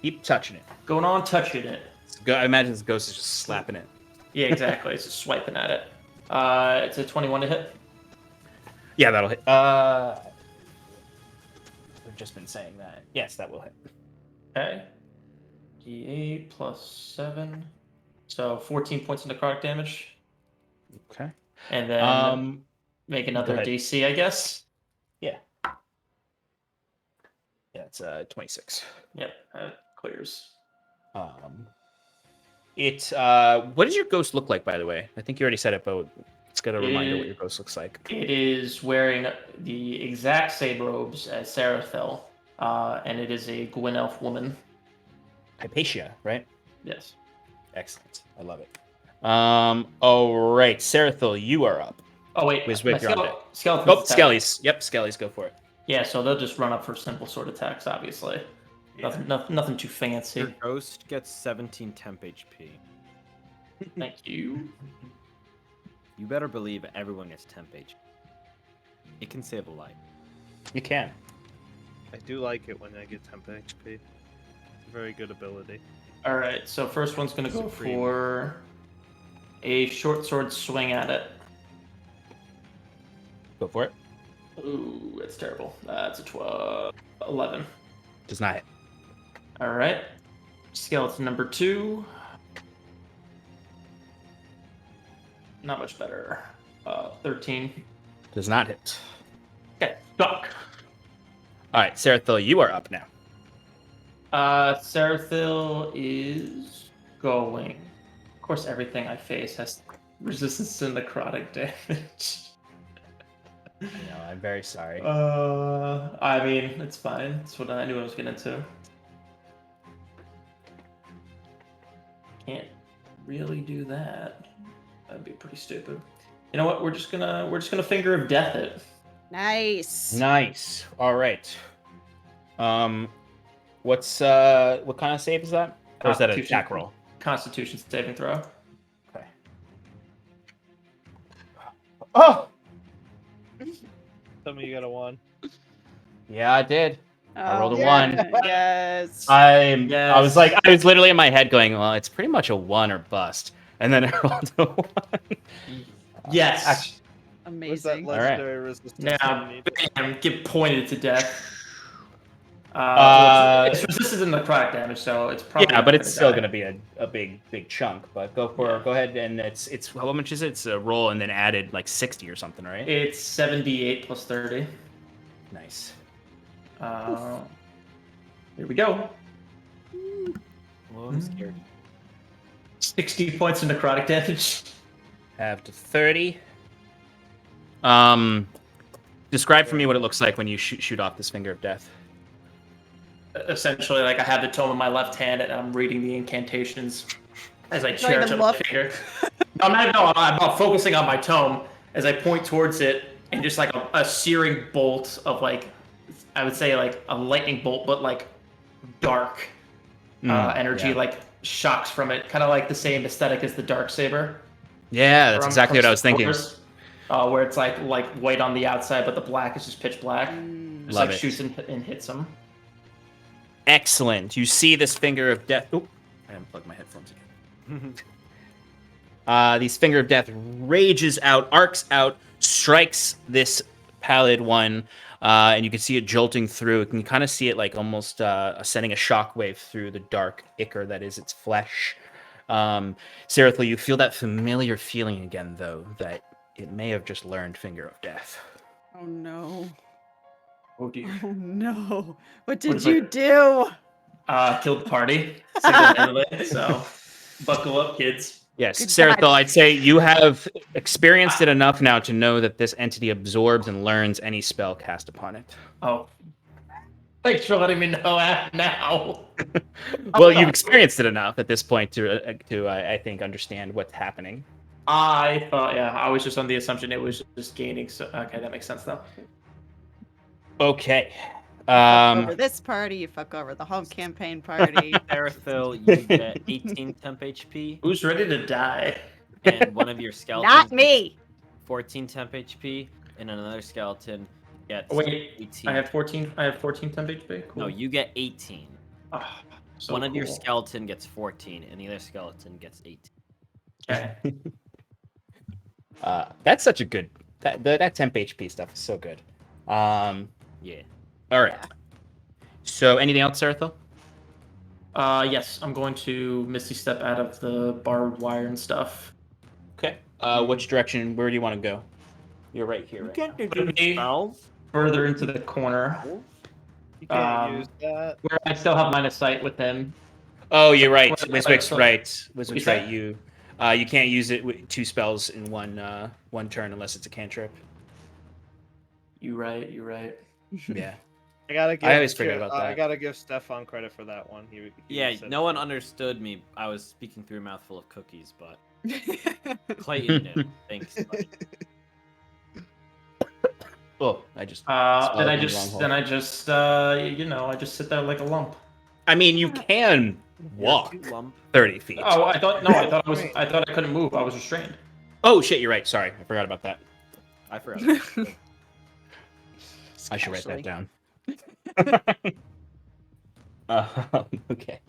Keep touching it. Going on touching it. I imagine this ghost is just slapping it. Yeah, exactly. It's just swiping at it. It's a 21 to hit. Yeah, that'll hit. We've just been saying that. Yes, that will hit. Okay. D8 plus 7. So 14 points of necrotic damage. Okay. And then make go another ahead. DC, I guess. Yeah, it's 26. Yep, that clears. What does your ghost look like, by the way? I think you already said it, but it's got a reminder what your ghost looks like. It is wearing the exact same robes as Seraphil, and it is a Gwyn elf woman. Hypatia, right? Yes. Excellent. I love it. All right, Seraphil, you are up. Oh wait, Wiswick, you're on deck. Skeleton. Oh, Skellies. Yep, Skellies, go for it. Yeah, so they'll just run up for simple sword attacks, obviously. Yeah. Nothing too fancy. Your ghost gets 17 temp HP. Thank you. You better believe everyone gets temp HP. It can save a life. You can. I do like it when I get temp HP. Very good ability. All right, so first one's gonna go Supreme. for a short sword swing at it. Go for it. Ooh, that's terrible. That's a 11. Does not hit. All right. Skeleton number 2. Not much better. 13. Does not hit. Okay, stuck. All right, Seraphil, you are up now. Seraphil is going. Of course, everything I face has resistance to necrotic damage. I'm very sorry. I mean, it's fine. That's what I knew I was getting into. Can't really do that. That'd be pretty stupid. You know what? We're just gonna finger of death it. Nice. Nice. All right. What kind of save is that? Or is that an Constitution. attack roll? Constitution saving throw. Okay. Oh! Tell me you got a 1. Yeah, I did. I rolled a Oh, 1. Yes. I was literally in my head going, well, it's pretty much a 1 or bust. And then I rolled a 1. Yes. Actually, What's that Amazing. legendary resistance? Now, you need? bam, get pointed to death. It's resistant to necrotic damage, so it's probably yeah, not but it's gonna still die. going to be a big chunk. But go ahead, and it's how much is it? It's a roll and then added like 60 or something, right? It's 78 plus 30. Nice. Here we go. Well, I'm scared. 60 points of necrotic damage. Have to 30. Describe for me what it looks like when you shoot off this finger of death. Essentially, like I have the tome in my left hand and I'm reading the incantations as I Trying charge to up my look. finger. I'm not focusing on my tome as I point towards it, and just like a searing bolt of like, I would say like a lightning bolt, but like dark energy, yeah. like shocks from it, kind of like the same aesthetic as the dark saber. Yeah, that's From exactly what I was thinking. Wars, where it's like white on the outside, but the black is just pitch black. Just Love like it. shoots and hits them. Excellent. You see this finger of death. Oh, I unplugged my headphones again. These finger of death rages out, arcs out, strikes this pallid one, and you can see it jolting through. You can kind of see it like almost sending a shockwave through the dark ichor that is its flesh. Seraphil, you feel that familiar feeling again, though, that it may have just learned finger of death. Oh no. Oh dear. Oh no. What did What's you it? do? Killed the party single-handedly, so buckle up, kids. Yes, Good Seraphil, God. I'd say you have experienced it enough now to know that this entity absorbs and learns any spell cast upon it. Oh, thanks for letting me know now. Well, you've experienced it enough at this point to I think, understand what's happening. I thought, I was just on the assumption it was just gaining. So okay, that makes sense though. Okay. Fuck over this party, you fuck over the home campaign party. Seraphil, you get 18 temp HP, Who's ready to die? and one of your skeletons. Not me. 14 temp HP, and another skeleton gets Oh, wait, 18. I have 14 temp HP. Cool. No, you get 18. Ah, so One of your cool. skeleton gets 14, and the other skeleton gets 18. Okay. That's such a good that temp HP stuff is so good. Yeah. All right. So anything else, Sarathil? Yes, I'm going to Misty Step out of the barbed wire and stuff. Okay. Which direction? Where do you want to go? You're right here. Right now. Put me further into the corner, You can't use that. where I still have line of sight with him. Oh, you're right. What- Wiswick's right. Wiswick's What's right. that? You can't use it with 2 spells in one turn unless it's a cantrip. You're right. Yeah. I gotta give. I always forget about I that. gotta give Stefan credit for that one. He Yeah, said no one that. understood me. I was speaking through a mouthful of cookies, but Clayton knew. Thanks. Clayton. Oh, I just. Then I just sit there like a lump. I mean, you can walk You're too lump. 30 feet. Oh, I thought I couldn't move. I was restrained. Oh shit, you're right. Sorry, I forgot about that. I forgot. I should write that Actually. down. Okay.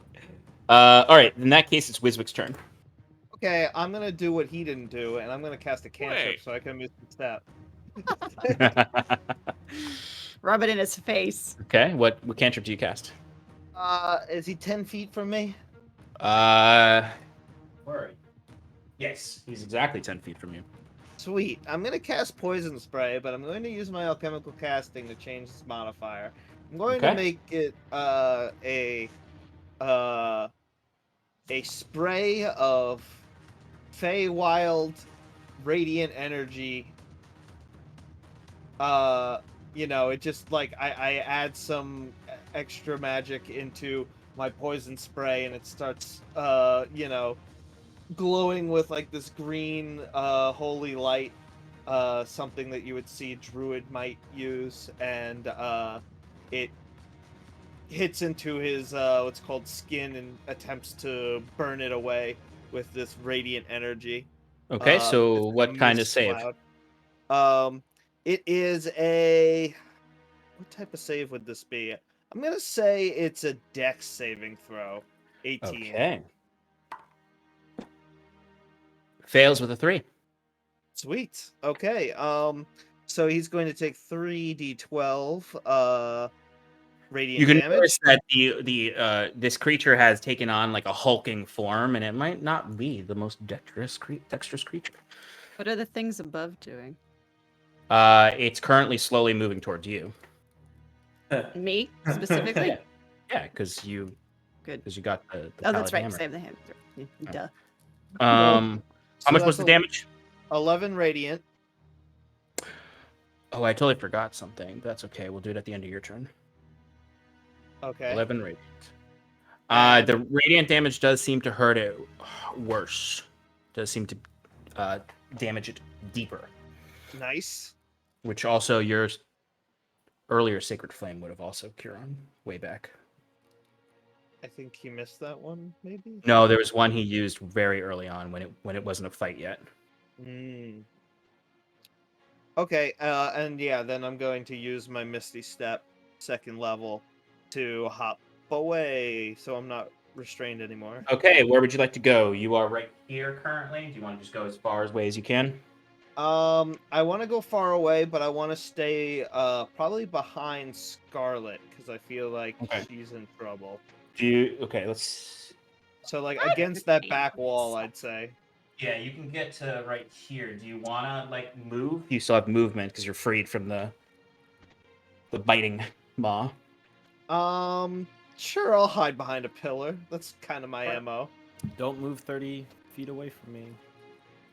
All right. In that case, it's Wiswick's turn. Okay, I'm gonna do what he didn't do, and I'm gonna cast a cantrip Wait. so I can miss the step. Rub it in his face. Okay. What cantrip do you cast? Is he 10 feet from me? Where are you? Yes, he's exactly 10 feet from you. Sweet. I'm gonna cast poison spray, but I'm going to use my alchemical casting to change this modifier. I'm going to Okay. make it a spray of Feywild radiant energy. It just like I add some extra magic into my poison spray, and it starts glowing with like this green holy light, something that you would see a druid might use, and it hits into his what's called skin and attempts to burn it away with this radiant energy. Okay. So It's like what a kind of mist save? cloud. It is a what type of save would this be? I'm gonna say it's a dex saving throw. 18. Okay. Fails with a 3. Sweet. Okay. So he's going to take 3d12 radiant You can damage. notice that this creature has taken on like a hulking form, and it might not be the most dexterous creature. What are the things above doing? It's currently slowly moving towards you. Me specifically? Yeah, because you Good. got the Oh, that's pallid right. hammer. Save the hand. Duh. How So much was that's the damage? 11 radiant. Oh, I totally forgot something. That's okay. We'll do it at the end of your turn. Okay. 11 radiant. The radiant damage does seem to hurt it worse. Does seem to damage it deeper, Nice. which also your earlier Sacred Flame would have also cured on way back. I think he missed that one, maybe? No, there was one he used very early on when it wasn't a fight yet. Okay, and yeah, then I'm going to use my Misty Step, 2nd level, to hop away, so I'm not restrained anymore. Okay, where would you like to go? You are right here currently. Do you want to just go as far away as you can? I want to go far away, but I want to stay probably behind Scarlet, because I feel like Okay. she's in trouble. Okay, let's... So, like, against that back wall, I'd say. Yeah, you can get to right here. Do you want to, like, move? You still have movement because you're freed from the biting maw. Sure, I'll hide behind a pillar. That's kind of my MO. Don't move 30 feet away from me.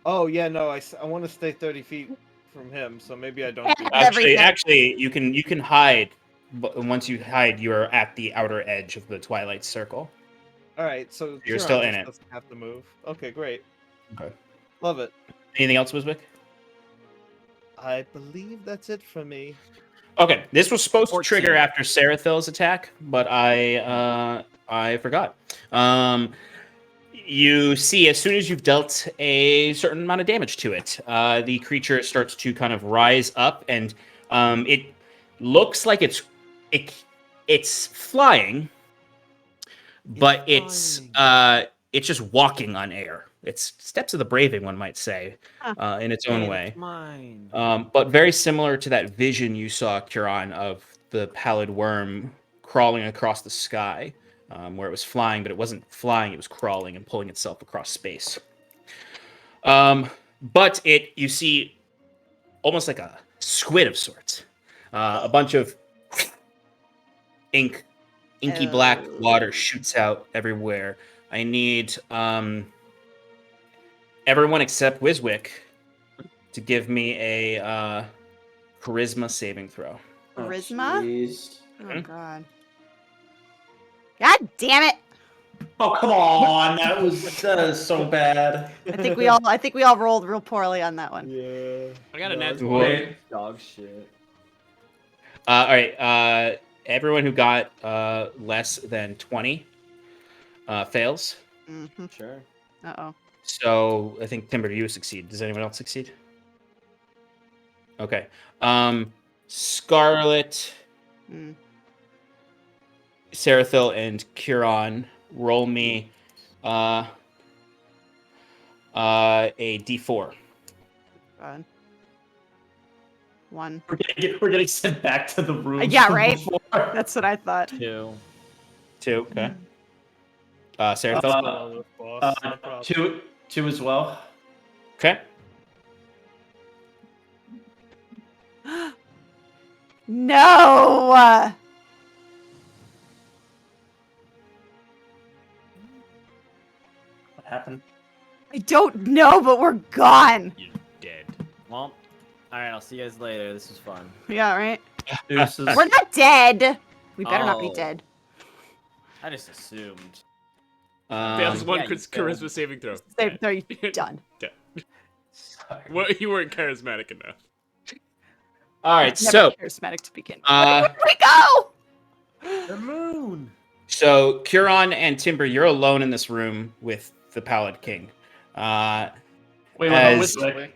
Oh, yeah, no, I want to stay 30 feet from him, so maybe I don't do that. Actually, you can hide, but once you hide, you are at the outer edge of the Twilight Circle. Alright, so You're Kieran still just in it. doesn't have to move. Okay, great. Okay. Love it. Anything else, Wiswick? I believe that's it for me. Okay, this was supposed to 14. trigger after Sarathil's attack, but I forgot. you see, as soon as you've dealt a certain amount of damage to it, the creature starts to kind of rise up, and it looks like it's flying, but it's just walking on air. It's steps of the braving, one might say, in its own way. But very similar to that vision you saw, Kiran, of the pallid worm crawling across the sky, where it was flying, but it wasn't flying, it was crawling and pulling itself across space. But you see almost like a squid of sorts. A bunch of inky black water shoots out everywhere. I need everyone except Wiswick to give me a charisma saving throw. Charisma? Oh, Mhm. God. God damn it! Oh, come on. That is so bad. I think we all rolled real poorly on that one. Yeah. I got a nat 20. Wait. Dog shit. All right. Everyone who got less than 20 fails. Mm-hmm. Sure. Uh-oh. So I think Timber, you succeed. Does anyone else succeed? Okay. Scarlet, Mm. Seraphil, and Kiran, roll me a D4. God. 1. We're getting sent back to the room. Yeah, from right? before. That's what I thought. 2. 2. Okay. Seraphil. No problem. 2 as well. Okay. No! What happened? I don't know, but we're gone. You're dead. Well, alright, I'll see you guys later. This was fun. Yeah, right? Deuces. We're not dead. We better not be Oh. dead. I just assumed. Fails one yeah, you charisma failed. saving throw. Save throw, done. Sorry. Well, you weren't charismatic enough. All right. Never So, charismatic to begin with. uh, Where did we go? The moon! so Kiran and Timber, you're alone in this room with the Pallid King. Wait, what about as- Wiswick?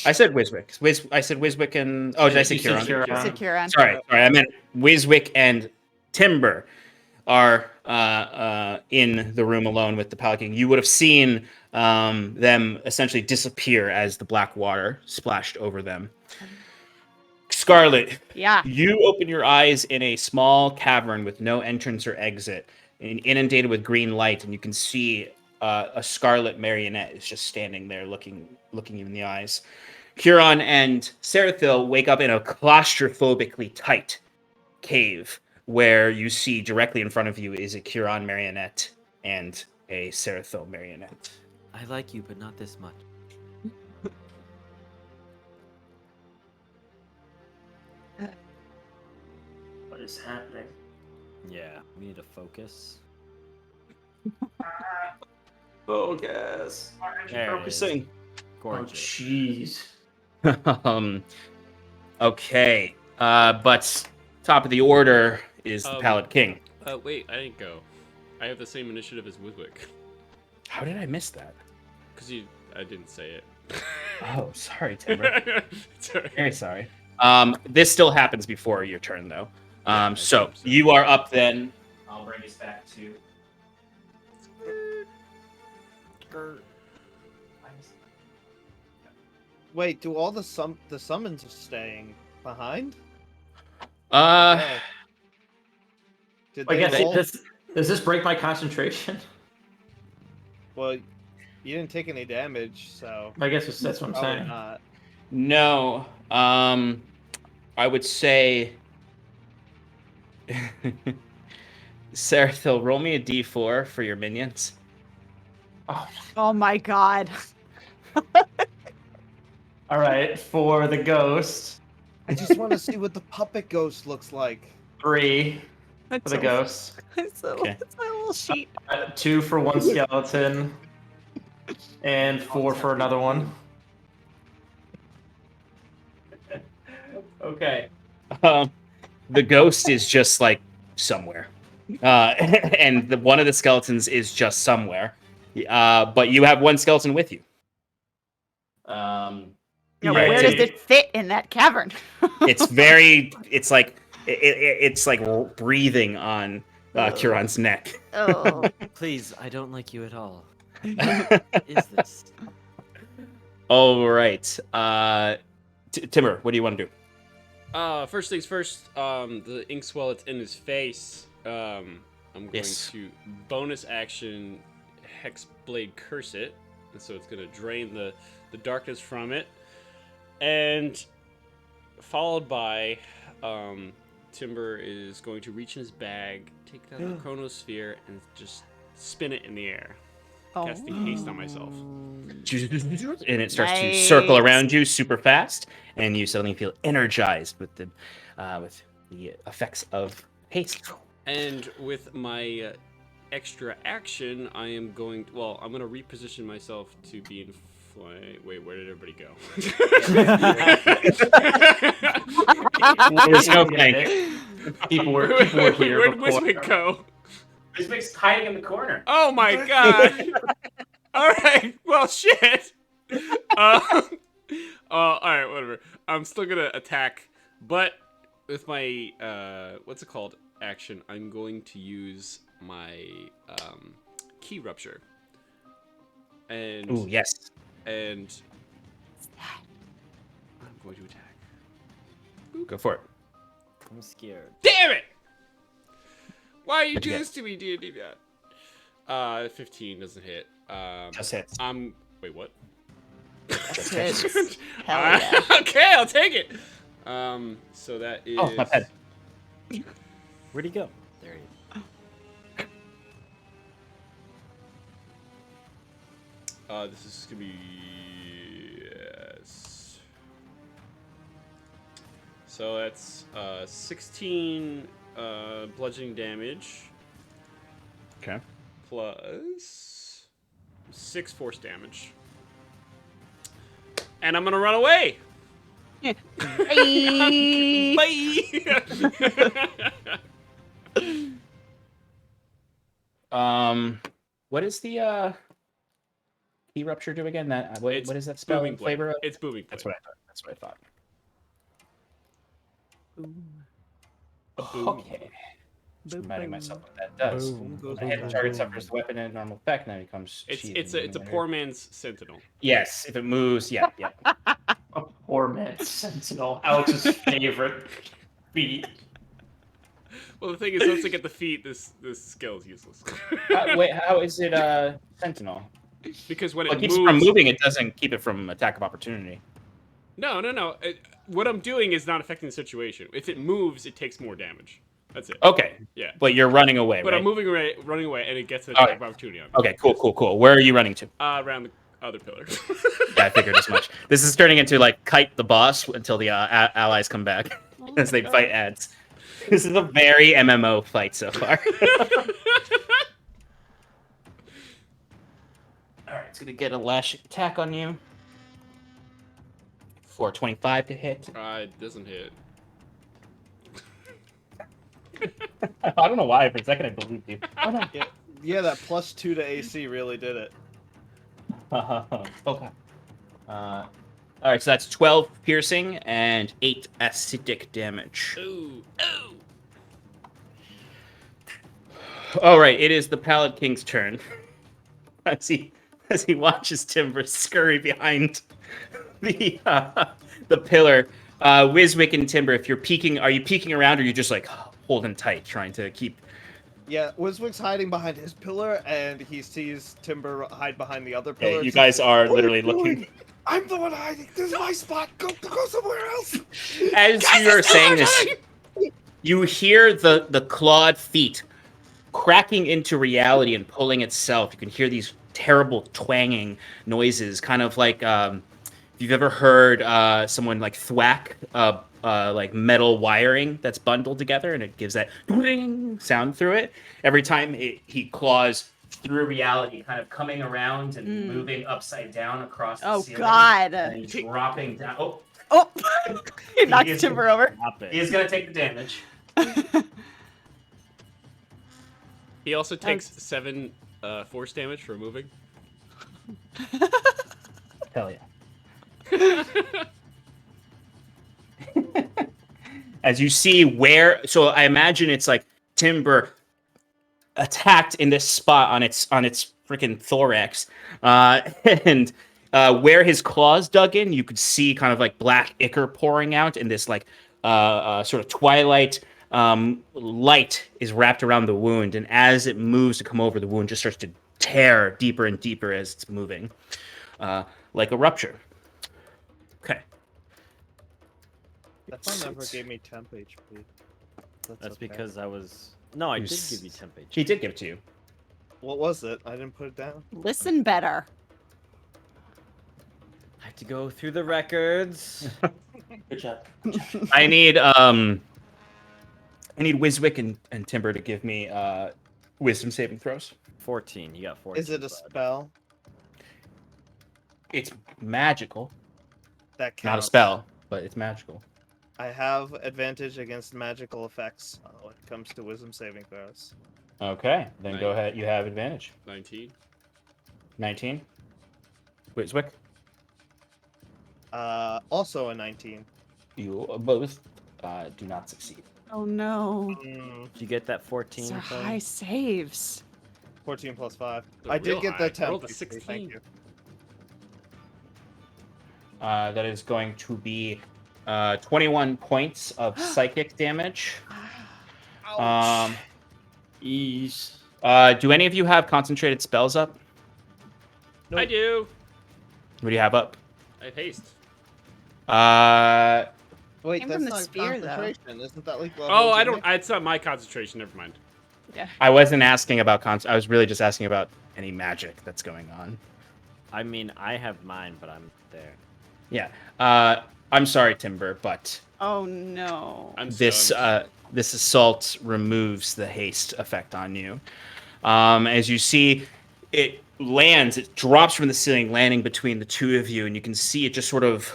I said Wiswick. I said Wiswick and did I say You said Kiran? Kiran. Securon. Sorry. I meant Wiswick and Timber are in the room alone with the Pallid King. You would have seen them essentially disappear as the black water splashed over them. Scarlet, Yeah. you open your eyes in a small cavern with no entrance or exit, and inundated with green light, and you can see a scarlet marionette is just standing there, looking you in the eyes. Huron and Seraphil wake up in a claustrophobically tight cave, where you see directly in front of you is a Huron marionette and a Seraphil marionette. I like you, but not this much. What is happening? Yeah, we need to focus. Focus. There it is. Focusing. Oh, Gorgeous. jeez. Okay. But top of the order is the Pallid King. Wait, I didn't go. I have the same initiative as Wiswick. How did I miss that? Because I didn't say it. Oh, sorry, Timber. Sorry. Very sorry. This still happens before your turn, though. Yeah, I So think so. you are up then. I'll bring us back to. Wait, do all the summons are staying behind? Uh, Oh. Did I they guess all... does this break my concentration? Well, you didn't take any damage, so I guess that's what I'm probably saying. not. no. I would say. Seraphil, roll me a d4 for your minions. Oh, Oh my god. all right. For the ghost, I just want to see what the puppet ghost looks like. 3 That's for the ghost, Okay. That's my little sheet. 2 for one skeleton, and 4 for another one. Okay. The ghost is just like somewhere, and one of the skeletons is just somewhere, But you have one skeleton with you. Now, Right. where does it fit in that cavern? It's like breathing on Kieran's neck. Oh, Please, I don't like you at all. What is this? All right. Timber, what do you want to do? First things first, the ink swell that's in his face, I'm going to bonus action Hexblade Curse it. And so it's going to drain the darkness from it. And followed by, Timber is going to reach in his bag, take out the chronosphere, and just spin it in the air. Casting haste on myself. And it starts to circle around you super fast, and you suddenly feel energized with the effects of haste. And with my extra action, I am going to, I'm going to reposition myself to be in flight. Wait, where did everybody go? There's no panic. People were here Where'd before. Wiswick go? Wiswick's hiding in the corner. Oh my god! Alright, well, shit! Alright, whatever. I'm still gonna attack, but with my, what's it called? Action, I'm going to use my, key rupture. And... Ooh, yes. And... I'm going to attack. Go for it. I'm scared. Damn it! Why you What'd do you this to me, D&D bad? 15 doesn't hit. Just hits. Wait, what? that's it. Hell yeah. Okay, I'll take it. So that is. Oh, my pet. Where'd he go? There he is. This is gonna be. Yes. So that's 16 bludgeoning damage. Okay. Plus 6 force damage. And I'm gonna run away. Bye. What is the key rupture do again? That what is that spell booming in flavor of? It's booming. That's what I thought. That's what I thought. Boom. Okay. Just reminding myself what that does. When a hit target suffers the weapon in a normal effect, now it becomes It's a poor man's sentinel. Yes, if it moves, yeah. A poor man's sentinel. Alex's favorite feat. Well, the thing is, once I get the feet, this skill is useless. Wait, how is it sentinel? Because when Well, it it keeps moves, it from moving. It doesn't keep it from attack of opportunity. No. What I'm doing is not affecting the situation. If it moves, it takes more damage. That's it. Okay. Yeah. But you're running away, But right? I'm running away, and it gets an All attack right. of opportunity on me. Okay, cool. Where are you running to? Around the other pillar. Yeah, I figured as much. This is turning into like Kite the Boss until the allies come back as they fight ads. This is a very MMO fight so far. Alright, it's gonna get a lash attack on you. 425 to hit. It doesn't hit. I don't know why. For a second, I believed you. Oh, no. Yeah, that +2 to AC really did it. Okay. All right, so that's 12 piercing and 8 acidic damage. Ooh. All right, it is the Pallid King's turn. As he watches Timber scurry behind the pillar. Wiswick and Timber, if you're peeking, are you peeking around, or are you just like holding tight, trying to keep? Yeah, Wiswick's hiding behind his pillar, and he sees Timber hide behind the other pillar. Yeah, you guys are "What literally you doing? looking. I'm the one hiding. This is my spot. Go somewhere else. As you are saying this, you hear the clawed feet cracking into reality and pulling itself. You can hear these terrible twanging noises, kind of like if you've ever heard someone like thwack like metal wiring that's bundled together, and it gives that ding sound through it. Every time he claws through reality, kind of coming around and moving upside down across the ceiling. God. And then dropping down. Oh, he knocked is- Timber over. He is going to take the damage. He also takes 7 Force damage for moving. Hell yeah. As you see where, so I imagine it's like Timber attacked in this spot on its freaking thorax, and where his claws dug in, you could see kind of like black ichor pouring out, and this like sort of twilight light is wrapped around the wound, and as it moves to come over, the wound just starts to tear deeper and deeper as it's moving, like a rupture. Okay. That one never gave me temp HP. That's okay. because I was. No, I did give you temp HP. He did give it to you. What was it? I didn't put it down. Listen better. I have to go through the records. Good job. I need Wiswick and Timber to give me wisdom saving throws. 14. You got 14. Is it a spell? It's magical, That counts. not a spell, but it's magical. I have advantage against magical effects when it comes to wisdom saving throws. Okay, then go ahead. You have advantage. 19. 19. Wiswick, Also a 19. you both do not succeed. Oh no. Did you get that 14? These are Chloe? high saves. 14 plus 5. They're I did real get high. the I temp. rolled a HP, 16. Thank you. That is going to be 21 points of psychic damage. Ease. Do any of you have concentrated spells up? I do. What do you have up? I have haste. Wait, Came that's from the not spear, though. concentration. Isn't that like level Oh, I damage? don't. It's not my concentration. Never mind. I wasn't asking about I was really just asking about any magic that's going on. I mean, I have mine, but I'm there. Yeah. I'm sorry, Timber, but Oh no. I'm this this assault removes the haste effect on you. As you see, it lands, it drops from the ceiling, landing between the two of you, and you can see it just sort of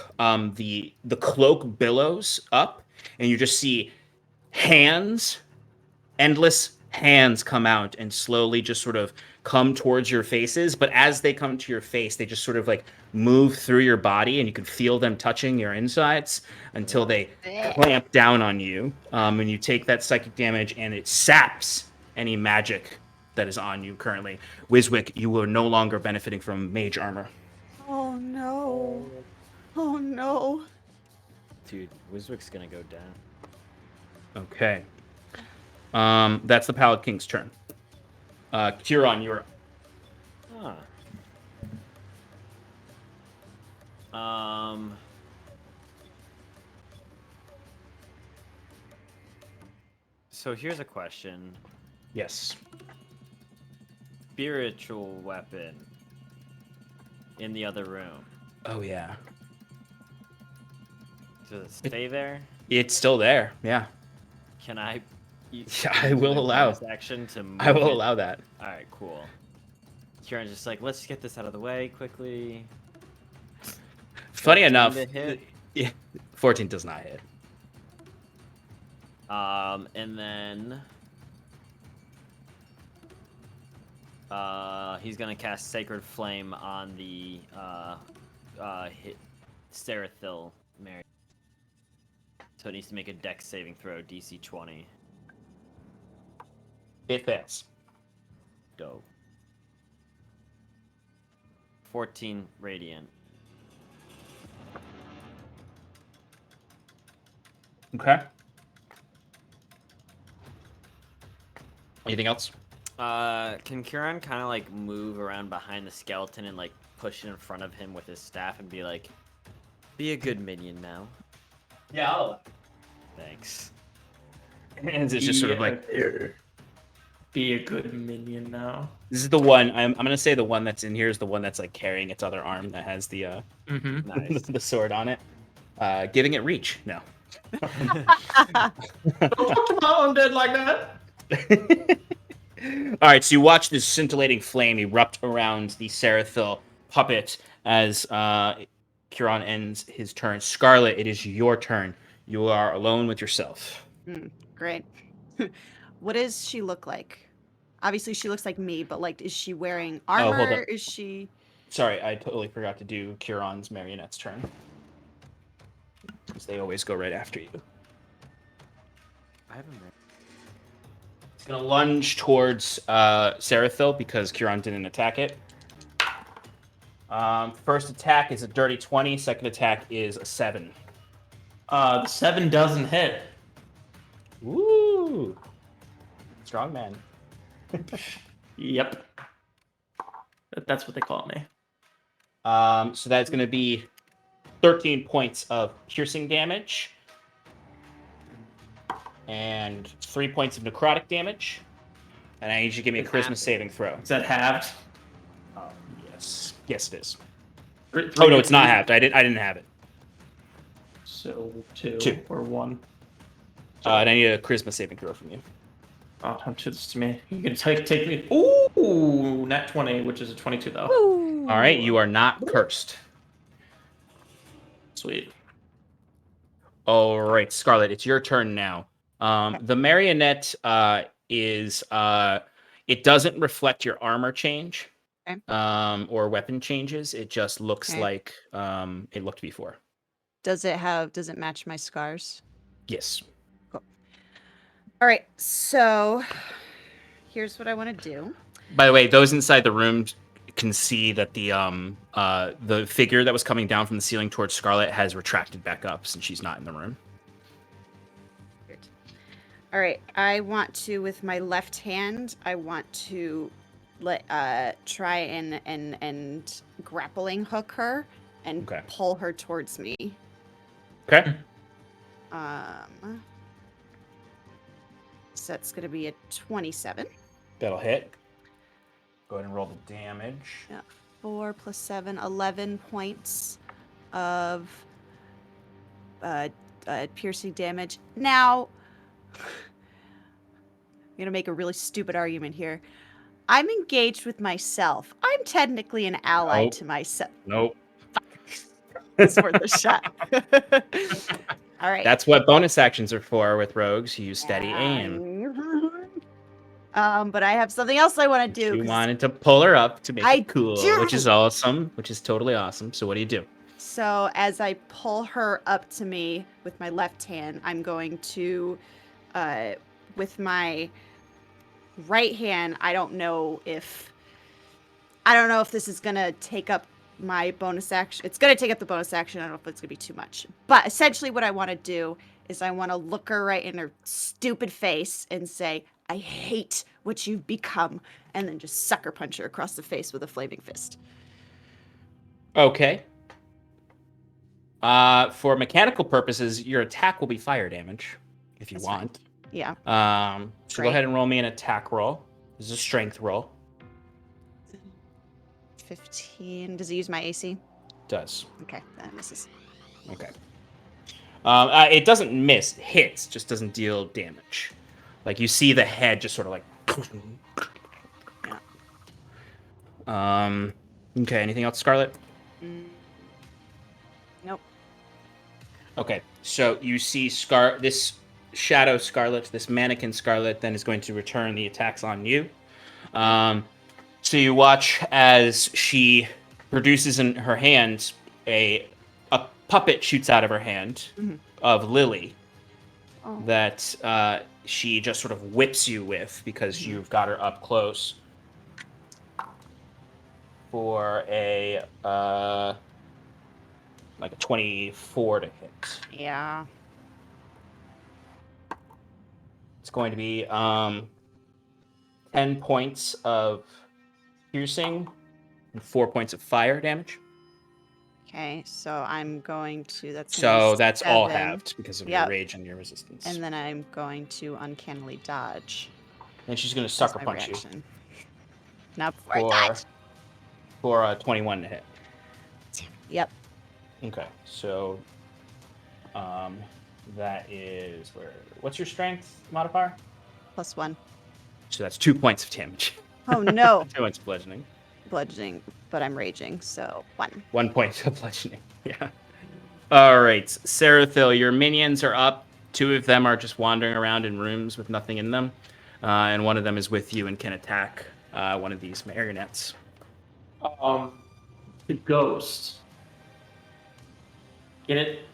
the cloak billows up, and you just see hands, endless hands come out and slowly just sort of come towards your faces. But as they come to your face, they just sort of like move through your body, and you can feel them touching your insides until they clamp down on you. And you take that psychic damage, and it saps any magic that is on you currently. Wiswick, you are no longer benefiting from mage armor. Oh no. Oh no. Dude, Wiswick's gonna go down. Okay. That's the Pallid King's turn. Kieran, you're up. So here's a question. Yes. Spiritual weapon in the other room. Oh, yeah. Does it stay there? It's still there, yeah. Can I? Yeah, I will allow. Bonus action to move I will it? allow that. All right, cool. Kieran's just like, let's get this out of the way quickly. Funny 14 enough, to hit. yeah, 14 does not hit. And then he's gonna cast Sacred Flame on the hit Serathil Mary. So it needs to make a Dex saving throw, DC 20. It fails. Dope. 14 radiant. Okay. Anything else? Can Kieran kind of like move around behind the skeleton and like push it in front of him with his staff and be like, "Be a good minion now." Yeah, I'll. Thanks. And it's just sort of like. Be a good minion now. This is the one. I'm gonna say the one that's in here is the one that's like carrying its other arm that has the Nice. the sword on it. Giving it reach. No. Don't talk to my undead like that. All right, so you watch this scintillating flame erupt around the Serathil puppet as Kieran ends his turn. Scarlet, it is your turn. You are alone with yourself. Great. What does she look like? Obviously, she looks like me, but like, is she wearing hold armor? on. Is she? Sorry, I totally forgot to do Kieran's marionette's turn. Because they always go right after you. I haven't read. It's going to lunge towards Seraphil because Kieran didn't attack it. First attack is a dirty 20. Second attack is a 7. The 7 doesn't hit. Woo! Strong man. Yep. That's what they call me. So that's going to be 13 points of piercing damage. And 3 points of necrotic damage. And I need you to give me a charisma saving throw. Is that halved? Yes. Yes, it is. Three- Oh, no, it's not halved. I didn't have it. So 2 2. or 1. And I need a charisma saving throw from you. Oh, don't do this to me. You can take me. Ooh, nat 20, which is a 22 though. Woo! All right, you are not cursed. Sweet. All right, Scarlet, it's your turn now. The marionette is it doesn't reflect your armor change Okay. or weapon changes. It just looks Okay. like it looked before. Does it match my scars? Yes. All right, so here's what I want to do. By the way, those inside the room can see that the figure that was coming down from the ceiling towards Scarlet has retracted back up since she's not in the room. All right, I want to, with my left hand, I want to try and grappling hook her and Okay. pull her towards me. Okay. So that's going to be a 27. That'll hit. Go ahead and roll the damage. 4 plus 7, 11 points of piercing damage. Now, I'm going to make a really stupid argument here. I'm engaged with myself. I'm technically an ally Nope. to myself. Nope. It's worth a shot. All right. That's what bonus actions are for with rogues. You use steady aim. But I have something else I want to do. You 'cause wanted to pull her up to make I it cool, do. which is awesome, which is totally awesome. So what do you do? So as I pull her up to me with my left hand, I'm going to, with my right hand, I don't know if this is gonna take up my bonus action. It's gonna take up the bonus action. I don't know if it's gonna be too much. But essentially what I want to do is I want to look her right in her stupid face and say, I hate what you've become, and then just sucker punch her across the face with a flaming fist. Okay. For mechanical purposes, your attack will be fire damage, if you That's fine. want. Yeah. So Great. go ahead and roll me an attack roll. This is a strength roll. 15. Does he use my AC? Does. Okay, that misses. Okay. It doesn't miss. It hits, just doesn't deal damage. Like you see the head just sort of like. Okay. Anything else, Scarlet? Nope. Okay. So you see this shadow Scarlet, this mannequin Scarlet, then is going to return the attacks on you. So you watch as she produces in her hand a puppet shoots out of her hand of Lily that she just sort of whips you with because you've got her up close for a 24 to hit. Yeah. It's going to be 10 points of piercing and 4 points of fire damage. Okay, so I'm going to. That's So that's all 7. halved because of Yep. your rage and your resistance. And then I'm going to uncannily dodge. And she's going to That's sucker my punch reaction. Now before I you dodge. for a 21 to hit. Yep. Okay, so that is what's your strength modifier? +1. So that's 2 points of damage. Oh no. 2 points of bludgeoning. Bludgeoning, but I'm raging, so 1. 1 point of bludgeoning. Yeah. All right, Seraphil, your minions are up. 2 of them are just wandering around in rooms with nothing in them. and one of them is with you and can attack one of these marionettes. The ghost. Get it?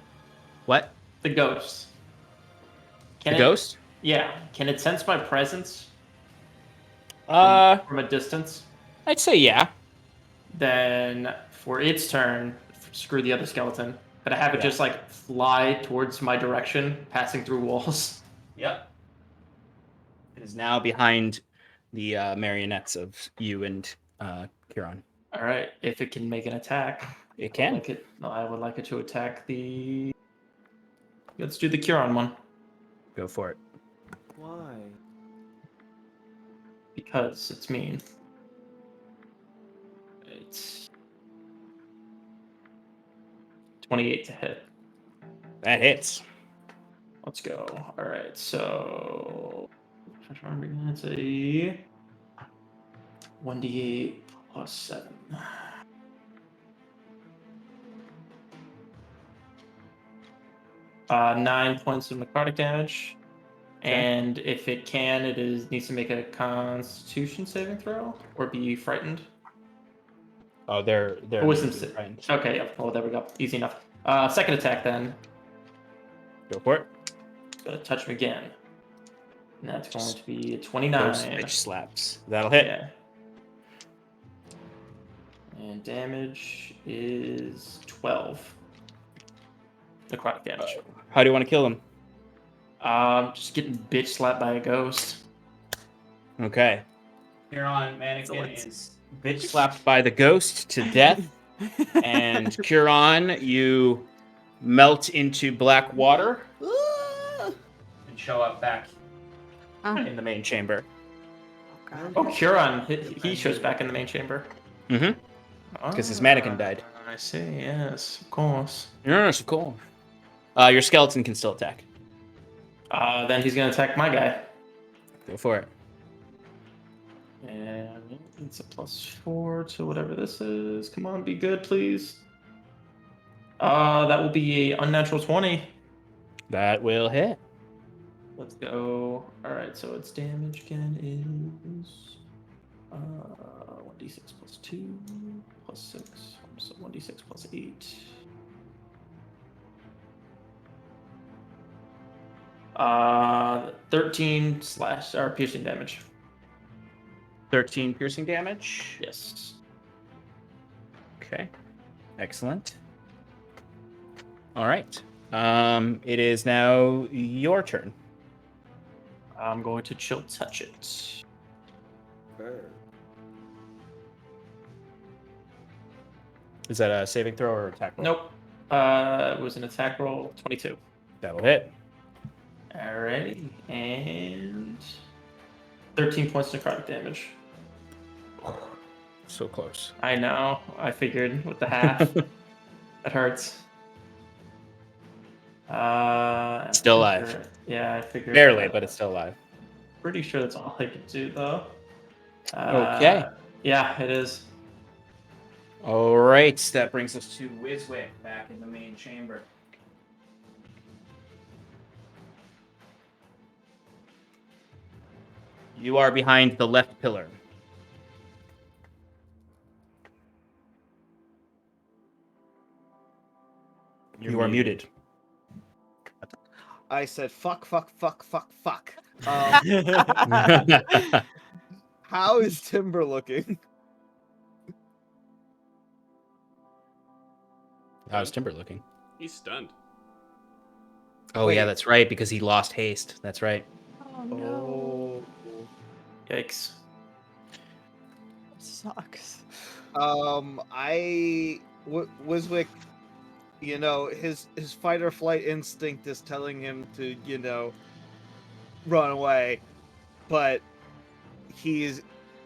What? The ghost. The ghost? Yeah. Can it sense my presence I'd from a distance? say yeah. Then for its turn, screw the other skeleton. But I have it just like fly towards my direction, passing through walls. Yep. It is now behind the marionettes of you and Kieran. All right. If it can make an attack, It can. I would like it to attack the. Let's do the Kieran one. Go for it. Why? Because it's mean. It's 28 to hit. That hits. Let's go. All right, so it's a 1d8 plus 7. 9 points of necrotic damage. Okay. And if it can, needs to make a Constitution saving throw or be frightened. Oh, they're Wisdom frightened. Okay, yeah. Well, there we go. Easy enough. Second attack then. Go for it. Gonna touch him again. And that's going to be a 29. Those bitch slaps. That'll hit. Yeah. And damage is 12. Necrotic damage. How do you want to kill him? Just getting bitch slapped by a ghost. Okay. Here on Mannequin is bitch slapped by the ghost to death. And Kieran, you melt into black water and show up back in the main chamber. Oh, Kieran, he shows back in the main chamber. Mm-hmm. Because his mannequin died. I see, yes, of course. Yes, of course. Your skeleton can still attack. Then he's going to attack my guy. Go for it. And it's a +4 to whatever this is. Come on, be good, please. That will be a unnatural 20. That will hit. Let's go. All right, so its damage again is 1d6 plus 2 plus 6. So 1d6 plus 8. 13 piercing damage. 13 piercing damage. Yes. Okay. Excellent. All right. It is now your turn. I'm going to chill touch it. Is that a saving throw or attack roll? Nope. It was an attack roll, 22. That'll hit. Alrighty, and 13 points of necrotic damage. So close. I know. I figured with the half. That hurts. Still alive. Yeah, I figured. Barely, but it's still alive. Pretty sure that's all I can do, though. Okay. Yeah, it is. All right. That brings us to Wiswick back in the main chamber. You are behind the left pillar. You are muted. I said fuck. How is Timber looking? How's Timber looking? He's stunned. Oh, Wait. yeah, that's right, because he lost haste. That's right. Oh no. Yikes. Sucks. Wiswick, his fight or flight instinct is telling him to, run away, but he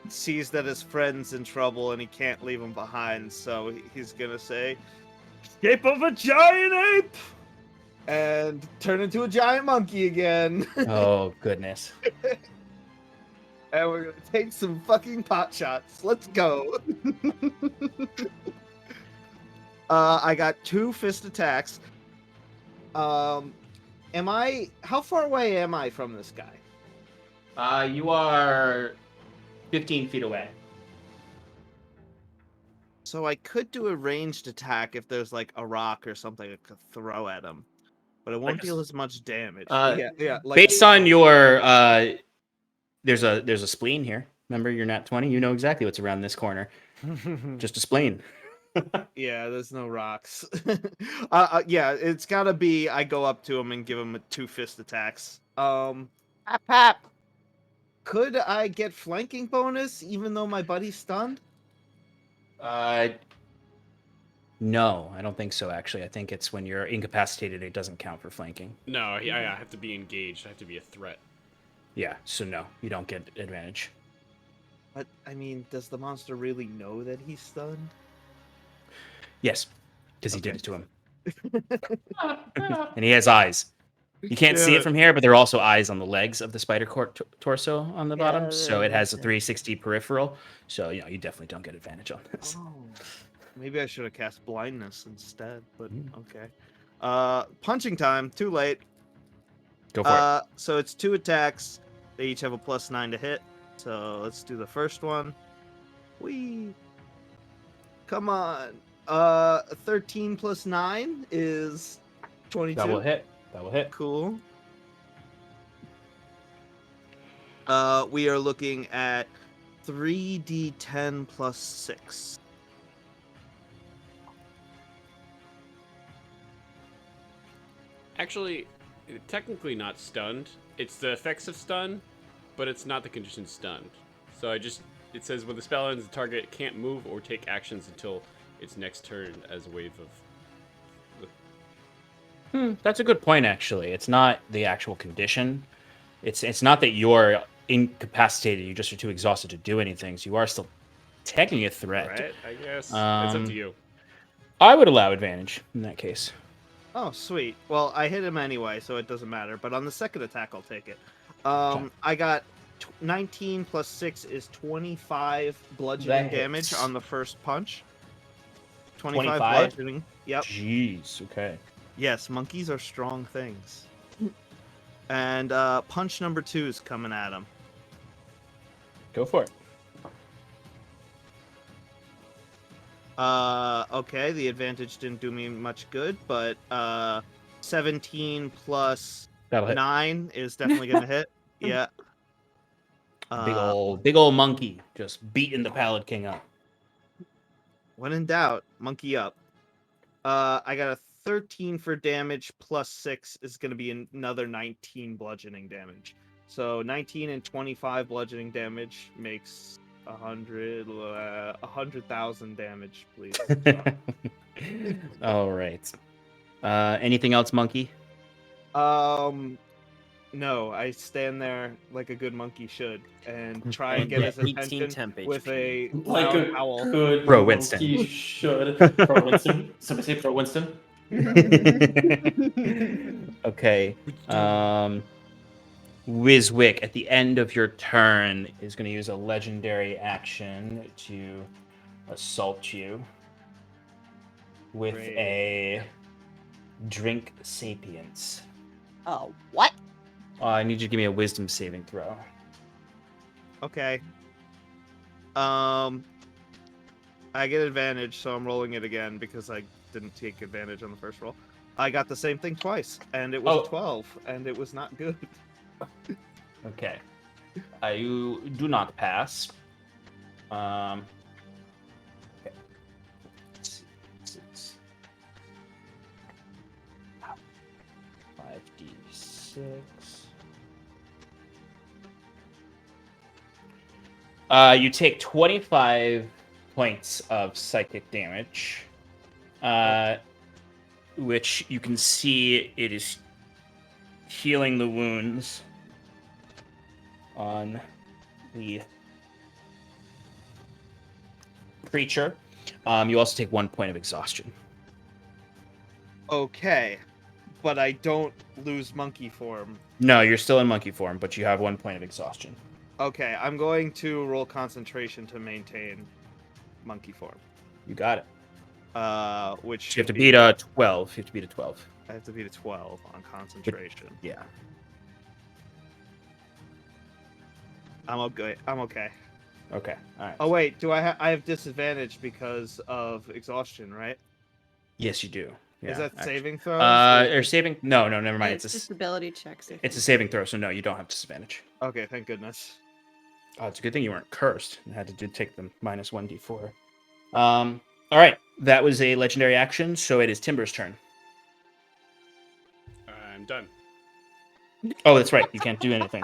sees that his friend's in trouble and he can't leave him behind, so he's gonna say, "Escape of a giant ape!" and turn into a giant monkey again. Oh, goodness. And we're gonna take some fucking pot shots. Let's go. I got 2 fist attacks. How far away am I from this guy? You are 15 feet away. So I could do a ranged attack if there's like a rock or something I could throw at him, but it won't deal as much damage. Yeah. Like, Based on your there's a spleen here. Remember, you're not 20. You know exactly what's around this corner. Just a spleen. yeah, there's no rocks. Yeah, it's gotta be. I go up to him and give him 2 fist attacks. Pap. Could I get flanking bonus even though my buddy's stunned? No, I don't think so. Actually, I think it's when you're incapacitated, it doesn't count for flanking. No, I have to be engaged. I have to be a threat. Yeah, so no, you don't get advantage. But I mean, does the monster really know that he's stunned? Yes, because he Okay. did it to him. And he has eyes. You can't see it from here, but there are also eyes on the legs of the spider torso on the bottom. So it has a 360 peripheral. So, you definitely don't get advantage on this. Oh, maybe I should have cast blindness instead. But okay. Punching time. Too late. Go for it. So it's 2 attacks. They each have a +9 to hit. So let's do the first one. Whee! Come on. 13 + 9 is 22. That will hit. That will hit. Cool. We are looking at 3d10 + 6. Actually, technically not stunned. It's the effects of stun, but it's not the condition stunned. So it says when the spell ends, the target can't move or take actions until its next turn as a wave of. That's a good point, actually. It's not the actual condition. It's not that you're incapacitated. You just are too exhausted to do anything. So you are still technically a threat. Right, I guess. It's up to you. I would allow advantage in that case. Oh, sweet. Well, I hit him anyway, so it doesn't matter. But on the second attack, I'll take it. I got 19 + 6 is 25 bludgeoning damage on the first punch. 25 bludgeoning. Yep. Jeez, okay. Yes, monkeys are strong things. And punch number 2 is coming at him. Go for it. Okay, the advantage didn't do me much good, but 17 plus That'll hit. 9 is definitely gonna hit. Yeah. Big old monkey just beating the Pallid King up. When in doubt, monkey up. I got a 13 for damage plus 6 is gonna be another 19 bludgeoning damage. So 19 and 25 bludgeoning damage makes 100,000 damage, please. All right. Anything else, monkey? No, I stand there like a good monkey should and try and get his 18 attention temp with a HP. Like loud a howl. good Pro Winston. monkey should. Pro Winston. Somebody say Pro Winston. Okay. Wiswick, at the end of your turn, is going to use a legendary action to assault you with Great. a drink sapience. Oh, what? I need you to give me a wisdom saving throw. Okay. I get advantage, so I'm rolling it again because I didn't take advantage on the first roll. I got the same thing twice, and it was 12, and it was not good. Okay. You do not pass. Okay. Let's see. 5d6. You take 25 points of psychic damage, which you can see it is healing the wounds on the creature. You also take 1 point of exhaustion. Okay, but I don't lose monkey form. No, you're still in monkey form, but you have 1 point of exhaustion. Okay, I'm going to roll concentration to maintain monkey form. You got it. Which You have to should beat a 12. You have to beat a 12. I have to beat a 12 on concentration. Yeah. I'm okay. I'm okay. Okay. All right. Oh wait, do I have disadvantage because of exhaustion, right? Yes, you do. Yeah, Is that actually. saving throws? Or Or saving? No, never mind. It's just ability checks. I it's a think. saving throw, so no, you don't have disadvantage. Okay, thank goodness. Oh, it's a good thing you weren't cursed and had to take the minus 1d4. All right, that was a legendary action, so it is Timber's turn. I'm done. Oh, that's right. You can't do anything.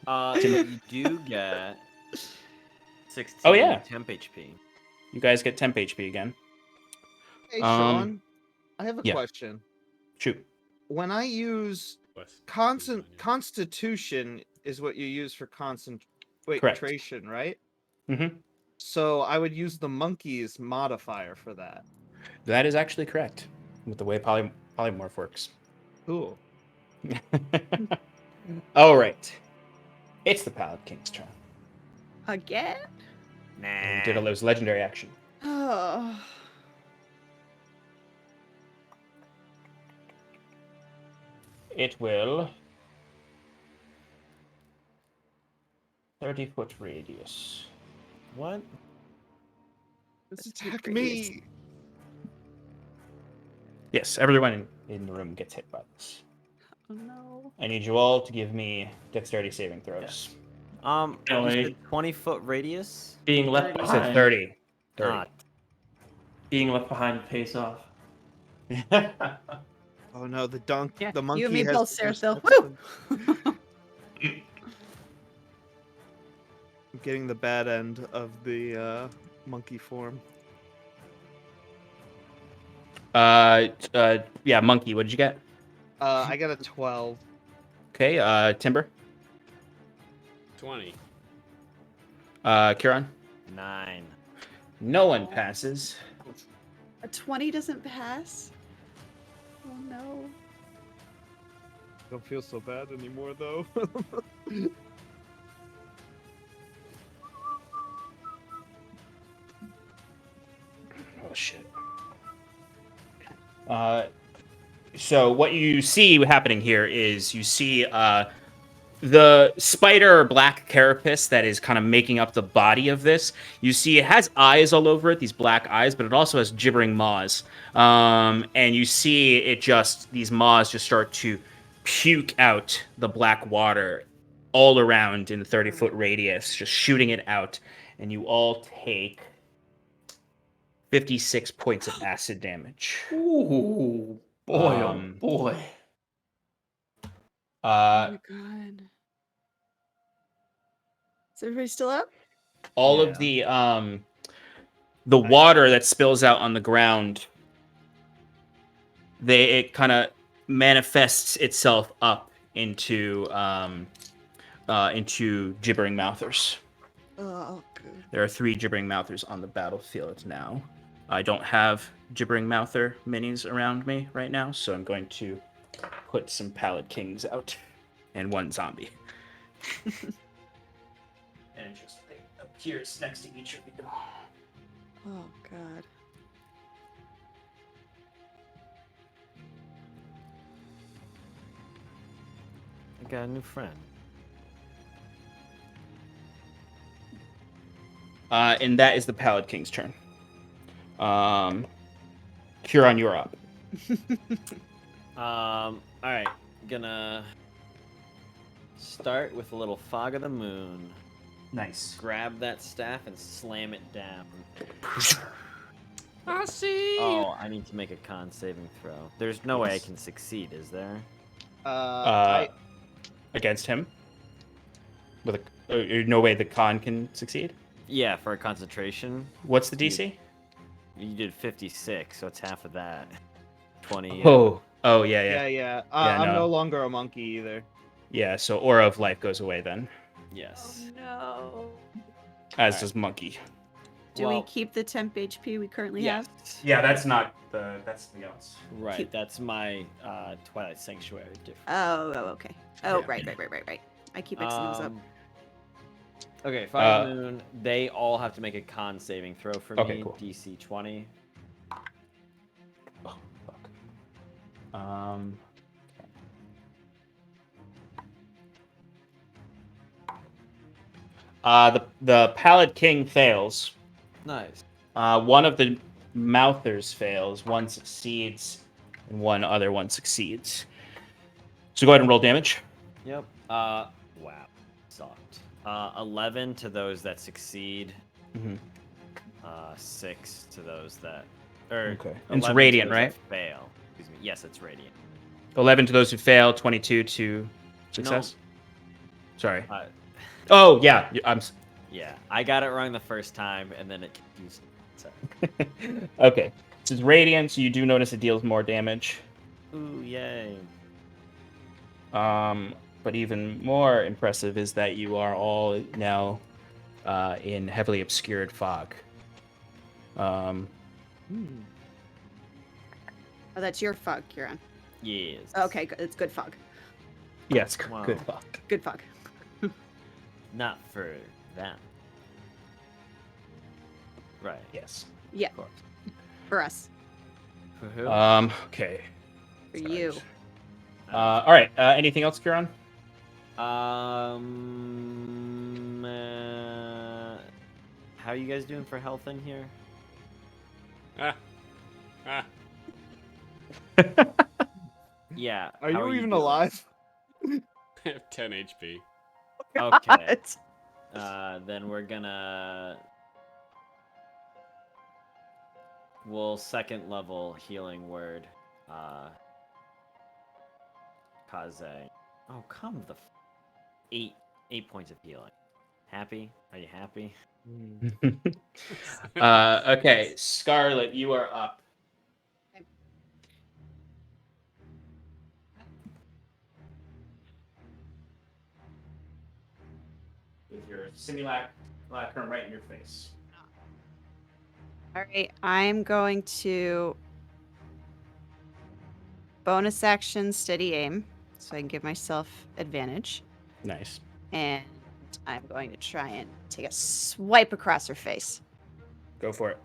You do get 16 Oh, yeah. temp HP. You guys get temp HP again. Hey, Sean, I have a yeah. question. Shoot. When I use Constitution is what you use for concentration, right? Mm-hmm. So I would use the monkey's modifier for that. That is actually correct with the way polymorph works. Cool. All right. It's the Pallid King's turn. Again? And he did a legendary action. Oh. It will 30-foot radius. What? Let's attack me. Yes, everyone in the room gets hit by this. Oh no. I need you all to give me dexterity saving throws. You said 20-foot radius? Being left I said behind. 30. Being left behind pays off. Oh no, the Yeah, the monkey you and me has both, the most Ceraphil. discipline. Woo! I'm getting the bad end of the monkey form. Yeah, monkey. What did you get? I got a 12. Okay. Timber. 20. Kieran. 9. No one passes. A 20 doesn't pass? Oh no. Don't feel so bad anymore though. Oh shit. So what you see happening here is you see the spider or black carapace that is kind of making up the body of this. You see it has eyes all over it, these black eyes, but it also has gibbering maws. And you see it these maws just start to puke out the black water all around in the 30-foot radius, just shooting it out. And you all take 56 points of acid damage. Ooh, boy, oh boy. Oh my god. Is everybody still up? All of the water that spills out on the ground, it kind of manifests itself up into gibbering mouthers. Oh, good. There are 3 gibbering mouthers on the battlefield now. I don't have gibbering mouther minis around me right now, so I'm going to put some Pallid Kings out and 1 zombie. And it just appears next to each of you. Oh god. I got a new friend. And that is the Pallid King's turn. Huron, you're up. Alright. Gonna start with a little Fog of the Moon. Nice. Grab that staff and slam it down. I see. Oh, I need to make a con saving throw. There's no way I can succeed, is there? Against him? With no way the con can succeed? Yeah, for a concentration. What's the DC? You did 56, so it's half of that. 20. Oh, yeah. Yeah. Yeah, I'm no. no longer a monkey either. Yeah, so Aura of Life goes away then. Yes. Oh no. As does Monkey. Do we keep the temp HP we currently have? Yeah, that's not that's something else. Right, Cute. that's my Twilight Sanctuary difference. Oh, okay. Oh, Yeah. right. I keep mixing those up. Okay, Fire and Moon, they all have to make a con saving throw for me. Okay, cool. DC 20. Oh, fuck. The Pallid King fails. Nice. One of the mouthers fails. One succeeds, and one other one succeeds. So go ahead and roll damage. Yep. Wow. Sucked. 11 to those that succeed. Mm-hmm. 6 to those that. Okay. 11 It's to radiant, those that right? fail. Excuse me. Yes, it's radiant. 11 to those who fail. 22 to success. Sorry. Uh, Oh yeah. yeah, I got it wrong the first time, and then it confused me. So. Okay. This is radiant, so you do notice it deals more damage. Ooh, yay. But even more impressive is that you are all now in heavily obscured fog. Oh, that's your fog, Kieran. Yes. Okay, good. It's good fog. Yes, Wow. good fog. Good fog. Not for them. Right. Yes. Yeah, Of course. for us. For who? Okay. For Sorry. you. All right. Anything else, Kieran? How are you guys doing for health in here? Yeah. Are how you even doing? alive? I have 10 HP. Okay. Then we're gonna. We'll second level healing word. Kaze. Oh, come the. 8 points of healing. Happy? Are you happy? Okay, Scarlet, you are up. With your simulacrum right in your face. All right, I'm going to bonus action steady aim so I can give myself advantage. Nice. And I'm going to try and take a swipe across her face. Go for it.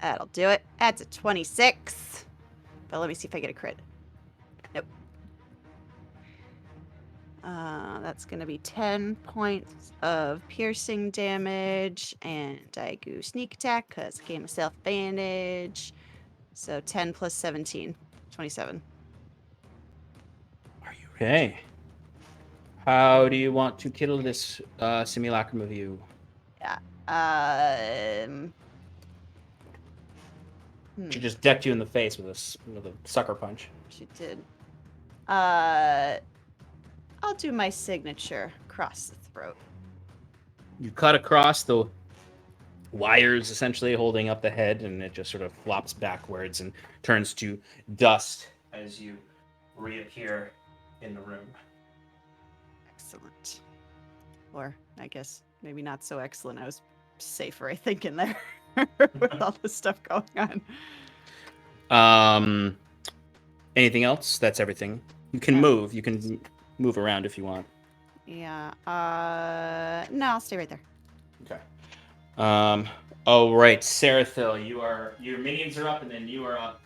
That'll do it. That's a 26. But let me see if I get a crit. Nope. That's going to be 10 points of piercing damage. And I go sneak attack because I gave myself advantage. So 10 plus 17. 27. Are you ready? Okay. How do you want to kill this simulacrum of you? She just decked you in the face with a sucker punch. She did. I'll do my signature across the throat. You cut across the wires, essentially holding up the head, and it just sort of flops backwards and turns to dust as you reappear in the room. Excellent. Or I guess maybe not so excellent. I was safer, I think, in there with all this stuff going on. Anything else? That's everything. You can move. You can move around if you want. Yeah. No, I'll stay right there. Okay. Oh right, Seraphil, your minions are up, and then you are up.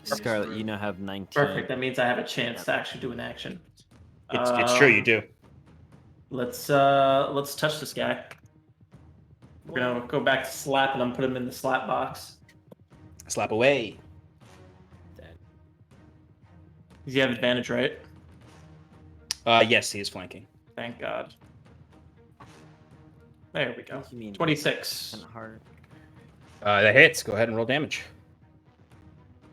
Scarlet, you now have 19. Perfect. That means I have a chance to actually do an action. It's true, you do. Let's touch this guy. We're gonna go back to slap and put him in the slap box. Slap away. Does he have advantage, right? Yes, he is flanking. Thank God. There we go. You mean 26. kinda hard. That hits. Go ahead and roll damage.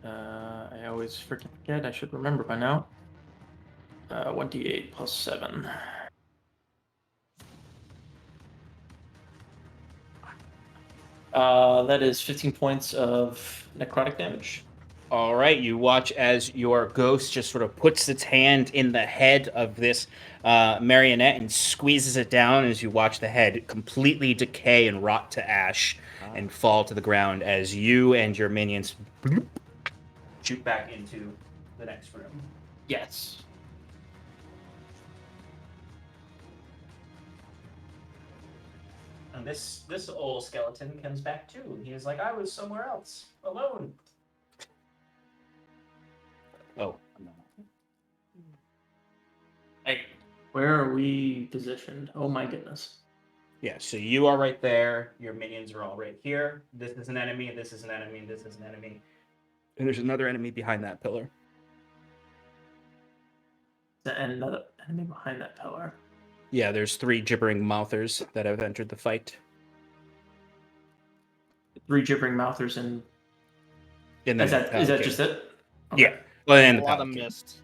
I always forget. I should remember by now. 1d8 plus 7. That is 15 points of necrotic damage. All right, you watch as your ghost just sort of puts its hand in the head of this marionette and squeezes it down as you watch the head completely decay and rot to ash and fall to the ground as you and your minions shoot back into the next room. Yes. And this old skeleton comes back too. He is like, I was somewhere else, alone. Oh, no. Hey, Where are we positioned? Oh my goodness. Yeah, so you are right there. Your minions are all right here. This is an enemy. This is an enemy. This is an enemy. And there's another enemy behind that pillar. And another enemy behind that pillar. Yeah, there's 3 gibbering mouthers that have entered the fight. 3 gibbering mouthers and In is the that Pallid King. just it? Yeah. Well, and A the lot of Pallid King. mist.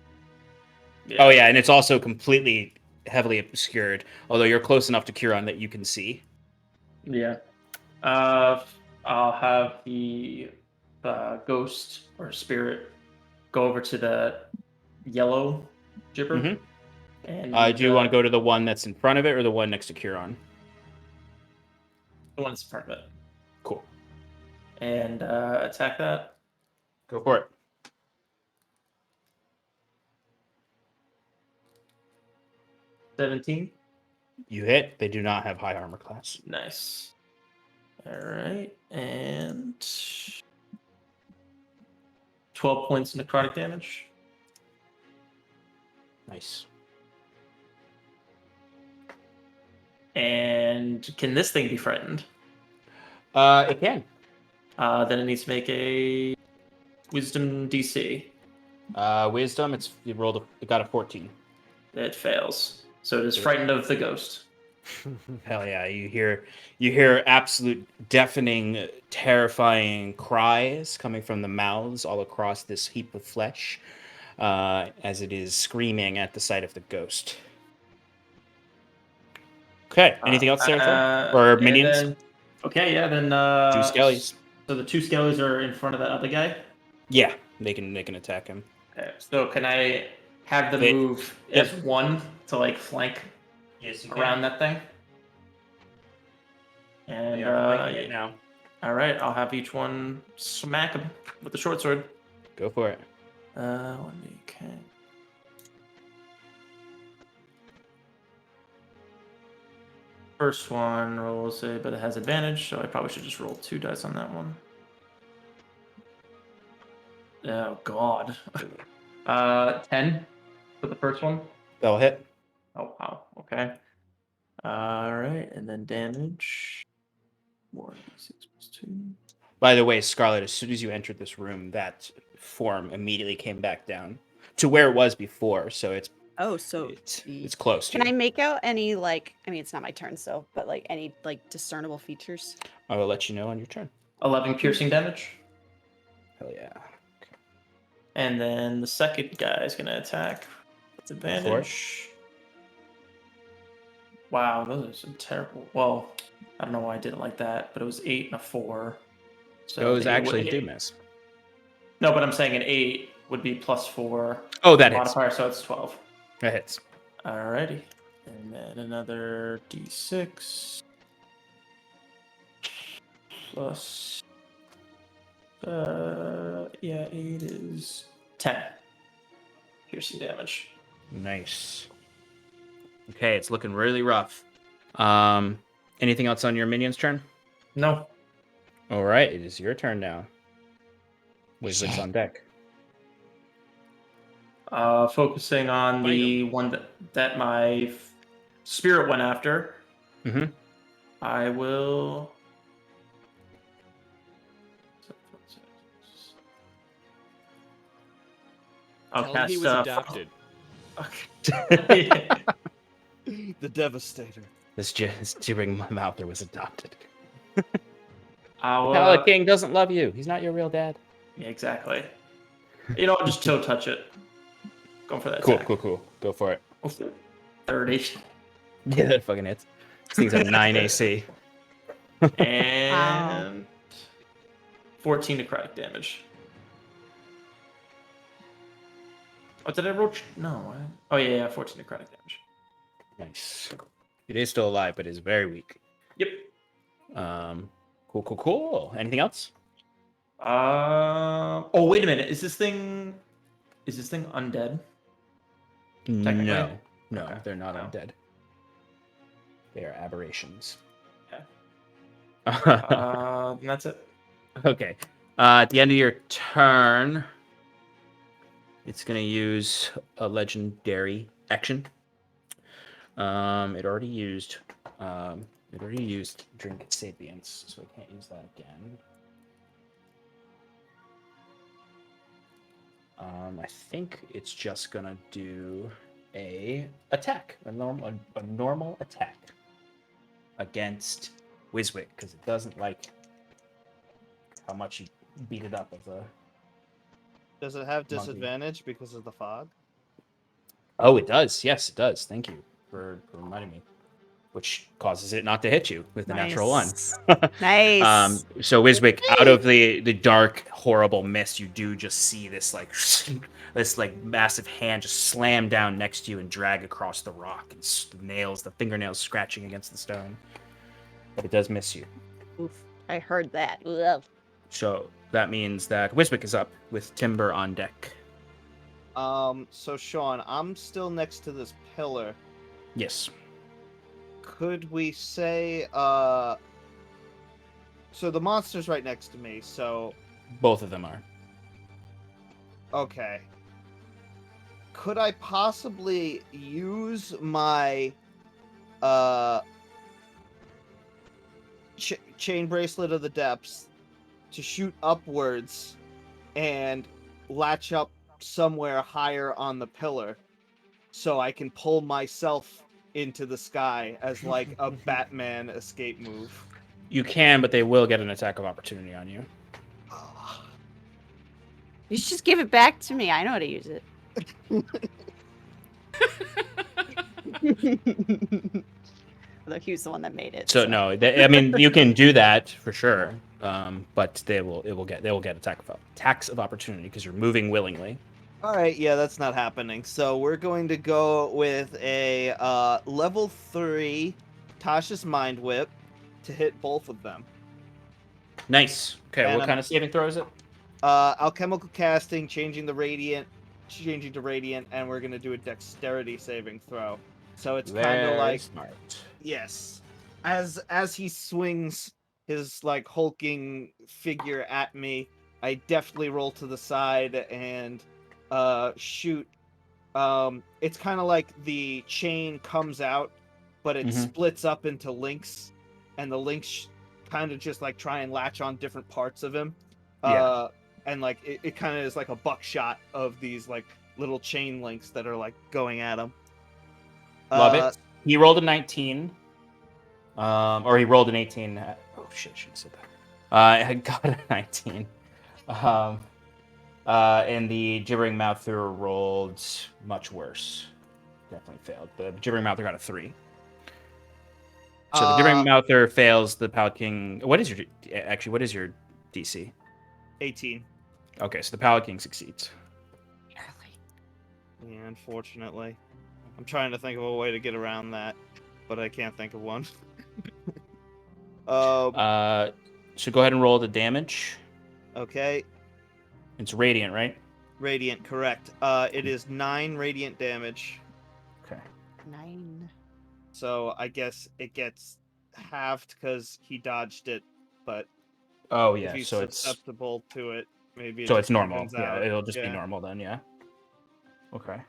Yeah. Oh yeah, and it's also completely heavily obscured. Although you're close enough to Curon that you can see. Yeah. I'll have the ghost or spirit go over to the yellow gibber. Mhm. And Do you want to go to the one that's in front of it or the one next to Curon? the one that's in front of it Cool. and attack that? Go for it. $17. You hit. They do not have high armor class. Nice. All right, and 12 points necrotic damage. Nice. And can this thing be frightened? It can. Then it needs to make a wisdom DC. Wisdom. It got a 14. It fails. So it is frightened of the ghost. Hell yeah! You hear absolute deafening, terrifying cries coming from the mouths all across this heap of flesh, as it is screaming at the sight of the ghost. Okay. Anything else there, or minions? Then, okay, yeah. Then 2 skellies. So the 2 skellies are in front of that other guy. Yeah, they can attack him. Okay. So can I have them They- move Yep. as one to like flank Yes, you around that thing? And yeah. now. All right, I'll have each one smack him with the short sword. Go for it. 1d. Okay. First one rolls a, but it has advantage, so I probably should just roll 2 dice on that one. Oh God. 10 for the first one. That'll hit. Oh wow. Okay. All right, and then damage. 1d6 plus 2. By the way, Scarlet, as soon as you entered this room, that form immediately came back down to where it was before. So it's So it's close. can I make out any it's not my turn, so but like any discernible features? I will let you know on your turn. 11 piercing damage. Hell yeah. And then the second guy is going to attack with advantage. Wow, those are some terrible. Well, I don't know why I did it like that, but it was 8 and a 4. So Those the eight actually would- do miss. No, but I'm saying an 8 would be +4 Oh, that hits. modifier, so it's 12. That hits. Alrighty. And then another d6 plus 8 is 10 piercing damage. Nice. Okay, it's looking really rough. Anything else on your minion's turn? No. All right, it is your turn now. Wizard's on deck. Focusing on the one that my spirit went after. Mhm. I will. I'll Tell him cast. he was adopted. Okay. The Devastator. This gibbering mouther was adopted. I'll, Pallid King doesn't love you. He's not your real dad. Yeah, exactly. You know, I'll just toe touch it. Going for that. Cool, attack. cool. Go for it. 30. Yeah, that fucking hits. This thing's a 9 AC. And 14 necrotic damage. Oh, did I roll? No. Oh, yeah, 14 necrotic damage. Nice. It is still alive, but is very weak. Yep. Cool. Anything else? Oh, wait a minute. Is this thing undead? Technically? No, Okay. they're not No. undead. They are aberrations. Okay. Okay. And that's it. At the end of your turn, it's going to use a legendary action. It already used. It already used drink sapience, so I can't use that again. I think it's just gonna do a normal attack against Wiswick because it doesn't like how much you beat it up as a. Does it have Monkey. disadvantage because of the fog? Oh, it does. Yes, it does. Thank you for reminding me. Which causes it not to hit you with the natural one. Nice. So Wiswick, out of the dark, horrible mist, you do just see this this massive hand just slam down next to you and drag across the rock, and the fingernails scratching against the stone. But it does miss you. Oof, I heard that. Ugh. So that means that Wiswick is up with Timber on deck. So Sean, I'm still next to this pillar. Yes. Could we say, so the monster's right next to me, so... Both of them are. Okay. Could I possibly use my, chain bracelet of the depths to shoot upwards and latch up somewhere higher on the pillar so I can pull myself into the sky as like a Batman escape move? You can, but they will get an attack of opportunity on you. You should just give it back to me. I know how to use it. Although he was the one that made it. So no, I mean you can do that for sure, but they will get attacks of opportunity because you're moving willingly. All right, yeah, that's not happening. So we're going to go with a level 3 Tasha's Mind Whip to hit both of them. Nice. Okay, And what kind of saving throw is it? Alchemical casting, changing to radiant, and we're gonna do a dexterity saving throw. So it's kind of like smart. yes, as he swings his like hulking figure at me, I deftly roll to the side and shoot. It's kind of like the chain comes out, but it splits up into links, and the links kind of just like try and latch on different parts of him. And like it kind of is like a buckshot of these like little chain links that are like going at him. Love it. He rolled a 19. Or he rolled an 18. Oh shit, I should have said that. I got a 19. And the Gibbering Mouther rolled much worse. Definitely failed. The Gibbering Mouther got a 3. So the Gibbering Mouther fails the Pallid King. What is your DC? 18. Okay, so the Pallid King succeeds. Yeah, unfortunately. I'm trying to think of a way to get around that, but I can't think of one. So go ahead and roll the damage. Okay. It's radiant, right? Radiant, correct. It is 9 radiant damage. Okay. 9. So I guess it gets halved because he dodged it, but Oh if yeah, he's so it's susceptible to it, maybe it so just it's normal. evens Yeah, out. it'll just be Yeah. normal then. Yeah. Okay.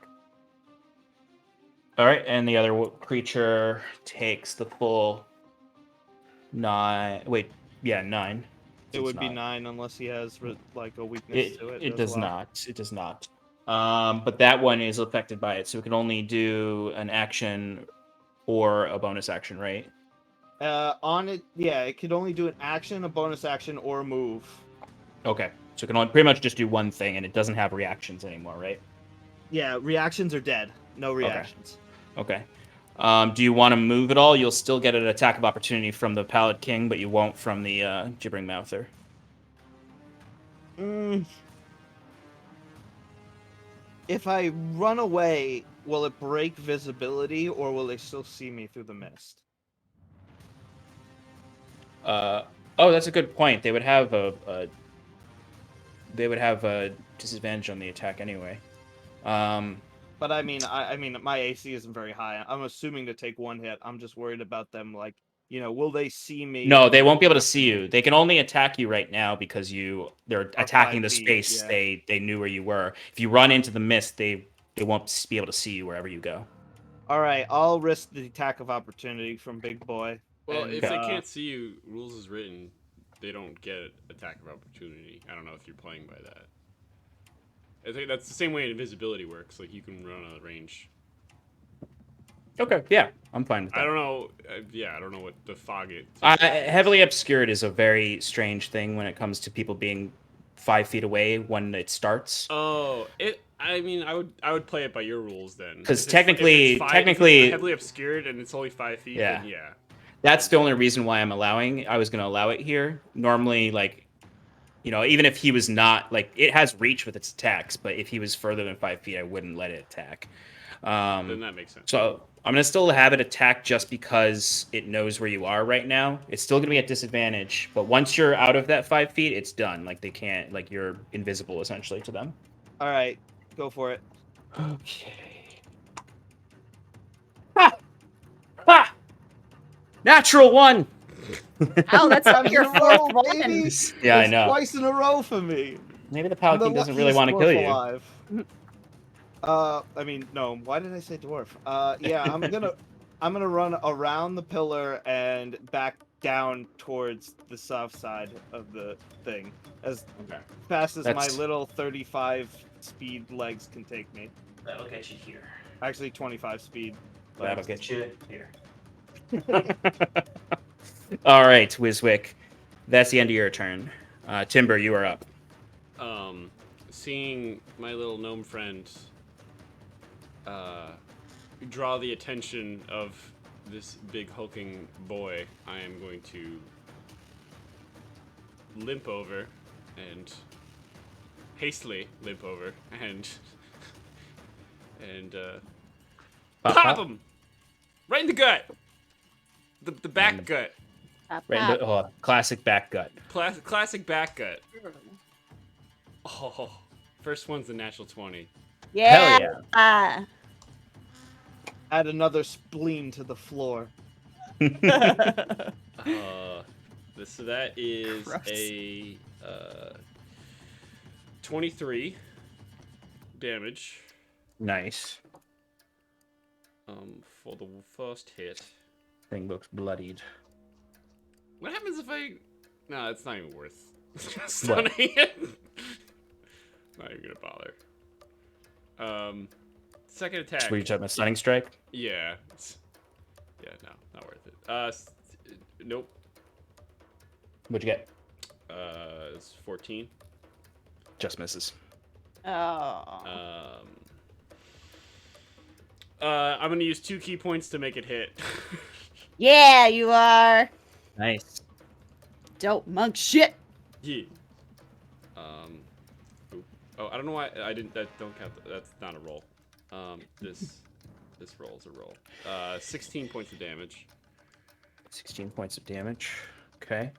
All right, and the other creature takes the full 9. Wait, yeah, 9. It would be not. 9 unless he has like a weakness to it. It as does well. not. It does not. But that one is affected by it, so it can only do an action or a bonus action, right? On it, yeah, it could only do an action, a bonus action, or a move. Okay, so it can only pretty much just do one thing, and it doesn't have reactions anymore, right? Yeah, reactions are dead. No reactions. Okay. Do you want to move at all? You'll still get an attack of opportunity from the Pallid King, but you won't from the Gibbering Mouther. If I run away, will it break visibility, or will they still see me through the mist? Oh, that's a good point. They would have a disadvantage on the attack anyway. But I mean, I mean, my AC isn't very high. I'm assuming to take one hit. I'm just worried about them, like, will they see me? No, they won't be able to see you. They can only attack you right now because they're attacking the 5 feet, space yeah. they knew where you were. If you run into the mist, they won't be able to see you wherever you go. All right, I'll risk the attack of opportunity from Big Boy. Well, and, if they can't see you, rules is written, they don't get attack of opportunity. I don't know if you're playing by that. I think that's the same way invisibility works. Like, you can run out of range. Okay, yeah, I'm fine with that. I don't know. Yeah, I don't know what the fog it. Heavily obscured is a very strange thing when it comes to people being 5 feet away when it starts. Oh, I mean, I would play it by your rules then. Because if technically, it's heavily obscured and it's only 5 feet. Yeah. Then yeah. That's the only reason why I was going to allow it here. Normally, like, you know, even if he was not, like, it has reach with its attacks, but if he was further than 5 feet, I wouldn't let it attack. Then that makes sense. So I'm going to still have it attack just because it knows where you are right now. It's still going to be at disadvantage, but once you're out of that 5 feet, it's done. Like, they can't, like, you're invisible essentially to them. All right, go for it. Okay. Ha! Ha! Natural 1! Oh, that's up your fourth one. baby. Yeah, I It's know. Twice in a row for me. Maybe the Pallid I'm King the doesn't really want to luckiest kill dwarf you. alive. I mean, no. Why did I say dwarf? Yeah, I'm gonna run around the pillar and back down towards the south side of the thing as fast as my little 35 speed legs can take me. That'll get you here. Actually, 25 speed. That'll get you here. All right, Wiswick. That's the end of your turn. Timber, you are up. Seeing my little gnome friend draw the attention of this big hulking boy, I am going to limp over and hastily limp over and pop him right in the gut, the back gut. Right, classic back gut. Classic back gut. Oh, first one's the natural 20. Yeah. Hell yeah. Add another spleen to the floor. So that is Gross. a 23 damage. Nice. For the first hit. Thing looks bloodied. What happens if I? No, it's not even worth stunning it. Not even gonna bother. Second attack. Were you talking about stunning strike? Yeah. Yeah, no, not worth it. Nope. What'd you get? It's 14. Just misses. Oh. I'm gonna use 2 key points to make it hit. Yeah, you are. Nice. Dope monk shit. Yeah. Oh, I don't know why I didn't. That don't count. That's not a roll. This roll is a roll. 16 points of damage. 16 points of damage. Okay.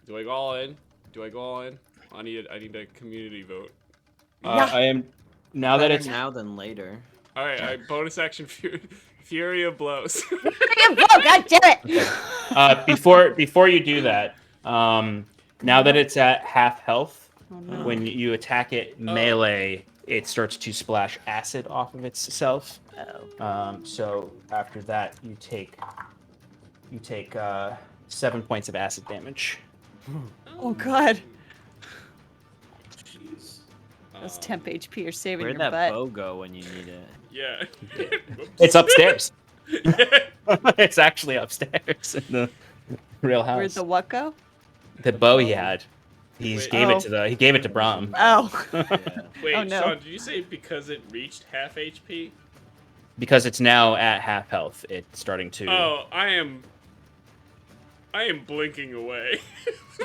Do I go all in? I need a community vote. I am now that it's now than later. All right, bonus action Fury of Blows. God damn it! before you do that, now that it's at half health, when you attack it melee, it starts to splash acid off of itself. So after that, you take 7 points of acid damage. Oh god. Jeez. Those temp HP are saving Where'd your that butt. bow go when you need it? Yeah. It's upstairs. It's actually upstairs in the real house. Where'd the what go? The bow he had. He Wait. gave it to Brahm. Oh. Wait, Oh, no. Sean, did you say because it reached half HP? Because it's now at half health, it's starting to. Oh, I am blinking away.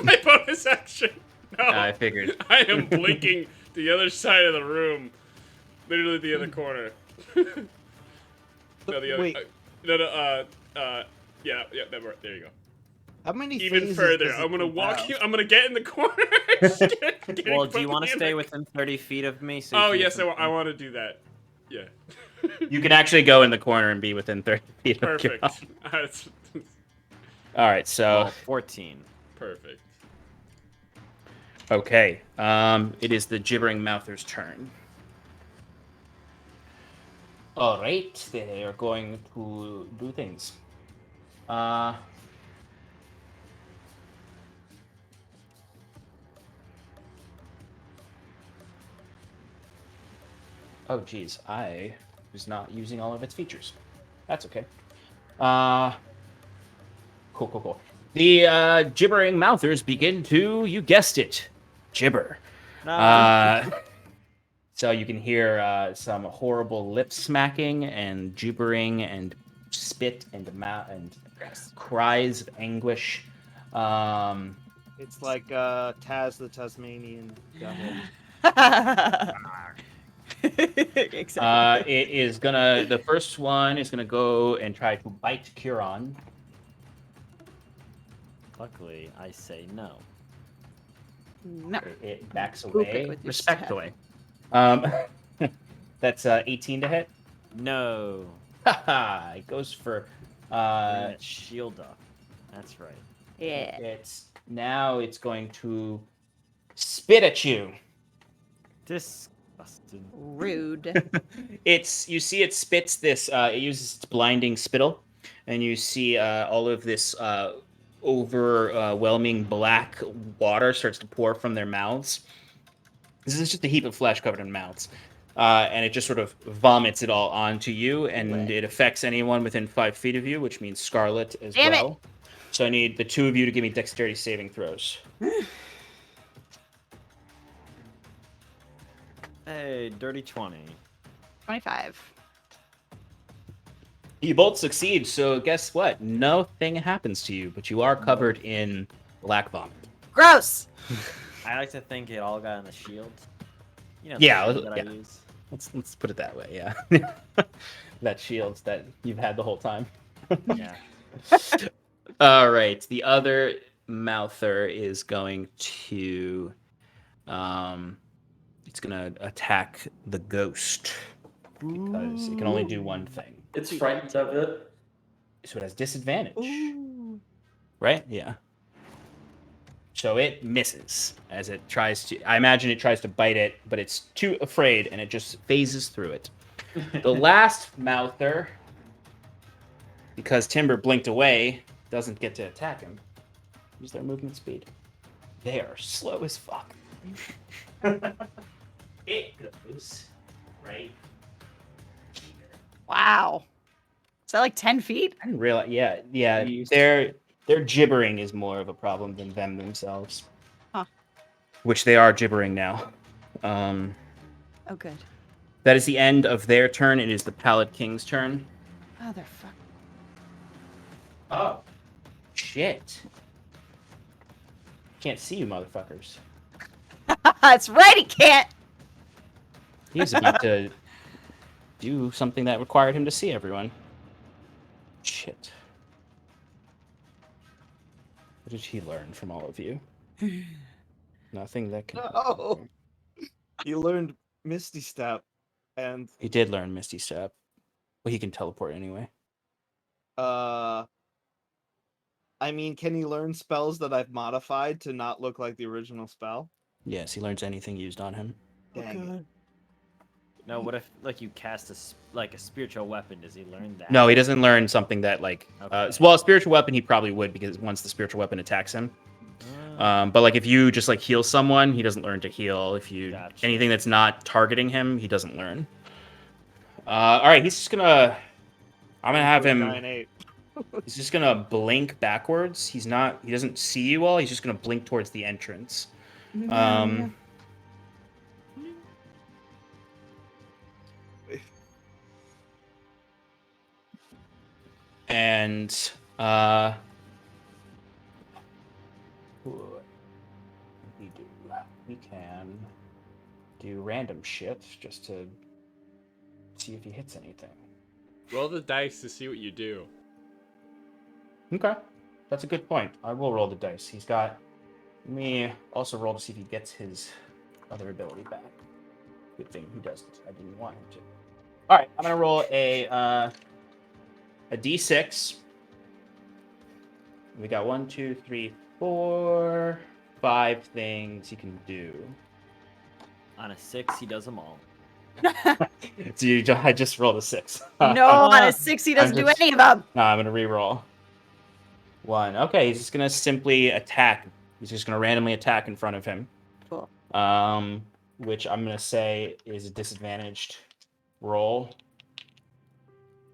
My bonus action. No, I figured. I am blinking the other side of the room, literally the other corner. No, the other. Wait. Yeah, there you go. How many? Even phases further, does it I'm gonna go walk out? you. I'm gonna get in the corner. Well, do you want to stay within 30 feet of me? So Oh yes, I want to do that. Yeah. You can actually go in the corner and be within 30 feet of Perfect. Kira. All right, so 14. Perfect. okay, it is the gibbering mouther's turn. All right, they are going to do things. Oh, geez, I was not using all of its features. That's okay. Cool. The gibbering mouthers begin to, you guessed it, gibber. No. So you can hear some horrible lip smacking and gibbering and spit and cries of anguish. It's like Taz the Tasmanian devil. Exactly. It is gonna. The first one is gonna go and try to bite Curon. Luckily, I say no. No. It backs Poop it away with your respectfully. That's 18 to hit. No. Haha, it goes for. Bring that shield up. That's right. Yeah. It's going to spit at you. Disgusting. Rude. You see it spits this. It uses its blinding spittle, and you see all of this overwhelming black water starts to pour from their mouths. This is just a heap of flesh covered in mouths. And it just sort of vomits it all onto you, and it affects anyone within 5 feet of you, which means Scarlet as Damn it. well. So I need the two of you to give me dexterity saving throws. Hey, dirty 20. 25. You both succeed, so guess what? Nothing happens to you, but you are covered in black vomit. Gross. I like to think it all got in the shield. You know, Yeah, the shield that I yeah. use. Let's put it that way, yeah. That shield that you've had the whole time. Yeah. All right, the other mouther is going to it's gonna attack the ghost because it can only do one thing. It's frightened of it. So it has disadvantage. Ooh. Right? Yeah. So it misses as it tries to. I imagine it tries to bite it, but it's too afraid and it just phases through it. The last mouther, because Timber blinked away, doesn't get to attack him. Use their movement speed. They are slow as fuck. It goes right here. Wow. Is that like 10 feet? I didn't realize. Yeah. Jeez. Their gibbering is more of a problem than them themselves. Huh. Which they are gibbering now. Oh, good. That is the end of their turn. It is the Pallid King's turn. Oh, they're fuck. Oh. Shit. Can't see you, motherfuckers. That's right, he can't. He was about to do something that required him to see everyone. Shit. What did he learn from all of you? Nothing that can. No. He learned Misty Step, and He did learn Misty Step. Well, he can teleport anyway. I mean, can he learn spells that I've modified to not look like the original spell? Yes, he learns anything used on him. Dang it. No, what if like you cast a spiritual weapon? Does he learn that? No, he doesn't learn something that like. Okay. Well, a spiritual weapon he probably would because once the spiritual weapon attacks him. But like if you just like heal someone, he doesn't learn to heal. If you Gotcha. anything that's not targeting him, he doesn't learn. All right, he's just gonna. I'm gonna have him. 9-8. He's just gonna blink backwards. He doesn't see you all. He's just gonna blink towards the entrance. And what we can do random shit just to see if he hits anything. Roll the dice to see what you do. Okay, that's a good point. I will roll the dice. Let me also roll to see if he gets his other ability back. Good thing he doesn't. I didn't want him to. All right, I'm gonna roll a d6. We got 1, 2, 3, 4, 5 things he can do. On a 6, he does them all. I just rolled a 6. No, on a 6, he doesn't do just- any of them. No, I'm gonna re-roll. 1. Okay, he's just gonna simply attack. He's just gonna randomly attack in front of him. Cool. Which I'm gonna say is a disadvantaged roll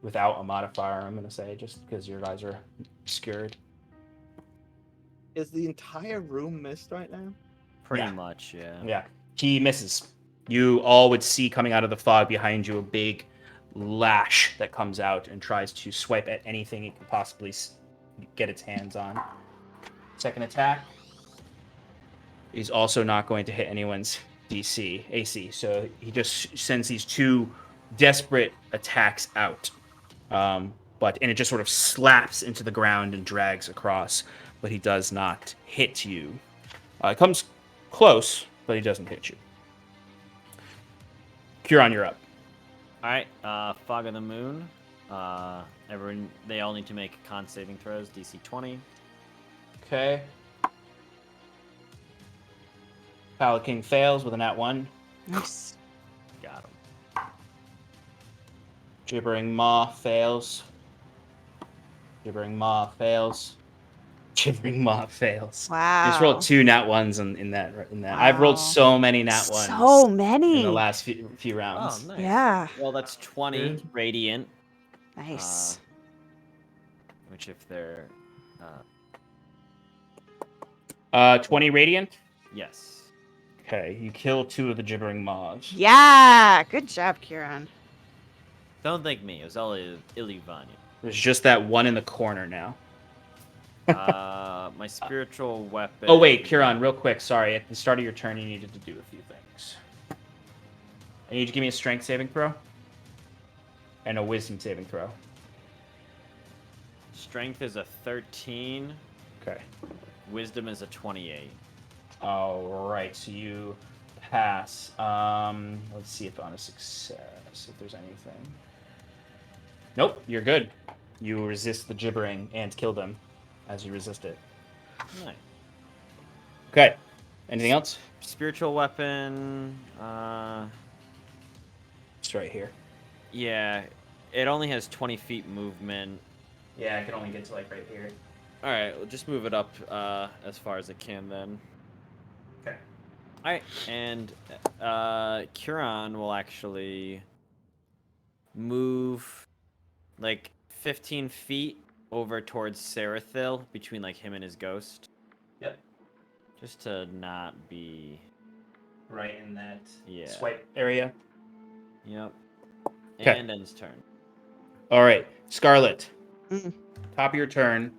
without a modifier. I'm gonna say just because your guys are obscured. Is the entire room mist right now? Pretty Yeah. much, yeah. Yeah, he misses. You all would see coming out of the fog behind you a big lash that comes out and tries to swipe at anything it can possibly get its hands on. Second attack. He's also not going to hit anyone's AC. So he just sends these 2 desperate attacks out. And it just sort of slaps into the ground and drags across, but he does not hit you. It comes close, but he doesn't hit you. Curon, you're up. All right, Fog of the Moon. Everyone, they all need to make con saving throws, DC 20. Okay. Pallid King fails with a nat 1. Nice. Got him. Gibbering Maw fails. Gibbering Maw fails. Gibbering Maw fails. Wow. I just rolled 2 nat 1s in that. I've rolled Wow. so many nat 1s. So many. In the last few rounds. Oh, nice. Yeah. Well, that's 20 radiant. Nice. Which, if they're 20 radiant. yes. Okay, you kill 2 of the Gibbering Maws. Yeah. Good job, Kieran. Don't thank me. It was all Iluvanya. There's just that one in the corner now. My spiritual weapon. Oh wait, Kieran, real quick. Sorry, at the start of your turn, you needed to do a few things. I need you to give me a strength saving throw and a wisdom saving throw. Strength is a 13. Okay. Wisdom is a 28. All right, so you pass. Let's see if on a success, if there's anything. Nope, you're good. You resist the gibbering and kill them as you resist it. Nice. Okay. Anything else? Spiritual weapon. It's right here. Yeah, it only has 20 feet movement. Yeah, I can only get to like right here. All right, we'll just move it up as far as it can then. Okay. All right, and Curon will actually move like 15 feet over towards Serathil between like him and his ghost. Yep. Just to not be Right in that Yeah. swipe area. Yep. 'Kay. And ends turn. All right, Scarlet. Mm. Top of your turn.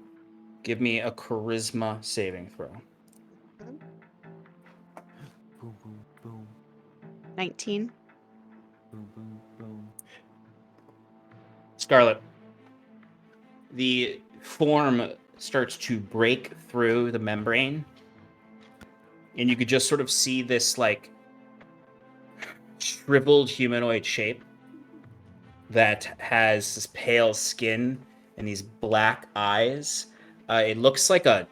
Give me a charisma saving throw. Boom boom boom 19. boom boom boom. Scarlet. The form starts to break through the membrane, and you could just sort of see this like shriveled humanoid shape that has this pale skin and these black eyes. It looks like a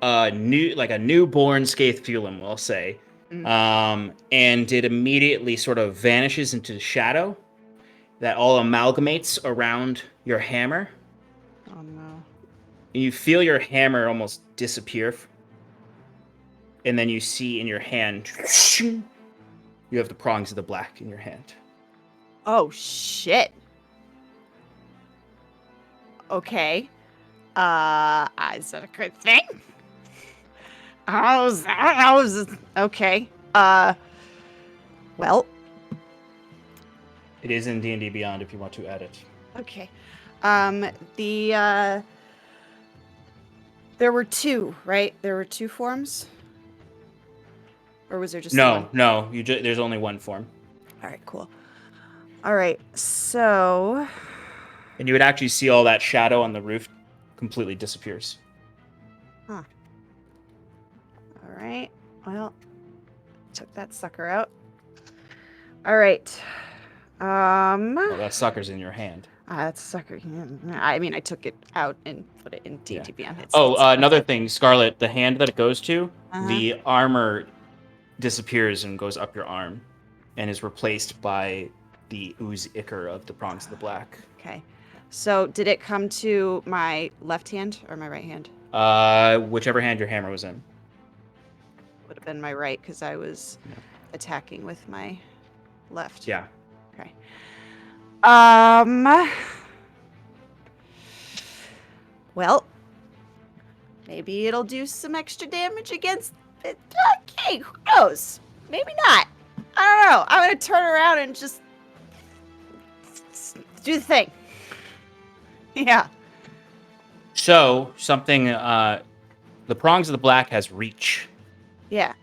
newborn Scathefulum, we'll say. Mm. And it immediately sort of vanishes into the shadow that all amalgamates around your hammer. Oh no. You feel your hammer almost disappear. And then you see in your hand, you have the prongs of the black in your hand. Oh shit. Okay. Is that a good thing? How's okay. Well, It is in D&D Beyond if you want to add it. okay. There were 2, right? There were 2 forms? Or was there just one? No. There's only one form. All right, cool. All right, so And you would actually see all that shadow on the roof completely disappears. all right. Well, took that sucker out. All right. Well, that sucker's in your hand. That sucker. I mean, I took it out and put it in D&D Beyond. Another thing, Scarlet, the hand that it goes to, Uh-huh. the armor disappears and goes up your arm, and is replaced by the ooze ichor of the prongs of the black. Okay. So did it come to my left hand or my right hand? Whichever hand your hammer was in. Would have been my right because I was attacking with my left. Yeah. Okay. Well, maybe it'll do some extra damage against it. Okay, who knows? Maybe not. I don't know. I'm gonna turn around and just do the thing. Yeah. So something. The prongs of the black has reach, Yeah.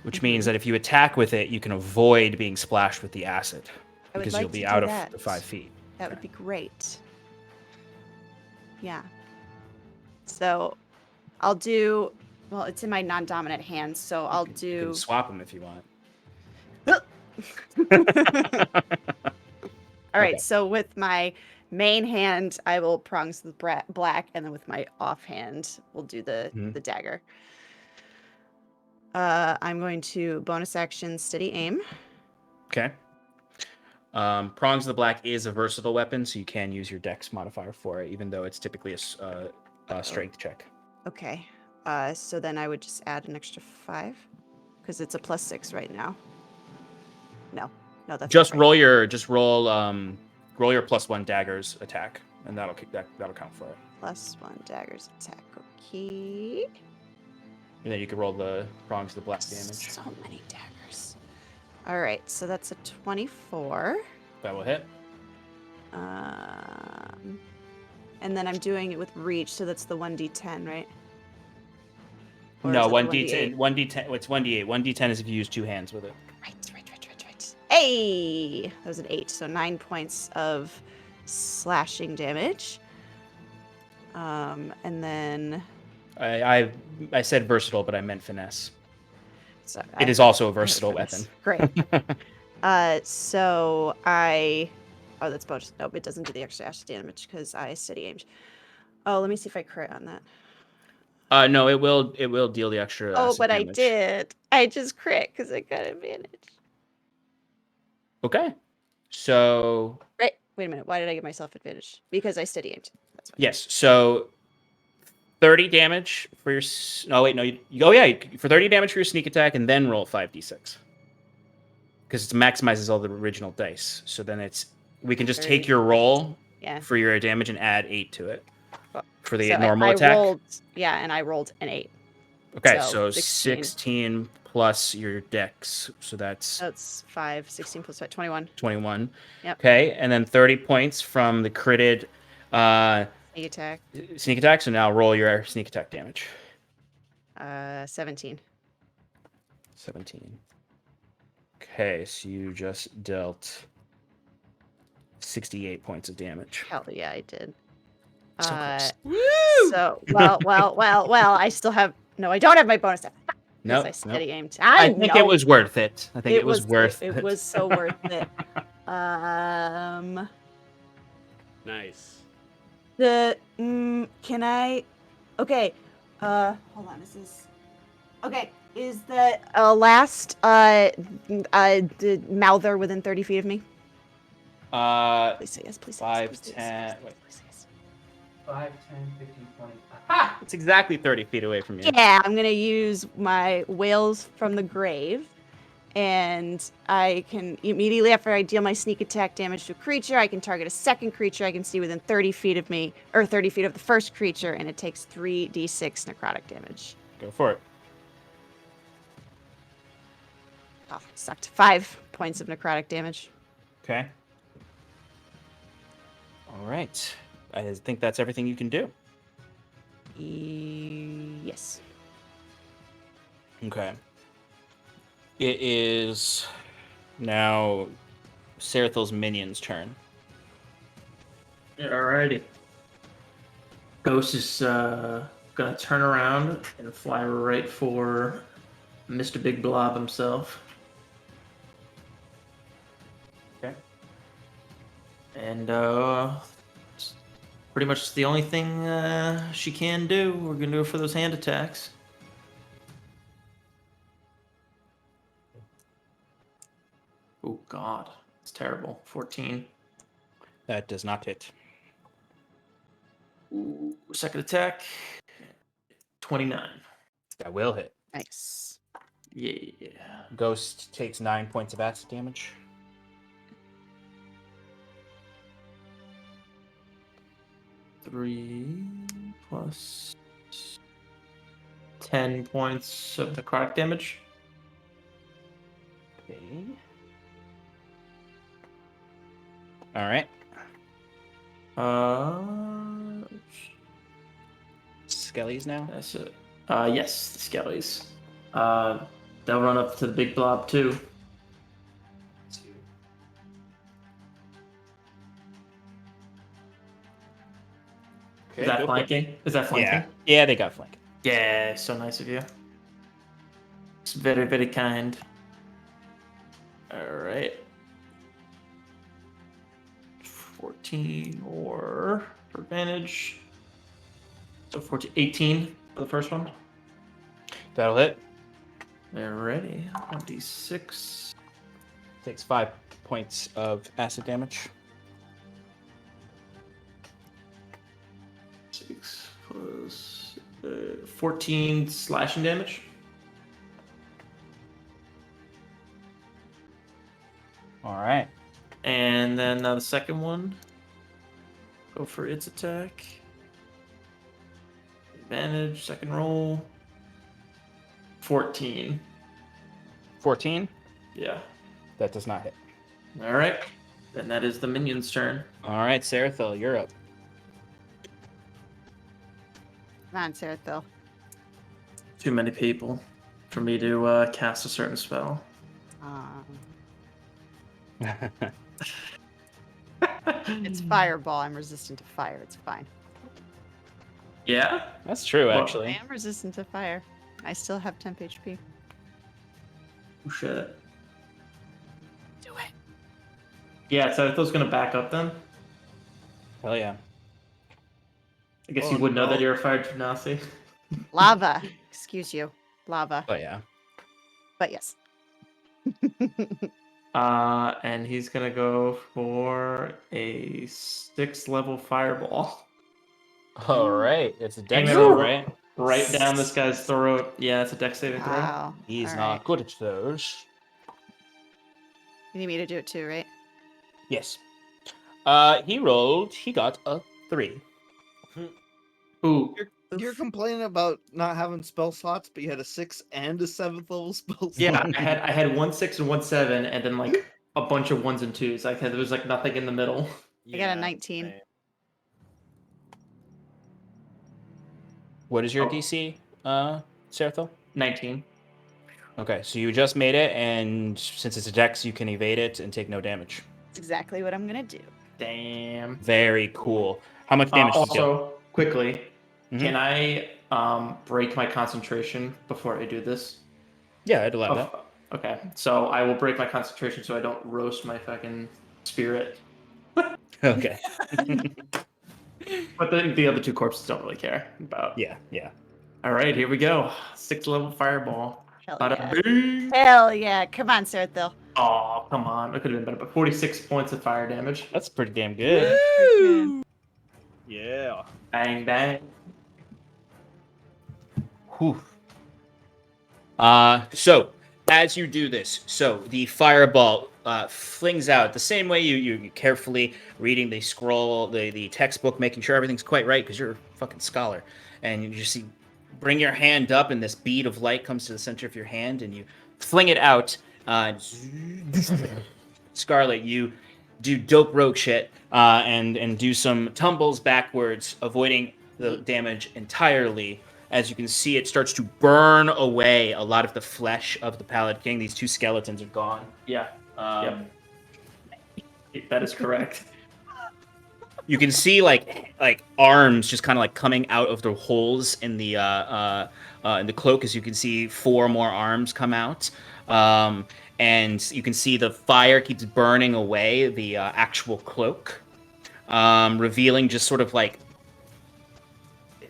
which means that if you attack with it, you can avoid being splashed with the acid I would because like you'll be to do out of that. the 5 feet. That would be great. Yeah. So I'll do, well, it's in my non-dominant hand, so I'll You do. can swap them if you want. All right, Okay. so with my main hand, I will prongs the black, and then with my offhand, we'll do the dagger. I'm going to bonus action steady aim. Okay. Prongs of the black is a versatile weapon, so you can use your dex modifier for it, even though it's typically a strength check. Okay. So then I would just add an extra 5 because it's a +6 right now. No, that's Just not right. roll your +1 daggers attack, and that'll count for it. +1 daggers attack. Okay. And then you can roll the prongs of the black damage. So many daggers. All right, so that's a 24. That will hit. And then I'm doing it with reach, so that's the 1d10, right? Or No, is it the 1d10. 1d10. It's 1d8. 1d10 is if you use 2 hands with it. Right. Hey, that was an 8, so 9 points of slashing damage. And then I said versatile, but I meant finesse. so It is also a versatile finesse. weapon. Great. So I. Oh, that's bonus. Nope, it doesn't do the extra acid damage because I steady aimed. Oh, let me see if I crit on that. No, it will deal the extra. Oh, acid but damage. I did. I just crit because I got advantage. Okay. So. Right. Wait a minute. Why did I give myself advantage? Because I steady aimed. That's why. Yes. So. 30 damage for your. No, wait, no. For 30 damage for your sneak attack, and then roll 5d6. Because it maximizes all the original dice. So then we can just take your roll for your damage and add 8 to it for the normal attack. I rolled an 8. Okay, so 16 plus your dex. So that's 5, 16 plus 5, 21. 21. Yep. Okay, and then 30 points from the critted sneak attack. So now roll your sneak attack damage. 17. 17. Okay, so you just dealt 68 points of damage. Hell yeah, I did. So close. Woo! So, well, I still have... No, I don't have my bonus. No, I steady aimed. I think it was worth it. I think it was worth it. It was so worth it. Nice. Can I... Okay. Hold on, this is... Okay, is the last the Mouther within 30 feet of me? Please say yes, please say 5, yes. 10... Please say yes. 5, 10, 15, 20. Aha! It's exactly 30 feet away from you. Yeah, I'm gonna use my Whales from the Grave, and I can immediately after I deal my sneak attack damage to a creature, I can target a second creature I can see within 30 feet of me, or 30 feet of the first creature, and it takes 3d6 necrotic damage. Go for it. Oh, sucked. 5 points of necrotic damage. Okay. All right. I think that's everything you can do. Yes. Okay. It is now Serathil's minion's turn. Alrighty. Ghost is gonna turn around and fly right for Mr. Big Blob himself. Okay. And pretty much the only thing she can do. We're gonna do it for those hand attacks. Oh God, it's terrible. 14. That does not hit. Ooh, second attack. 29. That will hit. Nice. Yeah. Ghost takes 9 points of acid damage. Three plus 10 points of necrotic damage. Okay. All right. Skellies now. That's it. Yes, the skellies. They'll run up to the big blob too. Okay, Is that go for it. flanking? Is that flanking? Yeah, they got flank. Yeah, so nice of you. It's very, very kind. All right. 14 or for advantage. So 14, 18 for the first one. That'll hit. They're ready. 1d6. Takes 5 points of acid damage. 6 plus 14 slashing damage. All right. And then the second one. Go for its attack. Advantage, second roll. 14. 14. Yeah. That does not hit. All right. Then that is the minion's turn. All right, Seraphil, you're up. Come on, Seraphil. Too many people for me to cast a certain spell. It's fireball. I'm resistant to fire. It's fine. Yeah? That's true, Well, I actually. am resistant to fire. I still have temp HP. Oh, shit. Do it. Yeah, so those gonna back up then? Hell yeah. I guess Oh, you would know no. that you're a fire genasi. Lava. Excuse you. Lava. Oh yeah. But yes. And he's gonna go for a 6th level fireball. All right. It's a dex Aim it roll, right- right? Right down this guy's throat. Yeah, it's a dex saving throw. Wow. He's All not right. good at those. You need me to do it too, right? Yes. He rolled. He got a 3. Ooh, You're complaining about not having spell slots, but you had a 6th and a 7th level spell slot. yeah, I had 1 6 and 1 7, and then like a bunch of 1s and 2s. Like there was like nothing in the middle. I got a 19. same. What is your Oh. DC, Seraphil? 19. Okay, so you just made it, and since it's a dex, you can evade it and take no damage. That's exactly what I'm gonna do. Damn. Very cool. How much damage does it deal? Also, quickly, Mhm. can I break my concentration before I do this? Yeah, I'd allow that. Okay, so I will break my concentration so I don't roast my fucking spirit. Okay. But the other two corpses don't really care about. Yeah, yeah. All right, here we go. 6th level fireball. Hell Bada yeah. bing. Hell yeah. Come on, Seraphil. Oh, come on. It could have been better, but 46 points of fire damage. That's pretty damn good. Woo! Yeah. Bang, bang. Whew. So as you do this, so the fireball flings out the same way you carefully reading the scroll, the textbook, making sure everything's quite right because you're a fucking scholar, and you just see, bring your hand up, and this bead of light comes to the center of your hand, and you fling it out. Scarlet, you do dope rogue shit and do some tumbles backwards, avoiding the damage entirely. As you can see, it starts to burn away a lot of the flesh of the Pallid King. These 2 skeletons are gone. Yeah, that is correct. You can see like arms just kind of like coming out of the holes in the cloak. As you can see, 4 more arms come out, and you can see the fire keeps burning away the actual cloak, revealing just sort of like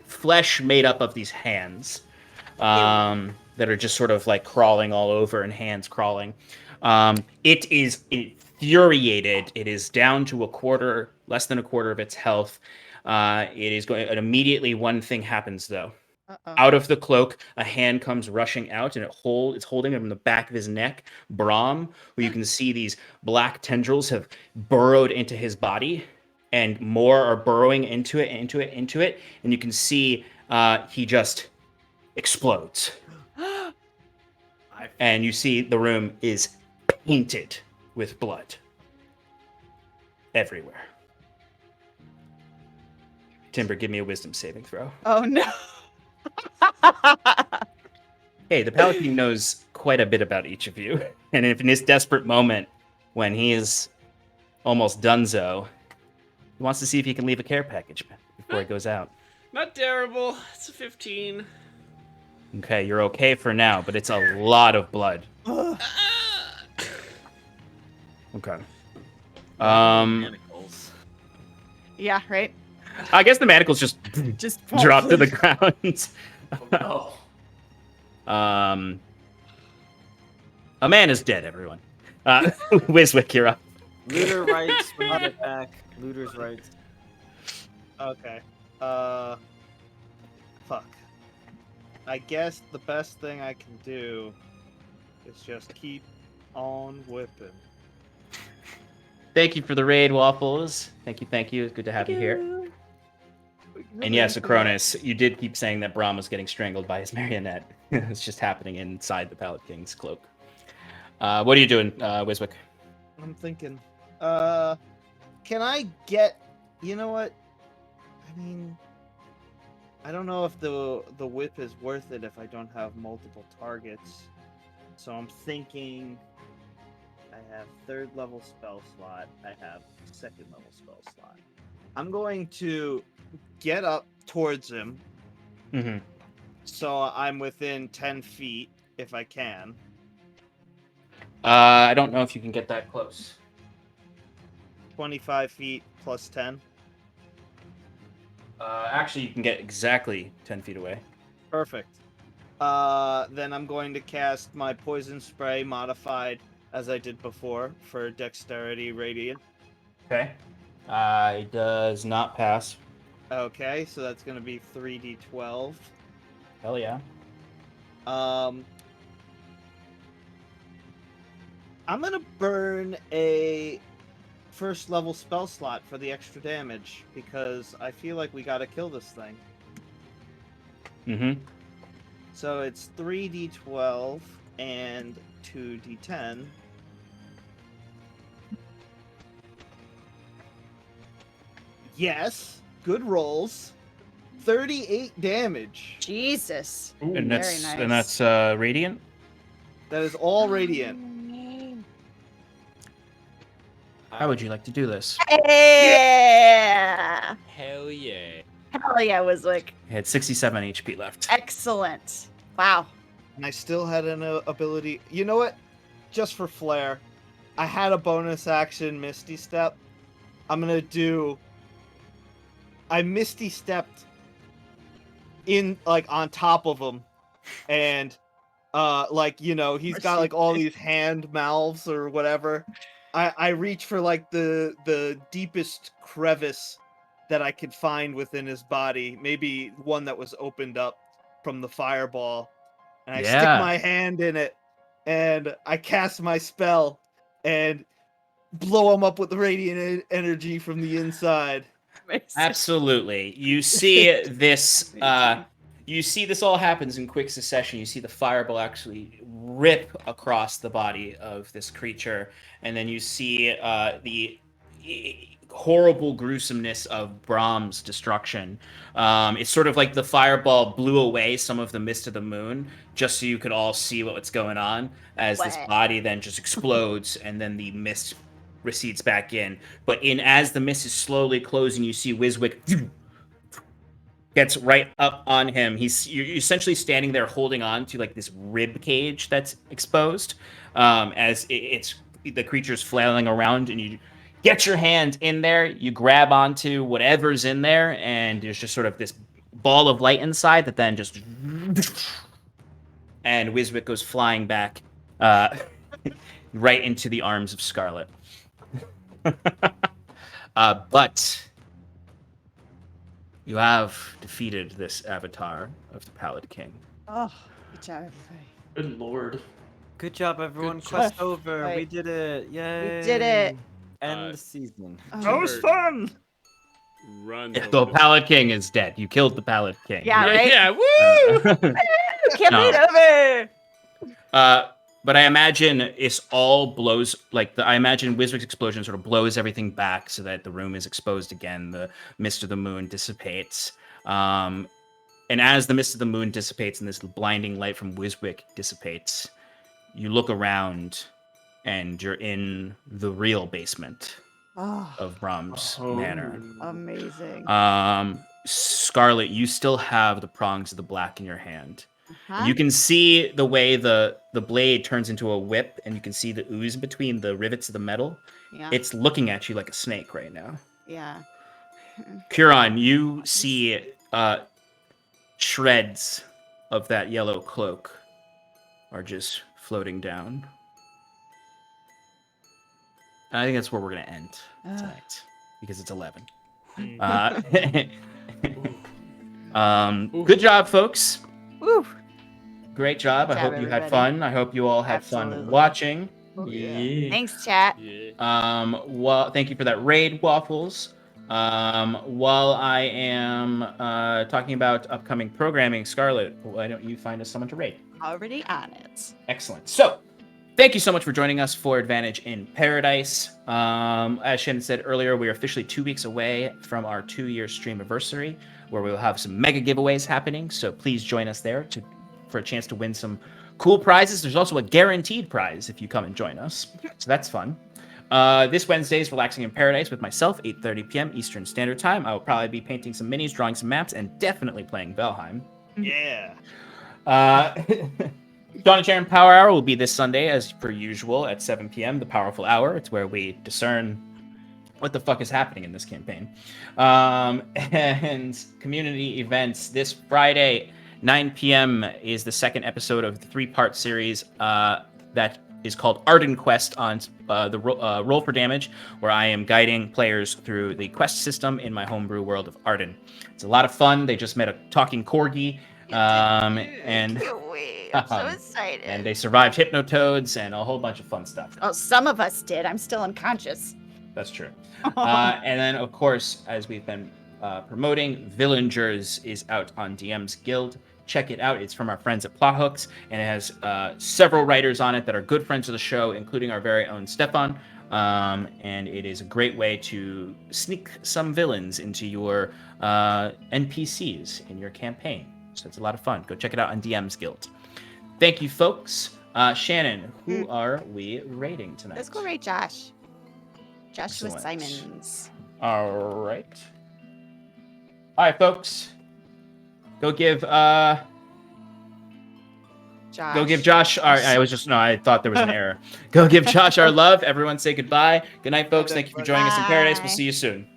flesh made up of these hands. that are just sort of like crawling all over and hands crawling. It is infuriated. It is down to less than a quarter of its health. It is going, and immediately one thing happens though. Out of the cloak, a hand comes rushing out, and it's holding him in the back of his neck. Brahm, where you can see these black tendrils have burrowed into his body, and more are burrowing into it, and you can see he just explodes. And you see the room is painted with blood everywhere. Timber, give me a wisdom saving throw. Oh no. Hey, the Pallid King knows quite a bit about each of you. And if in this desperate moment, when he is almost donezo, he wants to see if he can leave a care package before he goes out. Not terrible. It's a 15. Okay, you're okay for now, but it's a lot of blood. Okay. Manacles. Yeah, right? I guess the manacles just drop to the ground. Oh, no. A man is dead, everyone. Wiswick, you're up. Looter rights, bring it back. Looter's rights. Okay. Fuck. I guess the best thing I can do is just keep on whipping. Thank you for the raid, Waffles. Thank you. It's good to have you here. And yes, Acronis, you did keep saying that Brahm was getting strangled by his marionette. It's just happening inside the Pallid King's cloak. What are you doing, Wiswick? I'm thinking, can I get, you know what? I mean, I don't know if the whip is worth it if I don't have multiple targets. So I'm thinking I have 3rd level spell slot. I have 2nd level spell slot. I'm going to get up towards him. Mm-hmm. So I'm within 10 feet if I can. I don't know if you can get that close. 25 feet plus 10. Actually, you can get exactly 10 feet away. Perfect. Then I'm going to cast my poison spray modified as I did before for dexterity radiant. Okay. It does not pass. Okay, so that's going to be 3d12. Hell yeah. I'm going to burn a 1st level spell slot for the extra damage because I feel like we got to kill this thing. Mm-hmm. So it's 3d12 and 2d10. Yes, good rolls. 38 damage. Jesus. And that's Very nice. radiant. That is all radiant. How would you like to do this? Yeah. Hell yeah. Hell yeah, Wiswick. He had 67 HP left. Excellent. Wow. And I still had an ability. You know what? Just for flair, I had a bonus action Misty Step. I'm gonna do. I Misty Stepped in like on top of him, and like you know he's got like all these hand mouths or whatever. I reach for like the deepest crevice that I could find within his body, maybe one that was opened up from the fireball, and I stick my hand in it, and I cast my spell, and blow him up with the radiant energy from the inside. Absolutely. You see this. You see this all happens in quick succession. You see the fireball actually rip across the body of this creature, and then you see the horrible gruesomeness of Brahm's destruction. It's sort of like the fireball blew away some of the mist of the moon, just so you could all see what's going on, as this body then just explodes, and then the mist recedes back in. But as the mist is slowly closing, you see Wiswick gets right up on him. You're essentially standing there holding on to like this rib cage that's exposed, as it's the creature's flailing around, and you get your hand in there, you grab onto whatever's in there, and there's just sort of this ball of light inside that then just and Wiswick goes flying back right into the arms of Scarlet. But you have defeated this avatar of the Pallid King. Oh, good job, everybody. Good lord. Good job, everyone. Good Quest job. over. We Right. did it. Yay. We did it. End the season. Oh, That was fun. Run. The over to- Pallid King is dead. You killed the Pallid King. Yeah, right? Yeah, woo! Can't No. bleed over! But I imagine it's all blows I imagine Wiswick's explosion sort of blows everything back so that the room is exposed again. The mist of the moon dissipates. And as the mist of the moon dissipates and this blinding light from Wiswick dissipates, you look around and you're in the real basement Oh, of Brahms Oh. Manor. amazing. Scarlet, you still have the prongs of the black in your hand. Huh? You can see the way the blade turns into a whip, and you can see the ooze between the rivets of the metal. Yeah. It's looking at you like a snake right now. Yeah. Curon, you see shreds of that yellow cloak are just floating down. And I think that's where we're going to end tonight, because it's 11. Good job, folks. Woo! Great job. I Good hope job, you had everybody. fun. I hope you all had fun Absolutely. watching. Yeah. Thanks, chat. Yeah. Well, thank you for that raid, Waffles. While I am talking about upcoming programming, Scarlet, why don't you find us someone to raid? Already on it. Excellent. So, thank you so much for joining us for Advantage in Paradise. As Shannon said earlier, we are officially 2 weeks away from our 2-year stream anniversary, where we will have some mega giveaways happening. So please join us there for a chance to win some cool prizes. There's also a guaranteed prize if you come and join us. So that's fun. This Wednesday is Relaxing in Paradise with myself, 8:30 p.m. Eastern Standard Time. I will probably be painting some minis, drawing some maps, and definitely playing Valheim. Yeah. Dawn and Sharon Power Hour will be this Sunday, as per usual, at 7 p.m., the Powerful Hour. It's where we discern what the fuck is happening in this campaign. And community events this Friday, 9 p.m. is the second episode of the 3-part series that is called Arden Quest on the Roll for Damage, where I am guiding players through the quest system in my homebrew world of Arden. It's a lot of fun. They just met a talking corgi. And Can't wait. I'm so excited. and they survived hypnotoads and a whole bunch of fun stuff. Oh, some of us did. I'm still unconscious. That's true. And then, of course, as we've been promoting, Villagers is out on DM's Guild. Check it out. It's from our friends at Plothooks, and it has several writers on it that are good friends of the show, including our very own Stefan. And it is a great way to sneak some villains into your NPCs in your campaign. So it's a lot of fun. Go check it out on DM's Guild. Thank you, folks. Shannon, who are we rating tonight? Let's go rate Josh. Joshua Excellent. Simons. All right. All right, folks. Go give Josh. Josh our I thought there was an error. Go give Josh our love. Everyone say goodbye. Good night, folks. Thank you for joining us in Paradise. We'll Bye. see you soon.